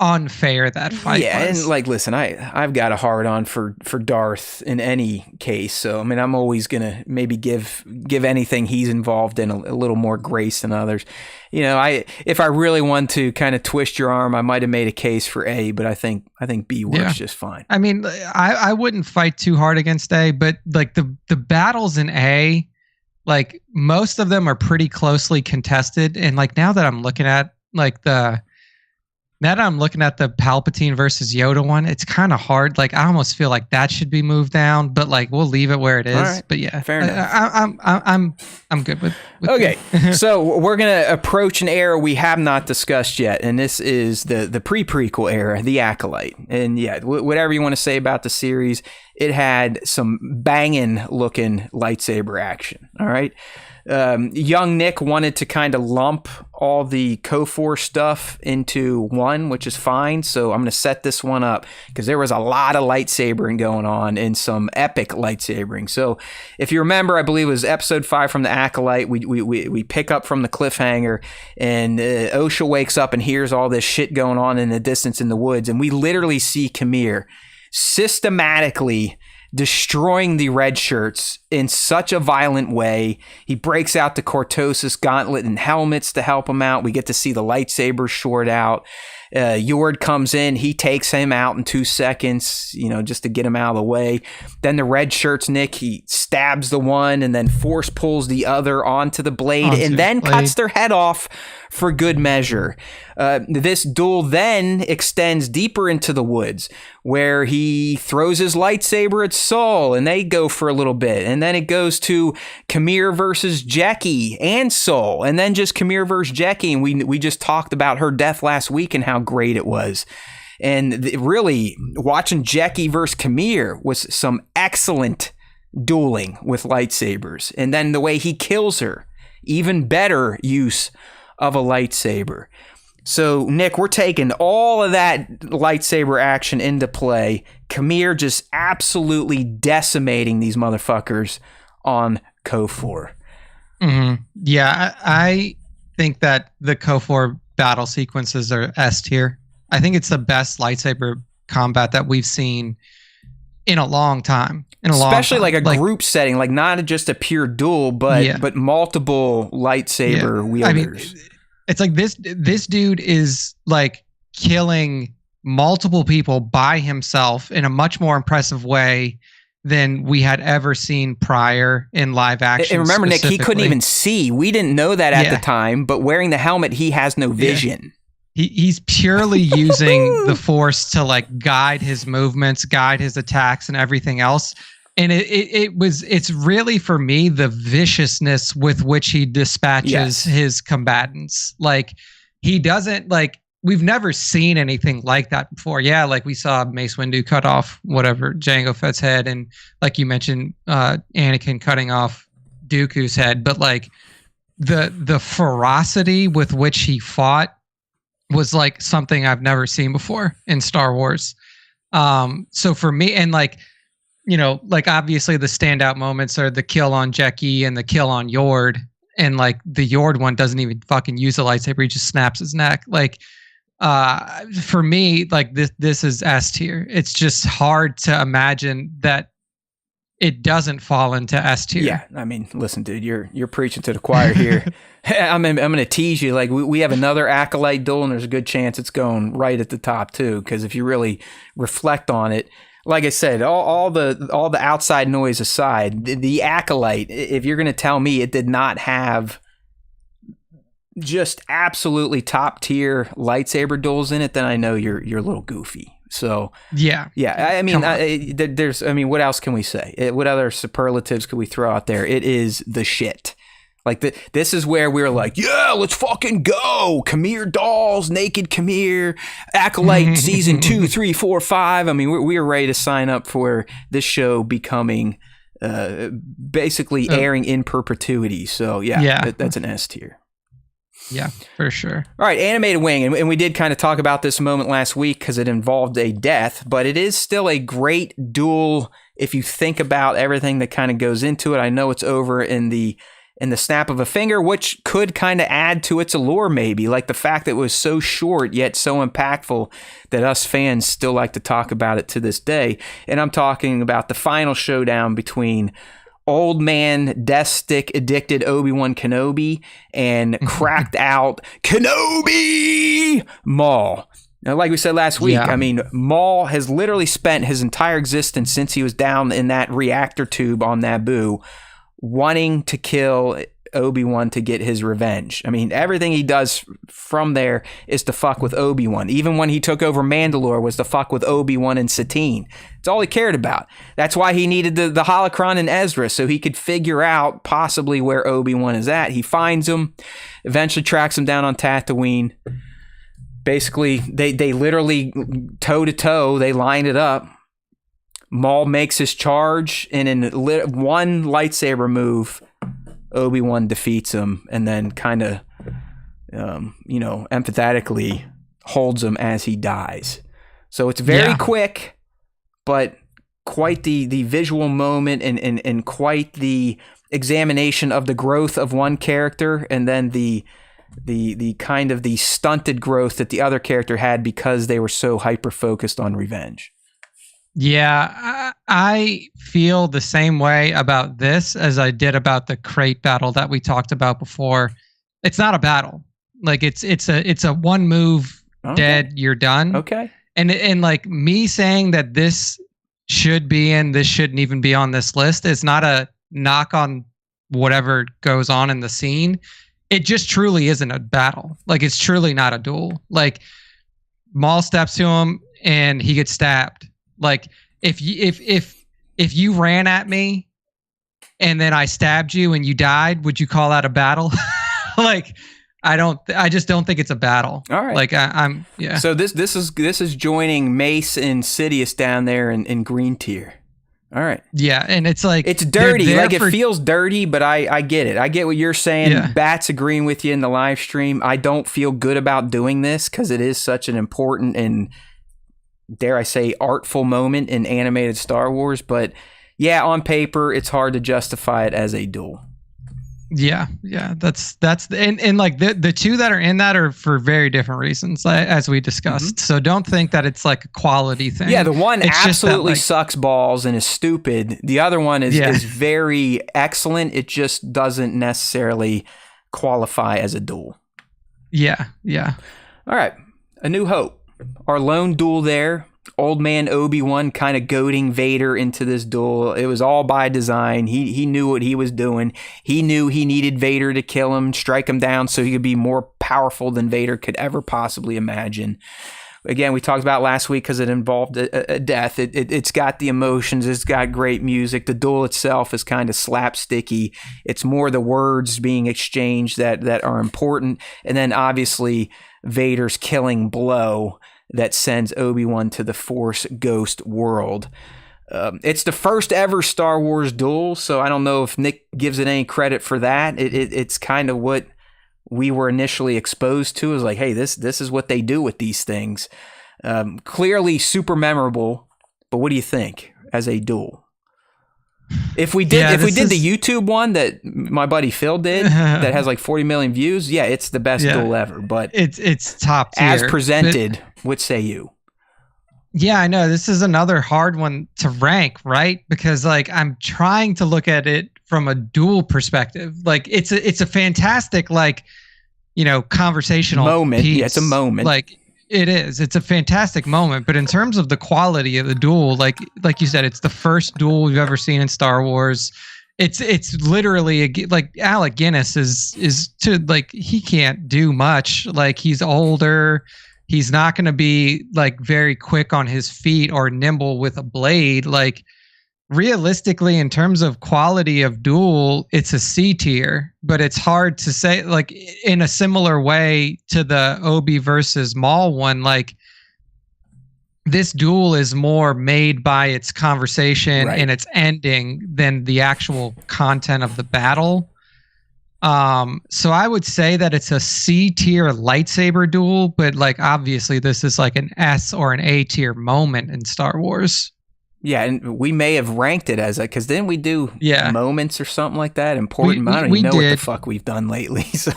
unfair that fight was. And listen, I've got a hard on for Darth in any case, so I mean, I'm always gonna maybe give anything he's involved in a little more grace than others. If I really want to kind of twist your arm, I might have made a case for A, but I think B works just fine. I mean, I wouldn't fight too hard against A, but like the battles in A, like most of them are pretty closely contested, and like now that I'm looking at the Palpatine versus Yoda one, it's kind of hard. Like, I almost feel like that should be moved down, but like, we'll leave it where it is. Right. But yeah, fair enough. I'm good with okay. So we're going to approach an era we have not discussed yet. And this is the pre-prequel era, the Acolyte. And yeah, whatever you want to say about the series, it had some banging looking lightsaber action. All right. Young Nick wanted to kind of lump all the KOFOR stuff into one, which is fine. So I'm going to set this one up because there was a lot of lightsabering going on and some epic lightsabering. So if you remember, I believe it was episode 5 from the Acolyte. We pick up from the cliffhanger, and Osha wakes up and hears all this shit going on in the distance in the woods. And we literally see Kamir systematically destroying the red shirts in such a violent way. He breaks out the Cortosis gauntlet and helmets to help him out. We get to see the lightsaber short out. Yord comes in, he takes him out in 2 seconds, just to get him out of the way. Then the red shirts, Nick, he stabs the one and then force pulls the other onto the blade and then cuts their head off for good measure. This duel then extends deeper into the woods, where he throws his lightsaber at Saul and they go for a little bit. And then it goes to Kamir versus Jecki and Saul, and then just Kamir versus Jecki. And we just talked about her death last week and how great it was. And really, watching Jecki versus Kamir was some excellent dueling with lightsabers. And then the way he kills her, even better use of a lightsaber. So, Nick, we're taking all of that lightsaber action into play. Kamir just absolutely decimating these motherfuckers on KOTOR. Mm-hmm. Yeah, I think that the KOTOR battle sequences are S tier. I think it's the best lightsaber combat that we've seen in a long time. Especially like a group setting, like not just a pure duel, but multiple lightsaber wielders. I mean, it's like this dude is like killing multiple people by himself in a much more impressive way than we had ever seen prior in live action. And remember, Nick, he couldn't even see. We didn't know that at the time, but wearing the helmet, he has no vision. He's purely using the Force to like guide his movements, guide his attacks and everything else. And it's really, for me, the viciousness with which he dispatches his combatants. Like, he doesn't, like, we've never seen anything like that before. Yeah, like we saw Mace Windu cut off Jango Fett's head, and like you mentioned, Anakin cutting off Dooku's head. But like the ferocity with which he fought was like something I've never seen before in Star Wars. So for me, and like, like obviously the standout moments are the kill on Jecki and the kill on Yord. And like the Yord one doesn't even fucking use a lightsaber. He just snaps his neck. Like, for me, like this is S tier. It's just hard to imagine that it doesn't fall into S tier. Yeah, I mean, listen, dude, you're preaching to the choir here. I'm going to tease you. Like, we have another Acolyte duel, and there's a good chance it's going right at the top too. Because if you really reflect on it, like I said, all the outside noise aside, the Acolyte, if you're going to tell me it did not have just absolutely top tier lightsaber duels in it, then I know you're a little goofy. So yeah. I mean, what else can we say? What other superlatives could we throw out there? It is the shit. Like this is where we're like, yeah, let's fucking go. Kamir dolls, naked Kamir, Acolyte season 2, 3, 4, 5. I mean, we are ready to sign up for this show becoming basically airing in perpetuity. So that's an S tier. Yeah, for sure. All right, animated wing. And we did kind of talk about this moment last week because it involved a death, but it is still a great duel if you think about everything that kind of goes into it. I know it's over in the snap of a finger, which could kind of add to its allure maybe, like the fact that it was so short yet so impactful that us fans still like to talk about it to this day. And I'm talking about the final showdown between old man death stick addicted Obi-Wan Kenobi and cracked out Kenobi Maul. Now, like we said last week, I mean, Maul has literally spent his entire existence since he was down in that reactor tube on Naboo wanting to kill Obi-Wan to get his revenge. I mean, everything he does from there is to fuck with Obi-Wan. Even when he took over Mandalore was to fuck with Obi-Wan and Satine. It's all he cared about. That's why he needed the holocron and Ezra, so he could figure out possibly where Obi-Wan is at. He finds him, eventually tracks him down on Tatooine. Basically, they literally toe-to-toe, they line it up. Maul makes his charge, and in one lightsaber move, Obi-Wan defeats him, and then kind of, empathetically holds him as he dies. So it's very quick, but quite the visual moment and quite the examination of the growth of one character, and then the kind of the stunted growth that the other character had because they were so hyper-focused on revenge. Yeah, I feel the same way about this as I did about the crate battle that we talked about before. It's not a battle. Like it's a one move dead, you're done. Okay. And like me saying that this should be in, this shouldn't even be on this list is not a knock on whatever goes on in the scene. It just truly isn't a battle. Like it's truly not a duel. Like Maul steps to him and he gets stabbed. Like if you ran at me and then I stabbed you and you died, would you call that a battle? Like I just don't think it's a battle. All right. Like I'm yeah. So this is joining Mace and Sidious down there in green tier. All right. Yeah, and it's like it's dirty. Like it feels dirty, but I get it. I get what you're saying. Yeah. Bat's agreeing with you in the live stream. I don't feel good about doing this because it is such an important and, dare I say, artful moment in animated Star Wars. But yeah, on paper, it's hard to justify it as a duel. Yeah, that's and like the two that are in that are for very different reasons, as we discussed. Mm-hmm. So don't think that it's like a quality thing. Yeah, the one it's absolutely sucks balls and is stupid. The other one is very excellent. It just doesn't necessarily qualify as a duel. Yeah. All right, A New Hope. Our lone duel there. Old man Obi-Wan kind of goading Vader into this duel. It was all by design. He knew what he was doing. He knew he needed Vader to kill him, strike him down so he could be more powerful than Vader could ever possibly imagine. Again, we talked about last week because it involved a death. It's got the emotions. It's got great music. The duel itself is kind of slapsticky. It's more the words being exchanged that are important. And then obviously Vader's killing blow that sends Obi-Wan to the Force Ghost world. It's the first ever Star Wars duel, so I don't know if Nick gives it any credit for that. It's kind of what we were initially exposed to. Is like, hey, this is what they do with these things. Clearly super memorable, but what do you think as a duel? If we did the YouTube one that my buddy Phil did that has like 40 million views, yeah, it's the best duel ever. But it's top tier. As presented, what say you? Yeah, I know. This is another hard one to rank, right? Because like I'm trying to look at it from a duel perspective. Like it's a fantastic conversational moment. piece. Yeah, it's a moment. Like it is. It's a fantastic moment. But in terms of the quality of the duel, like you said, it's the first duel we've ever seen in Star Wars. It's literally like Alec Guinness is to like he can't do much. Like he's older. He's not going to be like very quick on his feet or nimble with a blade. Like realistically, in terms of quality of duel, it's a C tier, but it's hard to say like in a similar way to the Obi versus Maul one. Like this duel is more made by its conversation and its ending than the actual content of the battle. So I would say that it's a C tier lightsaber duel, but like obviously this is like an S or an A tier moment in Star Wars. Yeah, and we may have ranked it as because then we do moments or something like that. Important. I don't even know what the fuck we've done lately. So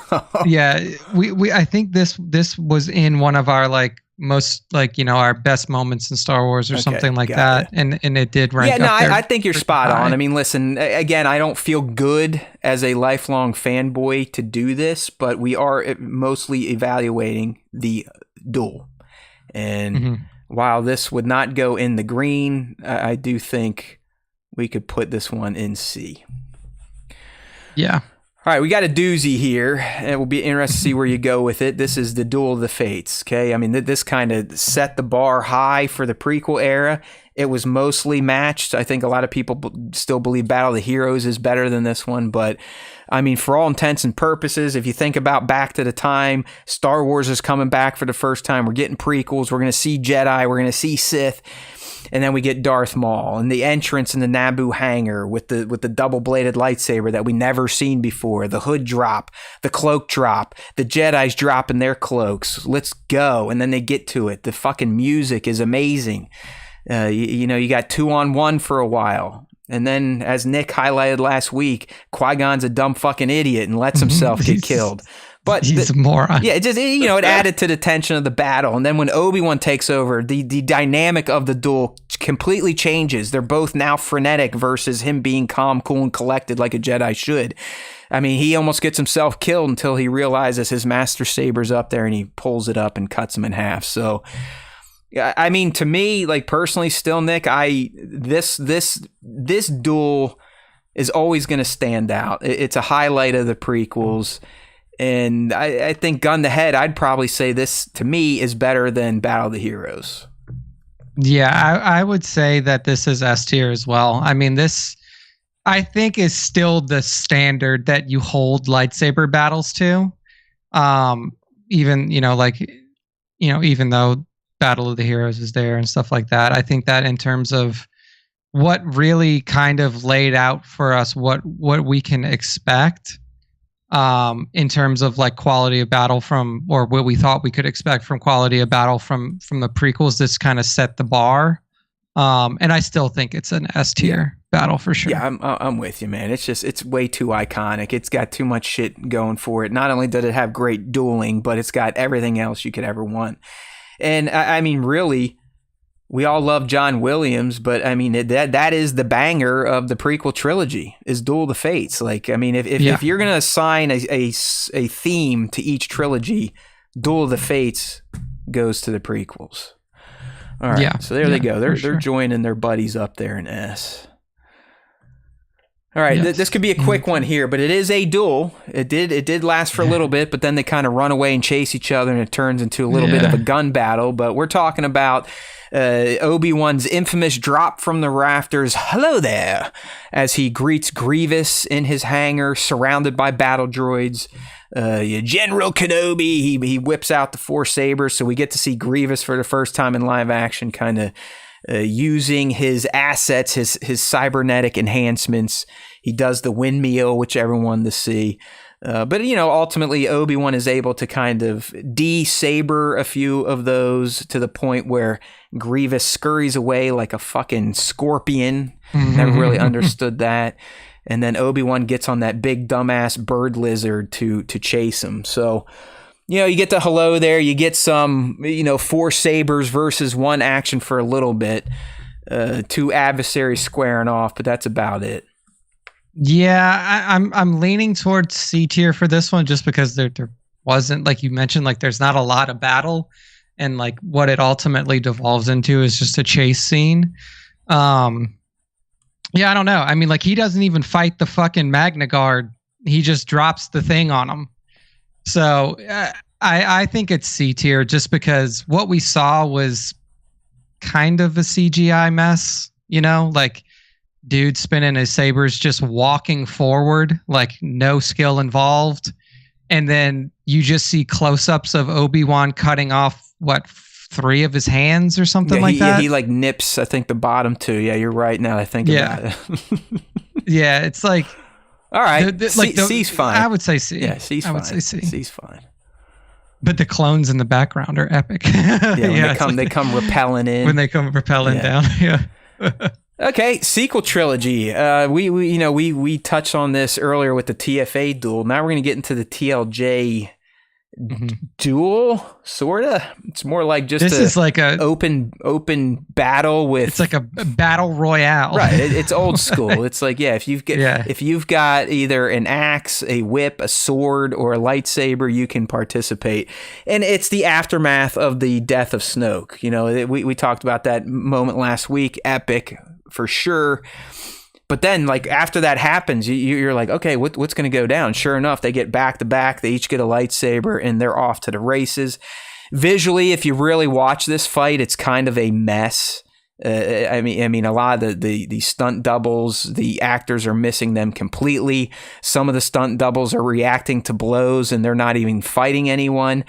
yeah, we I think this was in one of our like most like our best moments in Star Wars or something like that, and it did rank. Yeah, no, up there I think you're spot on. I mean, listen, again, I don't feel good as a lifelong fanboy to do this, but we are mostly evaluating the duel, and while this would not go in the green, I do think we could put this one in C. Yeah. All right, we got a doozy here. It will be interesting to see where you go with it. This is the Duel of the Fates, okay? I mean, this kind of set the bar high for the prequel era. It was mostly matched. I think a lot of people still believe Battle of the Heroes is better than this one, but I mean, for all intents and purposes, if you think about back to the time, Star Wars is coming back for the first time. We're getting prequels. We're going to see Jedi. We're going to see Sith. And then we get Darth Maul and the entrance in the Naboo hangar with the double-bladed lightsaber that we never seen before, the hood drop, the cloak drop, the Jedi's dropping their cloaks. Let's go. And then they get to it. The fucking music is amazing. You got 2-on-1 for a while. And then, as Nick highlighted last week, Qui-Gon's a dumb fucking idiot and lets himself get killed. But he's a moron. Yeah, it just, you know, it added to the tension of the battle. And then when Obi-Wan takes over, the dynamic of the duel completely changes. They're both now frenetic versus him being calm, cool, and collected like a Jedi should. I mean, he almost gets himself killed until he realizes his master saber's up there and he pulls it up and cuts him in half. So, I mean, to me, like personally, still, Nick, this duel is always going to stand out. It's a highlight of the prequels. And I think gun to head, I'd probably say this, to me, is better than Battle of the Heroes. Yeah, I would say that this is S tier as well. I mean, this, I think, is still the standard that you hold lightsaber battles to. Even, even though Battle of the Heroes is there and stuff like that, I think that in terms of what really kind of laid out for us what we can expect in terms of like quality of battle from, or what we thought we could expect from quality of battle from the prequels, this kind of set the bar. And I still think it's an S tier battle for sure. Yeah, I'm with you, man. It's way too iconic. It's got too much shit going for it. Not only did it have great dueling, but it's got everything else you could ever want. And I mean, really, we all love John Williams, but I mean, that is the banger of the prequel trilogy, is Duel of the Fates. Like, I mean, if you're going to assign a theme to each trilogy, Duel of the Fates goes to the prequels. All right, so there they go. They're joining their buddies up there in S. All right, this could be a quick one here, but it is a duel. It did last for a little bit, but then they kind of run away and chase each other, and it turns into a little bit of a gun battle. But we're talking about Obi-Wan's infamous drop from the rafters, "Hello there," as he greets Grievous in his hangar, surrounded by battle droids. General Kenobi, he whips out the 4 sabers, so we get to see Grievous for the first time in live action, kind of using his assets, his cybernetic enhancements. He does the windmill, which everyone wanted to see. But, ultimately Obi-Wan is able to kind of de-saber a few of those to the point where Grievous scurries away like a fucking scorpion. Never really understood that. And then Obi-Wan gets on that big dumbass bird lizard to chase him. So, you get the hello there. You get some, 4 sabers versus 1 action for a little bit. 2 adversaries squaring off, but that's about it. Yeah, I'm leaning towards C tier for this one, just because there wasn't, like you mentioned, like there's not a lot of battle, and like what it ultimately devolves into is just a chase scene. Yeah, I don't know. I mean, like he doesn't even fight the fucking Magna Guard. He just drops the thing on him. So I think it's C tier, just because what we saw was kind of a CGI mess, like dude spinning his sabers, just walking forward, like no skill involved. And then you just see close-ups of Obi-Wan cutting off, 3 of his hands or something like that? Yeah, he like nips, I think, the bottom 2. Yeah, you're right now I think about it. Yeah, it's like... All right, C's fine. I would say C. Yeah, C's fine. I would say C. C's fine. But the clones in the background are epic. They come rappelling in. When they come rappelling down, yeah. Okay, sequel trilogy. We touched on this earlier with the TFA duel. Now we're going to get into the TLJ duel, sorta. It's more like just is like a open battle with. It's like a battle royale, right? It's old school. It's like if you've got either an axe, a whip, a sword, or a lightsaber, you can participate. And it's the aftermath of the death of Snoke. We talked about that moment last week. Epic for sure. But then, like, after that happens, you're like, okay, what's going to go down? Sure enough, they get back to back. They each get a lightsaber, and they're off to the races. Visually, if you really watch this fight, it's kind of a mess. I mean, a lot of the stunt doubles, the actors are missing them completely. Some of the stunt doubles are reacting to blows, and they're not even fighting anyone.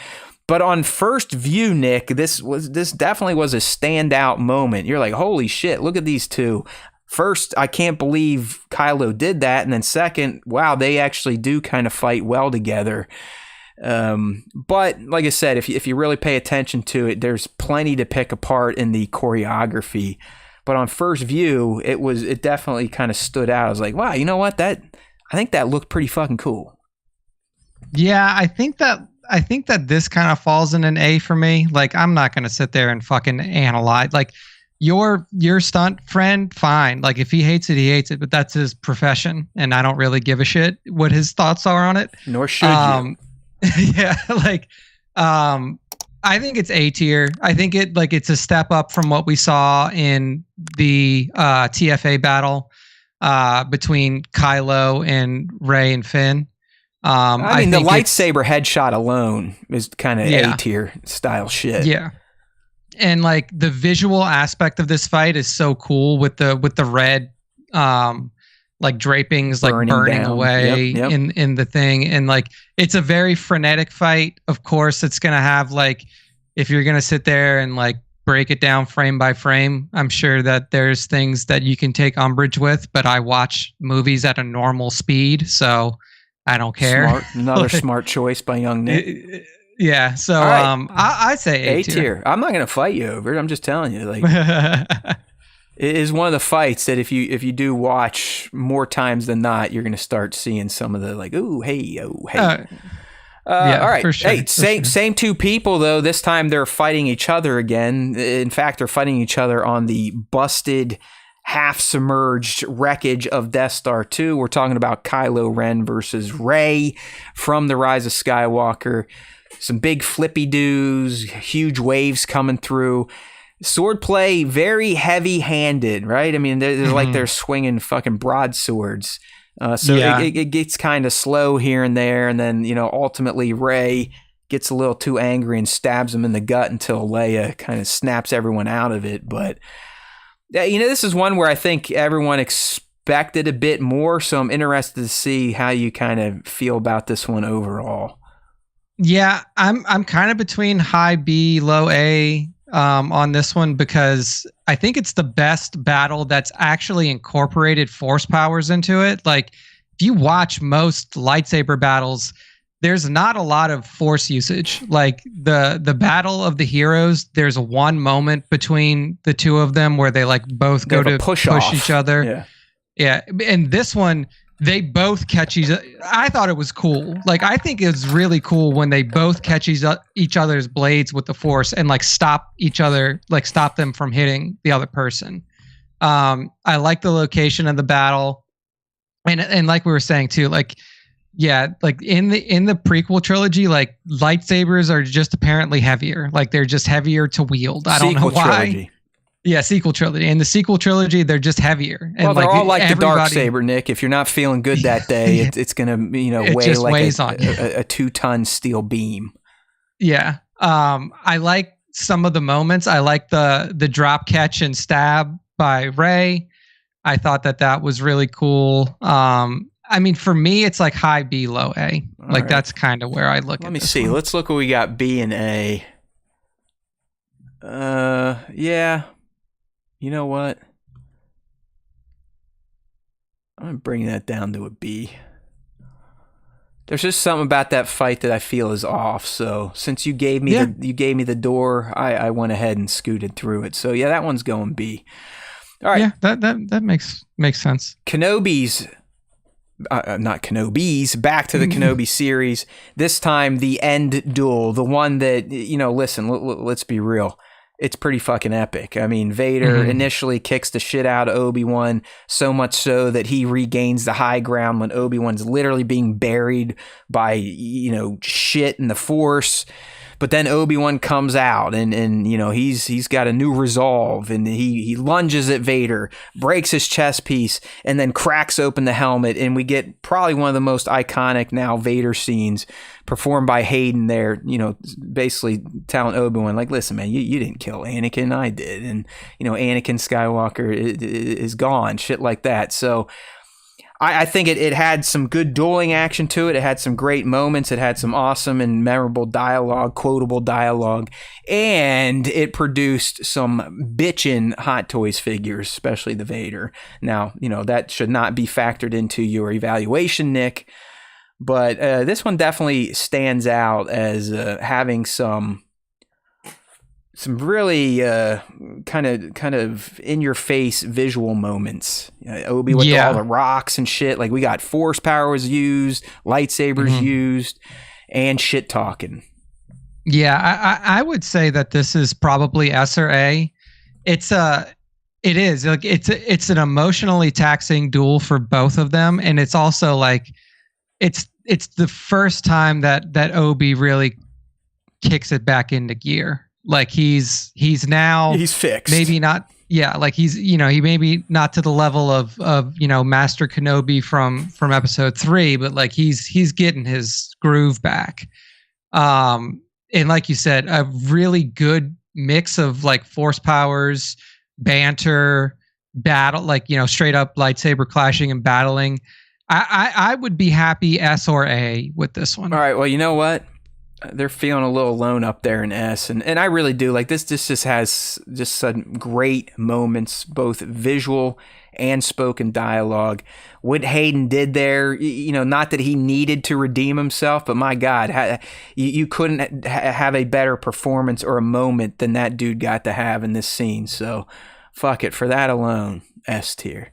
But on first view, Nick, this definitely was a standout moment. You're like, holy shit, look at these two. First, I can't believe Kylo did that. And then second, wow, they actually do kind of fight well together. But like I said, if you really pay attention to it, there's plenty to pick apart in the choreography. But on first view, it definitely kind of stood out. I was like, wow, you know what? I think that looked pretty fucking cool. Yeah, I think that this kind of falls in an A for me. Like, I'm not gonna sit there and fucking analyze. Like, your stunt friend, fine. Like, if he hates it, he hates it. But that's his profession, and I don't really give a shit what his thoughts are on it. Nor should you. Yeah, like, I think it's A tier. I think it's a step up from what we saw in the TFA battle between Kylo and Rey and Finn. I mean, the lightsaber headshot alone is kind of A tier style shit. Yeah. And like the visual aspect of this fight is so cool with the red like drapings like burning away in the thing. And like it's a very frenetic fight. Of course, it's gonna have like, if you're gonna sit there and like break it down frame by frame, I'm sure that there's things that you can take umbrage with, but I watch movies at a normal speed, so I don't care. Another smart choice by young Nick. Yeah, so right. I say A tier. I'm not gonna fight you over it. I'm just telling you, like, it is one of the fights that if you do watch more times than not, you're gonna start seeing some of the like, ooh, hey, oh, hey. Yeah, all right. For sure, hey, same two people though. This time they're fighting each other again. In fact, they're fighting each other on the busted, half-submerged wreckage of Death Star 2. We're talking about Kylo Ren versus Rey from The Rise of Skywalker. Some big flippy doos, huge waves coming through. Swordplay, very heavy-handed, right? I mean, they're like they're swinging fucking broadswords. It gets kind of slow here and there, and then, you know, ultimately Rey gets a little too angry and stabs him in the gut until Leia kind of snaps everyone out of it. But you know, this is one where I think everyone expected a bit more, so I'm interested to see how you kind of feel about this one overall. Yeah, I'm kind of between high B, low A on this one, because I think it's the best battle that's actually incorporated force powers into it. Like, if you watch most lightsaber battles, there's not a lot of force usage. Like the battle of the heroes, there's one moment between the two of them where they like both go to push each other. Yeah. And this one, they both catch each other. I thought it was cool. Like, I think it's really cool when they both catch each other's blades with the force and like stop each other, like stop them from hitting the other person. I like the location of the battle. And like we were saying too, like, yeah, like in the prequel trilogy, like lightsabers are just apparently heavier. Like they're just heavier to wield. I don't know why. Trilogy. Yeah, sequel trilogy. In the sequel trilogy, they're just heavier. And well, they're all like the dark saber, Nick. If you're not feeling good that day, it's gonna, you know, weigh like a 2-ton steel beam. Yeah. I like some of the moments. I like the drop catch and stab by Rey. I thought that was really cool. I mean, for me, it's like high B, low A. Like, that's kind of where I look at it. Let me see. One. Let's look what we got B and A. Yeah. You know what? I'm going to bring that down to a B. There's just something about that fight that I feel is off. So since you gave me the door, I went ahead and scooted through it. So yeah, that one's going B. All right. Yeah, that makes sense. Kenobi's not Kenobi's, back to the Kenobi series. This time, the end duel, the one that, you know, listen, let's be real. It's pretty fucking epic. I mean, Vader initially kicks the shit out of Obi-Wan, so much so that he regains the high ground when Obi-Wan's literally being buried by, you know, shit in the Force. But then Obi-Wan comes out and you know, he's got a new resolve, and he lunges at Vader, breaks his chest piece, and then cracks open the helmet, and we get probably one of the most iconic now Vader scenes performed by Hayden there, you know, basically telling Obi-Wan, like, listen, man, you didn't kill Anakin, I did. And, you know, Anakin Skywalker is gone, shit like that. So I think it had some good dueling action to it. It had some great moments. It had some awesome and memorable dialogue, quotable dialogue, and it produced some bitchin' Hot Toys figures, especially the Vader. Now, you know, that should not be factored into your evaluation, Nick, but this one definitely stands out as having some some really kind of in your face visual moments. Obi with all the rocks and shit. Like we got force powers used, lightsabers used, and shit talking. Yeah, I would say that this is probably S or A. It is like it's an emotionally taxing duel for both of them, and it's also like it's the first time that Obi really kicks it back into gear. Like he's fixed. Maybe not. Yeah, like he's he maybe not to the level of Master Kenobi from episode 3, but like he's getting his groove back. And like you said, a really good mix of like force powers, banter, battle, like straight up lightsaber clashing and battling. I would be happy S or A with this one. All right, well, you know what? They're feeling a little alone up there in S, and I really do. Like this just has just some great moments, both visual and spoken dialogue. What Hayden did there, not that he needed to redeem himself, but my God, you couldn't have a better performance or a moment than that dude got to have in this scene. So, fuck it, for that alone, S tier.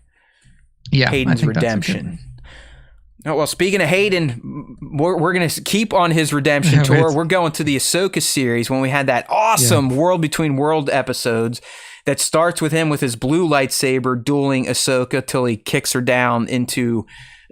Yeah, Hayden's redemption. Oh, well, speaking of Hayden, we're going to keep on his redemption tour. We're going to the Ahsoka series when we had that awesome World Between World episodes that starts with him with his blue lightsaber dueling Ahsoka till he kicks her down into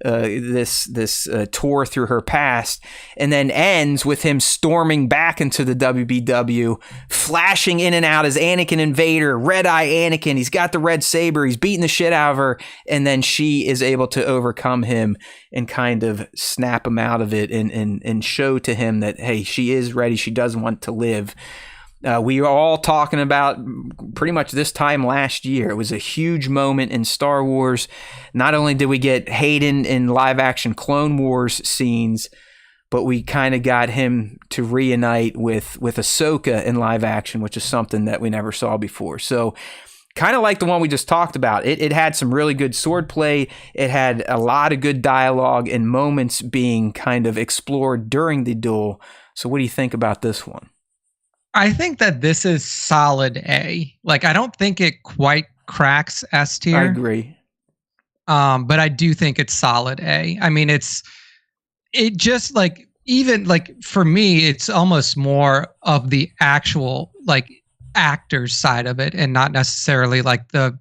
this tour through her past, and then ends with him storming back into the WBW, flashing in and out as Anakin Invader, Red Eye Anakin. He's got the red saber. He's beating the shit out of her, and then she is able to overcome him and kind of snap him out of it and show to him that, hey, she is ready. She does want to live. We were all talking about pretty much this time last year. It was a huge moment in Star Wars. Not only did we get Hayden in live action Clone Wars scenes, but we kind of got him to reunite with Ahsoka in live action, which is something that we never saw before. So kind of like the one we just talked about. It had some really good swordplay. It had a lot of good dialogue and moments being kind of explored during the duel. So what do you think about this one? I think that this is solid A. Like, I don't think it quite cracks S tier. I agree. But I do think it's solid A. I mean, it just like, even like for me, it's almost more of the actual like actors side of it, and not necessarily like the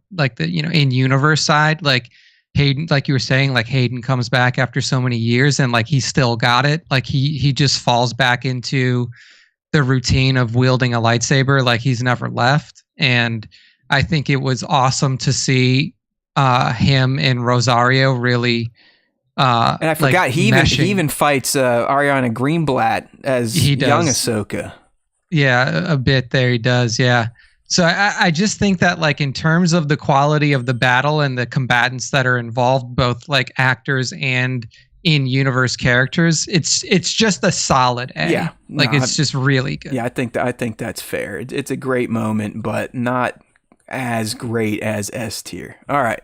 in universe side. Like Hayden, like you were saying, like Hayden comes back after so many years, and like he's still got it. Like he just falls back into the routine of wielding a lightsaber like he's never left. And I think it was awesome to see him and Rosario really and I forgot, he even fights Ariana Greenblatt as young Ahsoka. Yeah, a bit there he does, yeah. So I just think that like in terms of the quality of the battle and the combatants that are involved, both like actors and in-universe characters, it's just a solid A. Yeah, it's just really good. Yeah, I think that's fair. It's a great moment, but not as great as S tier. All right.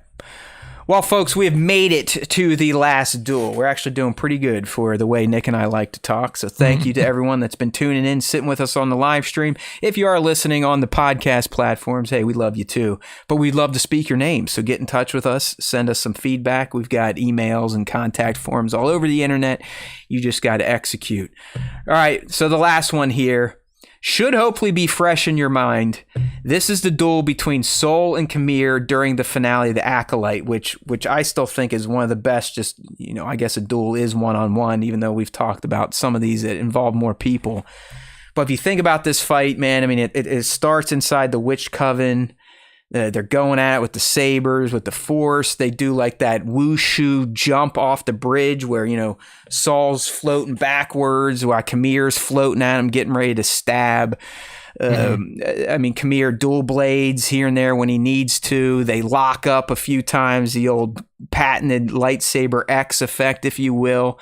Well, folks, we have made it to the last duel. We're actually doing pretty good for the way Nick and I like to talk. So thank you to everyone that's been tuning in, sitting with us on the live stream. If you are listening on the podcast platforms, hey, we love you too. But we'd love to speak your name. So get in touch with us. Send us some feedback. We've got emails and contact forms all over the internet. You just got to execute. All right. So the last one here should hopefully be fresh in your mind. This is the duel between Sol and Kamir during the finale of The Acolyte, which I still think is one of the best. Just, I guess a duel is one-on-one, even though we've talked about some of these that involve more people. But if you think about this fight, man, I mean, it starts inside the Witch Coven. They're going at it with the sabers, with the Force. They do like that wushu jump off the bridge where, Saul's floating backwards while Kamir's floating at him, getting ready to stab. I mean, Kamir dual blades here and there when he needs to. They lock up a few times, the old patented lightsaber X effect, if you will.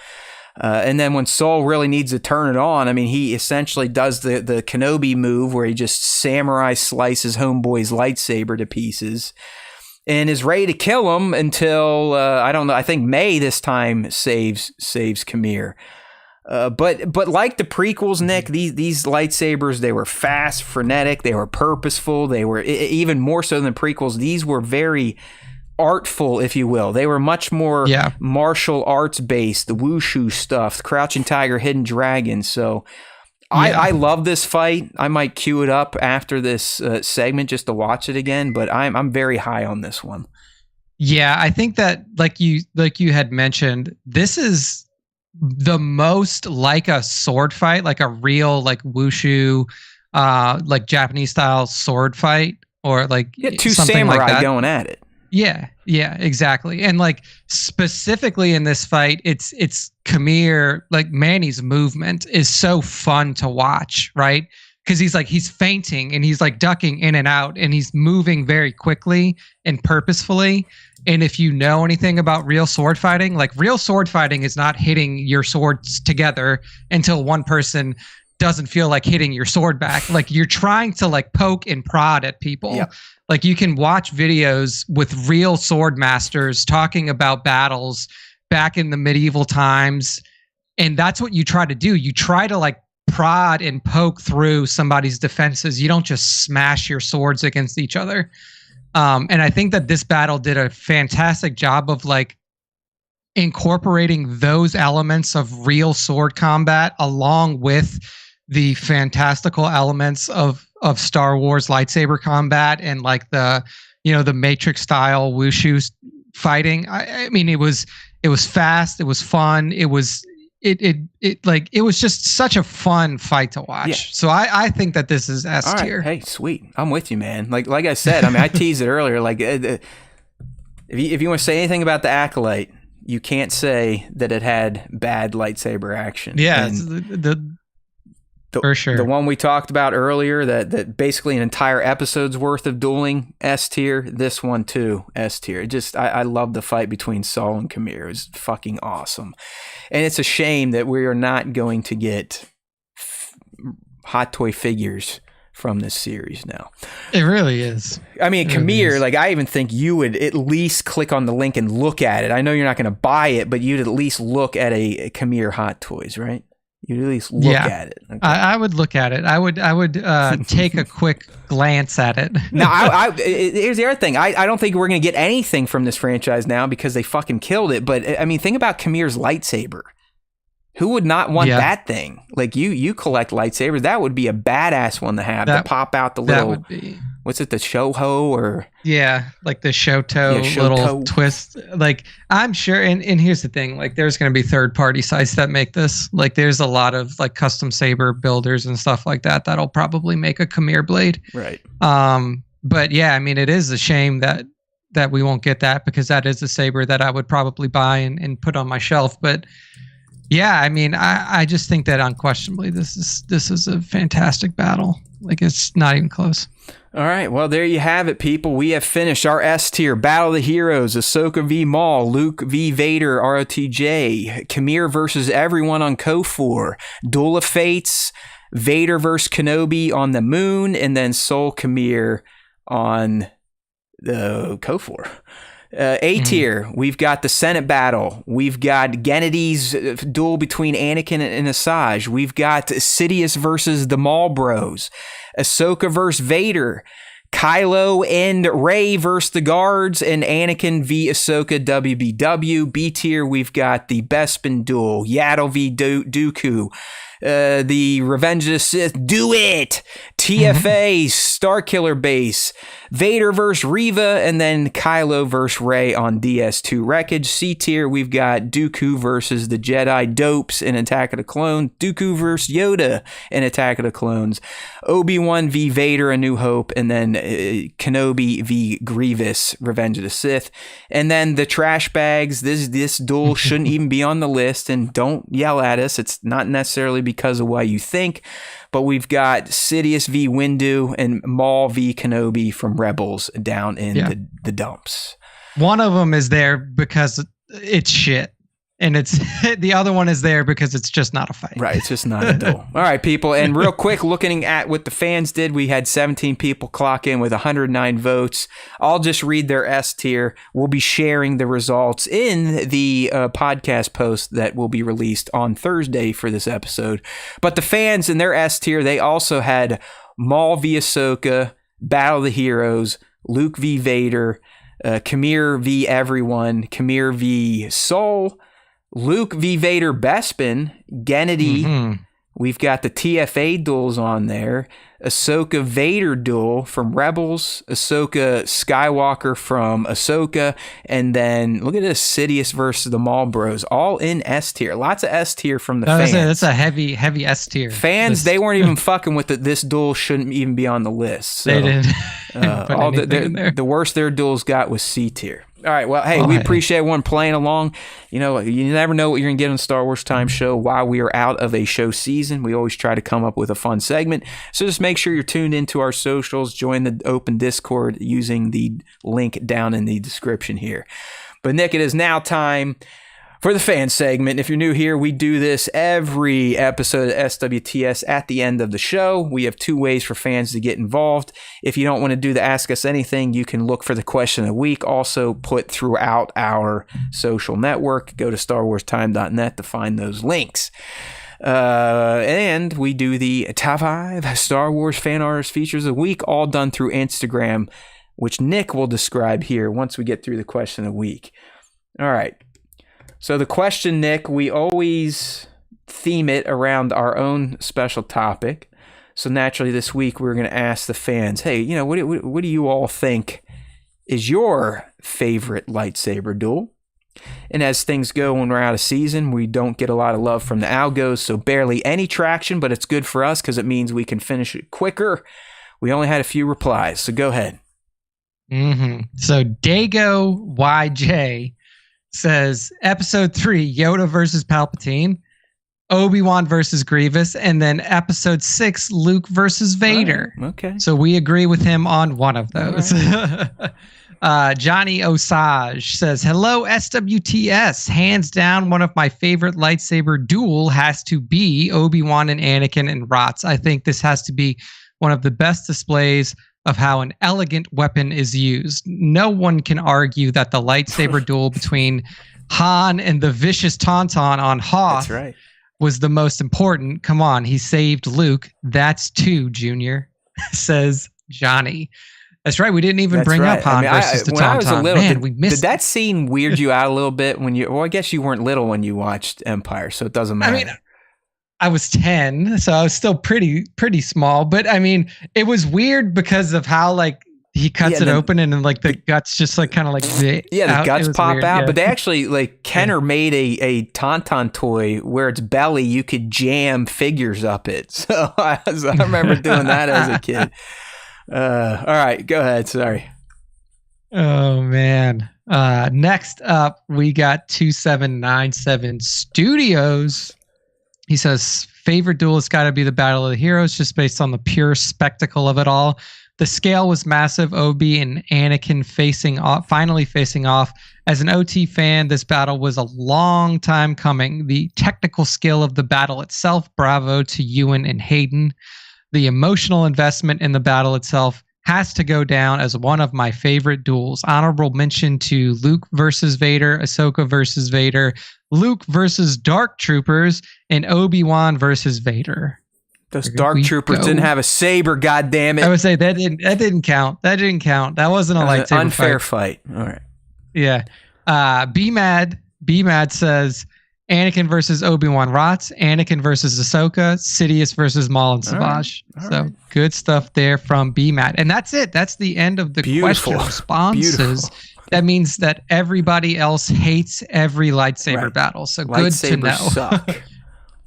And then when Saul really needs to turn it on, I mean, he essentially does the Kenobi move where he just samurai slices Homeboy's lightsaber to pieces and is ready to kill him until, I don't know, I think May this time saves Kamir. But like the prequels, Nick, these lightsabers, they were fast, frenetic, they were purposeful, they were even more so than prequels. These were very artful, if you will. They were much more martial arts based, the wushu stuff, the Crouching Tiger, Hidden Dragon. So I love this fight. I might queue it up after this segment just to watch it again, but I'm very high on this one. Yeah, I think that like you had mentioned, this is the most like a sword fight, like a real like wushu, like Japanese style sword fight, or like two something samurai like that. going at it. Yeah, exactly. And like specifically in this fight, it's Khmer, like Manny's movement is so fun to watch, right? Because he's feinting and he's like ducking in and out and he's moving very quickly and purposefully. And if you know anything about real sword fighting, like real sword fighting is not hitting your swords together until one person doesn't feel like hitting your sword back. Like you're trying to like poke and prod at people. Yep. Like you can watch videos with real sword masters talking about battles back in the medieval times. And that's what you try to do. You try to like prod and poke through somebody's defenses. You don't just smash your swords against each other. And I think that this battle did a fantastic job of like incorporating those elements of real sword combat along with the fantastical elements of Star Wars lightsaber combat and like the Matrix style wushu fighting. I mean, it was fast. It was fun. It was just such a fun fight to watch. Yeah. So I think that this is S tier. Right. Hey, sweet. I'm with you, man. Like I said, I mean, I teased it earlier. Like, if you want to say anything about the Acolyte, you can't say that it had bad lightsaber action. Yeah, for sure. The one we talked about earlier, that basically an entire episode's worth of dueling, S tier. This one too, S tier. I love the fight between Saul and Khmer. It was fucking awesome. And it's a shame that we are not going to get hot toy figures from this series now. It really is. I mean, Khmer, like I even think you would at least click on the link and look at it. I know you're not going to buy it, but you'd at least look at a Khmer Hot Toys, right? You'd at least look at it. Okay. I would look at it. I would take a quick glance at it. Now, here's the other thing. I don't think we're going to get anything from this franchise now because they fucking killed it. But I mean, think about Khmer's lightsaber. Who would not want that thing? Like you collect lightsabers. That would be a badass one to have to pop out the little. That would be. What's it? The Shoho or? Yeah, like the Shoto little twist. Like I'm sure, and here's the thing. Like there's going to be third-party sites that make this. Like there's a lot of like custom saber builders and stuff like that that'll probably make a Khmer blade. Right. But yeah, I mean, it is a shame that we won't get that because that is a saber that I would probably buy and put on my shelf. But yeah, I mean, I just think that unquestionably this is a fantastic battle. Like it's not even close. All right, well, there you have it, people. We have finished our S tier. Battle of the Heroes, Ahsoka v. Maul, Luke v. Vader, ROTJ, Khmer versus everyone on KOFOR, Duel of Fates, Vader versus Kenobi on the moon, and then Soul Khmer on the KOFOR. A tier, we've got the Senate battle. We've got Gennedy's duel between Anakin and Asajj. We've got Sidious versus the Maul Bros. Ahsoka versus Vader. Kylo and Rey versus the Guards, and Anakin v. Ahsoka WBW. B tier, we've got the Bespin duel. Yaddle v. Dooku. The Revenge of the Sith, do it! TFA, Starkiller Base, Vader versus Reva, and then Kylo versus Rey on DS2 Wreckage. C tier, we've got Dooku versus the Jedi Dopes in Attack of the Clones, Dooku versus Yoda in Attack of the Clones, Obi-Wan v. Vader, A New Hope, and then Kenobi v. Grievous, Revenge of the Sith. And then the trash bags, this duel shouldn't even be on the list, and don't yell at us, it's not necessarily because of what you think, but we've got Sidious v. Windu and Maul v. Kenobi from Rebels down in the dumps. One of them is there because it's shit. And it's the other one is there because it's just not a fight. Right, it's just not a duel. All right, people, and real quick, looking at what the fans did, we had 17 people clock in with 109 votes. I'll just read their S tier. We'll be sharing the results in the podcast post that will be released on Thursday for this episode. But the fans in their S tier, they also had Maul v. Ahsoka, Battle of the Heroes, Luke v. Vader, Kamir v. Everyone, Kamir v. Soul, Luke v. Vader Bespin, Gennady. Mm-hmm. We've got the TFA duels on there. Ahsoka Vader duel from Rebels. Ahsoka Skywalker from Ahsoka. And then look at this, Sidious versus the Maul Bros. All in S tier. Lots of S tier from the fans. That's a heavy S tier. Fans, they weren't even fucking with it. This duel shouldn't even be on the list. So, they didn't. All the worst their duels got was C tier. All right, well, hey, we appreciate everyone playing along. You know, you never know what you're going to get on Star Wars Time Show while we are out of a show season. We always try to come up with a fun segment. So just make sure you're tuned into our socials. Join the open Discord using the link down in the description here. But, Nick, it is now time for the fan segment. If you're new here, we do this every episode of SWTS at the end of the show. We have two ways for fans to get involved. If you don't want to do the Ask Us Anything, you can look for the question of the week, also put throughout our social network. Go to StarWarsTime.net to find those links. And we do the top 5 Star Wars fan artist features of the week, all done through Instagram, which Nick will describe here once we get through the question of the week. All right. So the question, Nick, we always theme it around our own special topic. So naturally this week we're going to ask the fans, hey, you know, what do you all think is your favorite lightsaber duel? And as things go when we're out of season, we don't get a lot of love from the algos, so barely any traction, but it's good for us because it means we can finish it quicker. We only had a few replies, so go ahead. Mm-hmm. So Dago YJ says episode 3, Yoda versus Palpatine, Obi-Wan versus Grievous, and then episode 6, Luke versus Vader. Right. Okay. So we agree with him on one of those. Right. Johnny Osage says, hello, SWTS. Hands down, one of my favorite lightsaber duel has to be Obi-Wan and Anakin and Rots. I think this has to be one of the best displays of how an elegant weapon is used. No one can argue that the lightsaber duel between Han and the vicious Tauntaun on Hoth was the most important. Come on, he saved Luke. That's 2, Junior, says Johnny. That's right. We didn't even bring up Han versus the Tauntaun. When I was a little, man, we missed did that scene weird you out a little bit when you? Well, I guess you weren't little when you watched Empire, so it doesn't matter. I mean, I was 10, so I was still pretty small. But I mean, it was weird because of how like he cuts it open and then like the guts just like kind of like the guts pop weird, out. Yeah. But they actually like Kenner made a Tauntaun toy where its belly you could jam figures up it. So I remember doing that as a kid. All right, go ahead. Sorry. Oh man. Next up, we got 2797 Studios. He says, favorite duel has got to be the Battle of the Heroes, just based on the pure spectacle of it all. The scale was massive. Obi and Anakin finally facing off. As an OT fan, this battle was a long time coming. The technical skill of the battle itself, bravo to Ewan and Hayden. The emotional investment in the battle itself has to go down as one of my favorite duels. Honorable mention to Luke versus Vader, Ahsoka versus Vader, Luke versus Dark Troopers, and Obi-Wan versus Vader. Those Dark Troopers didn't have a saber, goddammit. I would say that didn't count. That didn't count. That wasn't a lightsaber unfair fight. All right. Yeah. B Mad says Anakin versus Obi-Wan Rots, Anakin versus Ahsoka, Sidious versus Maul and Savage. So good stuff there from B-Mat. And that's it. That's the end of the question responses. Beautiful. That means that everybody else hates every lightsaber battle. So good to know. Suck.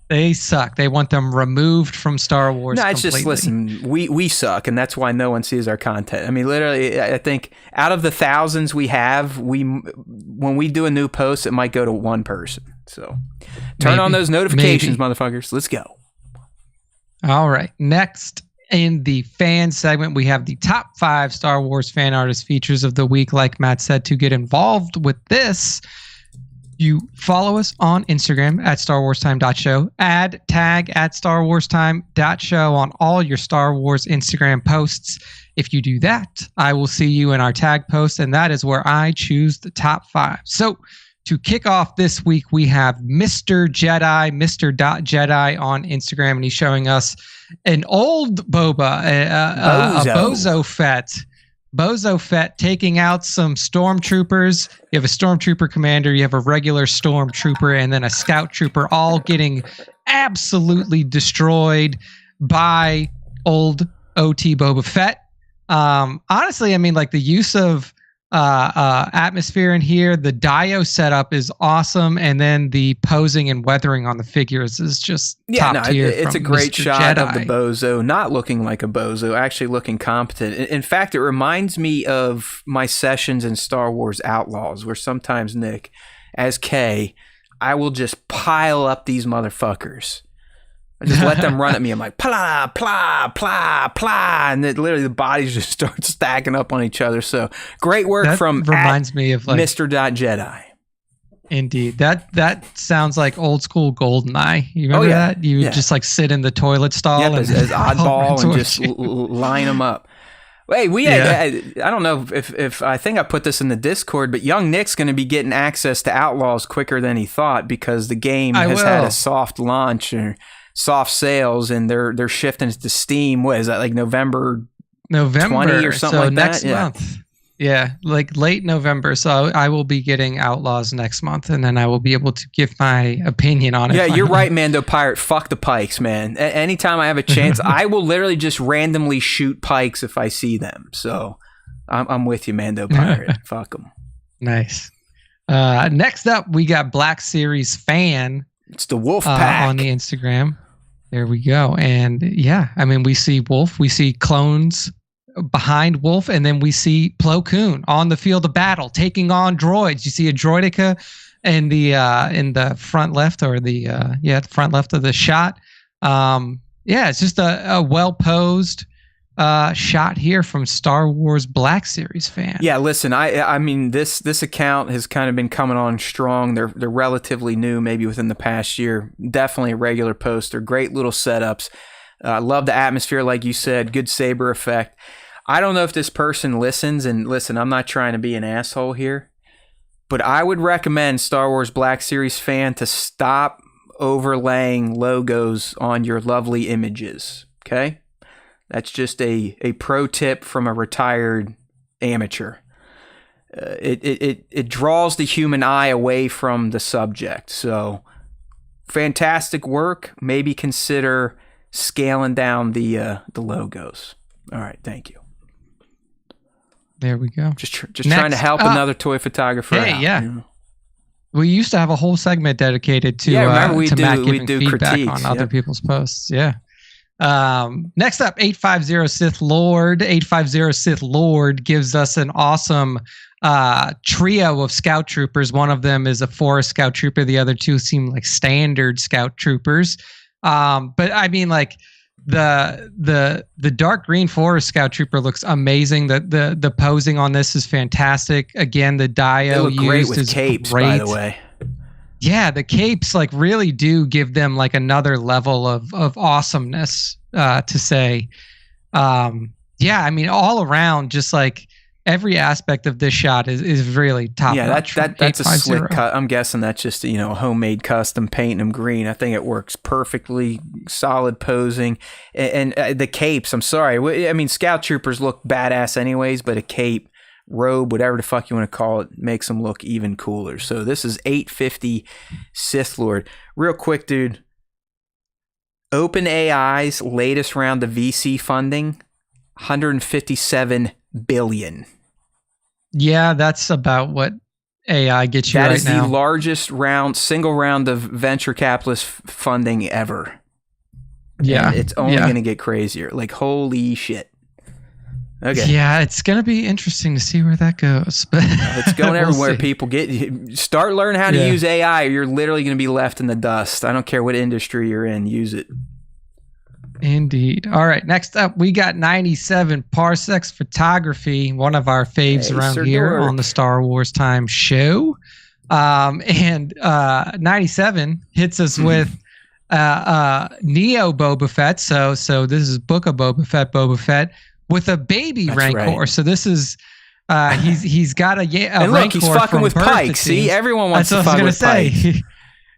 They suck. They want them removed from Star Wars. No, it's just, listen, we suck, and that's why no one sees our content. I mean, literally, I think out of the thousands we have, when we do a new post, it might go to one person. So turn on those notifications, motherfuckers. Let's go. All right. Next in the fan segment, we have the top 5 Star Wars fan artist features of the week. Like Matt said, to get involved with this, you follow us on Instagram at StarWarsTime.show, add tag at StarWarsTime.show on all your Star Wars Instagram posts. If you do that, I will see you in our tag post, and that is where I choose the top 5. So to kick off this week, we have Mr. Jedi, Mr.Jedi on Instagram, and he's showing us an old Boba, a Bozo Fett. Bozo Fett taking out some stormtroopers. You have a stormtrooper commander, you have a regular stormtrooper, and then a scout trooper, all getting absolutely destroyed by old OT Boba Fett. Honestly, I mean, like the use of atmosphere in here, the Dio setup is awesome, and then the posing and weathering on the figures is just top tier. It's a great Mr. shot Jedi. of the Bozo, not looking like a Bozo, actually looking competent. In fact, it reminds me of my sessions in Star Wars Outlaws, where sometimes, Nick, as K, I will just pile up these motherfuckers. I just let them run at me. I'm like, plah, plah, plah, plah. And then literally the bodies just start stacking up on each other. So great work That from reminds me of like Mr. Jedi. Indeed. That sounds like old school GoldenEye. You remember that? You would just like sit in the toilet stall and as oddball and just line them up. Hey, I don't know if I think I put this in the Discord, but young Nick's going to be getting access to Outlaws quicker than he thought because the game has had a soft launch or soft sales, and they're shifting it to Steam. What is that, like November 20 or something like next that? month. Yeah, like late November. So I will be getting Outlaws next month, and then I will be able to give my opinion on it. Yeah, you're right, Mando Pirate. Fuck the pikes, man. Anytime I have a chance, I will literally just randomly shoot pikes if I see them. So I'm with you, Mando Pirate. Fuck them. Nice. Next up, we got Black Series Fan. It's the Wolf Pack on the Instagram. There we go. And yeah, I mean, we see Wolf, we see clones behind Wolf, and then we see Plo Koon on the field of battle taking on droids. You see a droideka in the front left, or the front left of the shot. It's just a well posed shot here from Star Wars Black Series Fan. Yeah, listen, I mean this account has kind of been coming on strong. They're relatively new, maybe within the past year. Definitely a regular poster. Great little setups. I love the atmosphere, like you said. Good saber effect. I don't know if this person listens, and listen, I'm not trying to be an asshole here, but I would recommend Star Wars Black Series Fan to stop overlaying logos on your lovely images. Okay? That's just a pro tip from a retired amateur. It draws the human eye away from the subject. So, fantastic work. Maybe consider scaling down the logos. All right, thank you. There we go. Just trying to help another toy photographer out. Yeah. You know? We used to have a whole segment dedicated to remember we Matt do giving feedback critiques, on other people's posts. Yeah. Next up, 850 Sith Lord. 850 Sith Lord gives us an awesome trio of scout troopers. One of them is a forest scout trooper. The other two seem like standard scout troopers. But I mean, like the dark green forest scout trooper looks amazing. The posing on this is fantastic. Again, the Dio used great with is capes, great. by the way. Yeah, the capes like really do give them like another level of awesomeness to say. I mean, all around, just like every aspect of this shot is really top notch. Yeah, that's a slick cut. I'm guessing that's just a homemade custom, painting them green. I think it works perfectly. Solid posing, and the capes. I'm sorry. I mean, scout troopers look badass anyways, but a cape, robe, whatever the fuck you want to call it, makes them look even cooler. So this is 850 Sith Lord. Real quick, dude. OpenAI's latest round of VC funding, $157 billion. Yeah, that's about what AI gets you right now. That is the largest single round of venture capitalist funding ever. Yeah. And it's only going to get crazier. Like, holy shit. Okay. Yeah, it's going to be interesting to see where that goes. But it's going everywhere. People start learning how to use AI, or you're literally going to be left in the dust. I don't care what industry you're in, use it. Indeed. All right, next up, we got 97 Parsecs Photography, one of our faves around here on the Star Wars Time show. And 97 hits us with Neo Boba Fett. So this is Book of Boba Fett with a baby That's Rancor. right. So this is he's got a And look, Rancor he's fucking from with birth, Pikes. See, everyone wants That's to what I was fuck gonna with say. Pikes.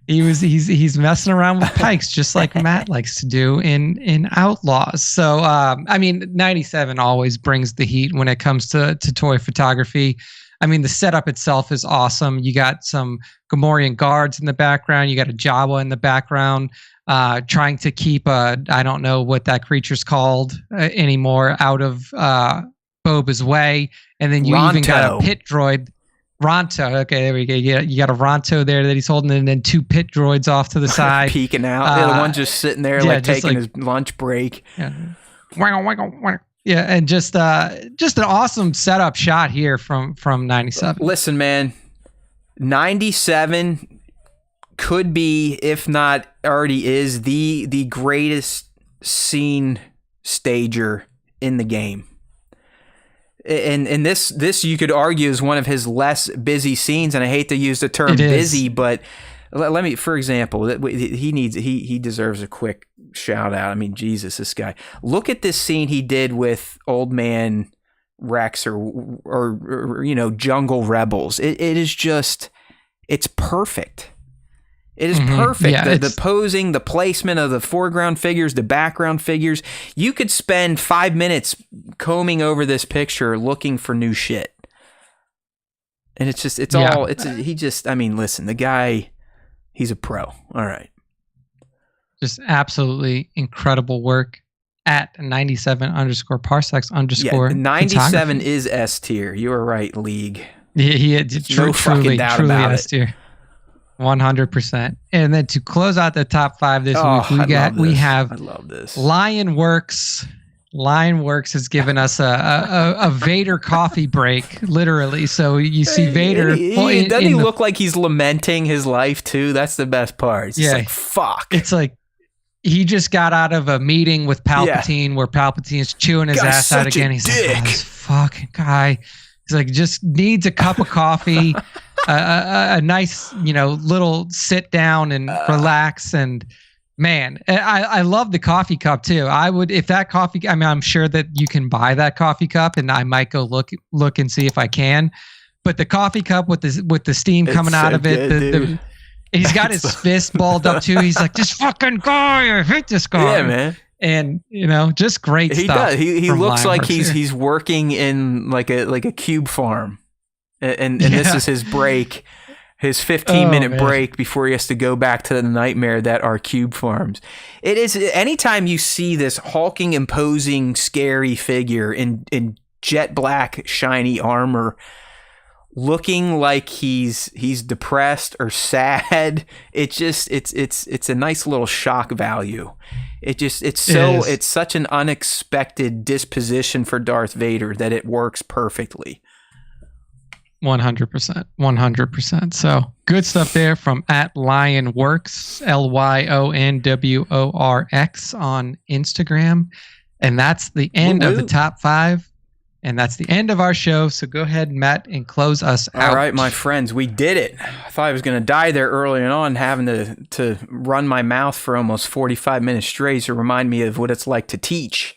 He's messing around with Pikes just like Matt likes to do in Outlaws. So I mean, 97 always brings the heat when it comes to toy photography. I mean, the setup itself is awesome. You got some Gamorrean guards in the background. You got a Jawa in the background, trying to keep I don't know what that creature's called anymore, out of Boba's way. And then you even got a pit droid. Ronto. Okay, there we go. You got a Ronto there that he's holding, and then 2 pit droids off to the side. Peeking out. The one just sitting there, like taking his lunch break. Yeah. Yeah, and just an awesome setup shot here from 97. Listen, man, 97 could be, if not already is, the greatest scene stager in the game. And this you could argue is one of his less busy scenes, and I hate to use the term busy, but let me, for example, he deserves a quick shout out. I mean, Jesus, this guy. Look at this scene he did with Old Man Rex or Jungle Rebels. It is just, it's perfect. It is perfect. Yeah, the posing, the placement of the foreground figures, the background figures. You could spend 5 minutes combing over this picture looking for new shit. And it's just, I mean, listen, the guy, he's a pro. All right. Just absolutely incredible work at 97_parsecs_ Yeah, 97 is S tier. You are right, League. Yeah, no fucking doubt truly about S tier. 100%. And then to close out the top 5 this week, we have I love this. Lionworks. Lionworks has given us a Vader coffee break, literally. So you see Vader. Doesn't he look like he's lamenting his life too? That's the best part. It's like, fuck. It's like he just got out of a meeting with Palpatine where Palpatine's chewing his ass out again. He's like, oh, this fucking guy. He's like, just needs a cup of coffee, a nice, little sit down and relax. And man, I love the coffee cup too. I would, if that coffee, I mean, I'm sure that you can buy that coffee cup, and I might go look and see if I can. But the coffee cup with the steam coming out of it, he's got his fist balled up too. He's like, this fucking guy, I hate this guy. Yeah, man. And just great he stuff. Does. He looks like he's working in like a cube farm, and this is his break, his 15-minute break before he has to go back to the nightmare that are cube farms. It is, anytime you see this hulking, imposing, scary figure in jet black, shiny armor, looking like he's depressed or sad, it's a nice little shock value. It's such an unexpected disposition for Darth Vader that it works perfectly. 100%. So good stuff there from @Lionworks, LYONWORX on Instagram. And that's the end of the top 5. And that's the end of our show. So go ahead, Matt, and close us out. All right, my friends, we did it. I thought I was going to die there early on, having to run my mouth for almost 45 minutes straight to remind me of what it's like to teach.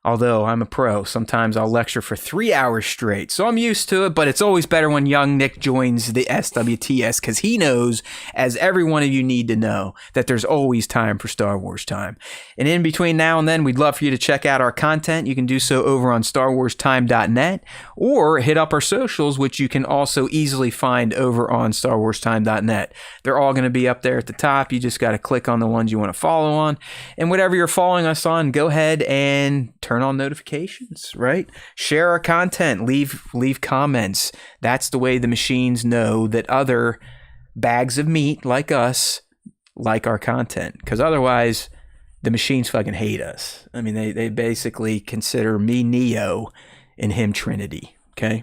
Although I'm a pro, sometimes I'll lecture for 3 hours straight. So I'm used to it, but it's always better when young Nick joins the SWTS, because he knows, as every one of you need to know, that there's always time for Star Wars time. And in between now and then, we'd love for you to check out our content. You can do so over on StarWarsTime.net, or hit up our socials, which you can also easily find over on StarWarsTime.net. They're all going to be up there at the top. You just got to click on the ones you want to follow on. And whatever you're following us on, go ahead and turn on notifications, right? Share our content, leave comments. That's the way the machines know that other bags of meat like us like our content, because otherwise the machines fucking hate us. I mean, they basically consider me Neo and him Trinity. Okay,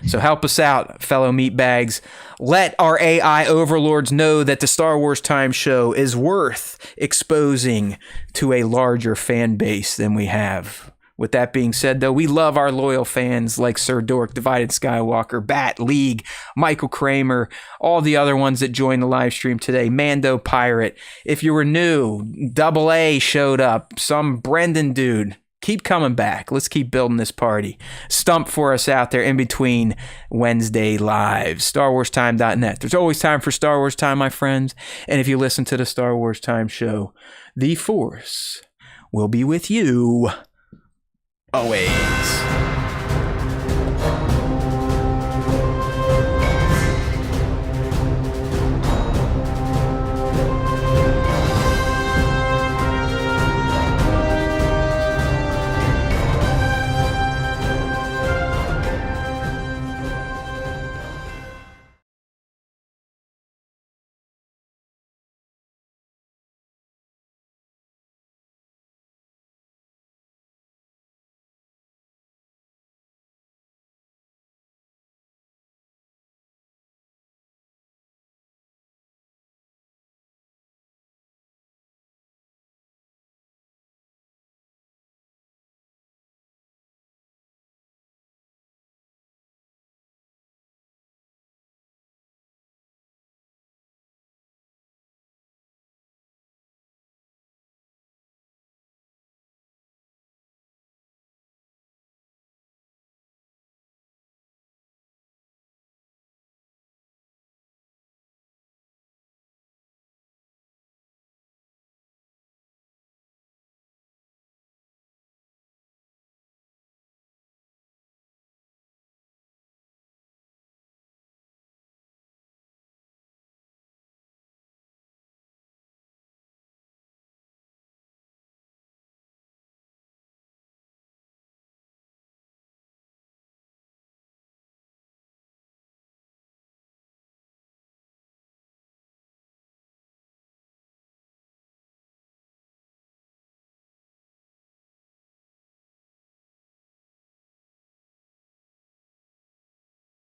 so help us out, fellow meatbags. Let our AI overlords know that the Star Wars Time Show is worth exposing to a larger fan base than we have With that being said, though, we love our loyal fans like Sir Dork, Divided Skywalker, Bat, League, Michael Kramer, all the other ones that joined the live stream today, Mando Pirate. If you were new, Double A showed up, some Brendan dude. Keep coming back. Let's keep building this party. Stump for us out there in between Wednesday lives. StarWarsTime.net. There's always time for Star Wars Time, my friends. And if you listen to the Star Wars Time show, the Force will be with you always.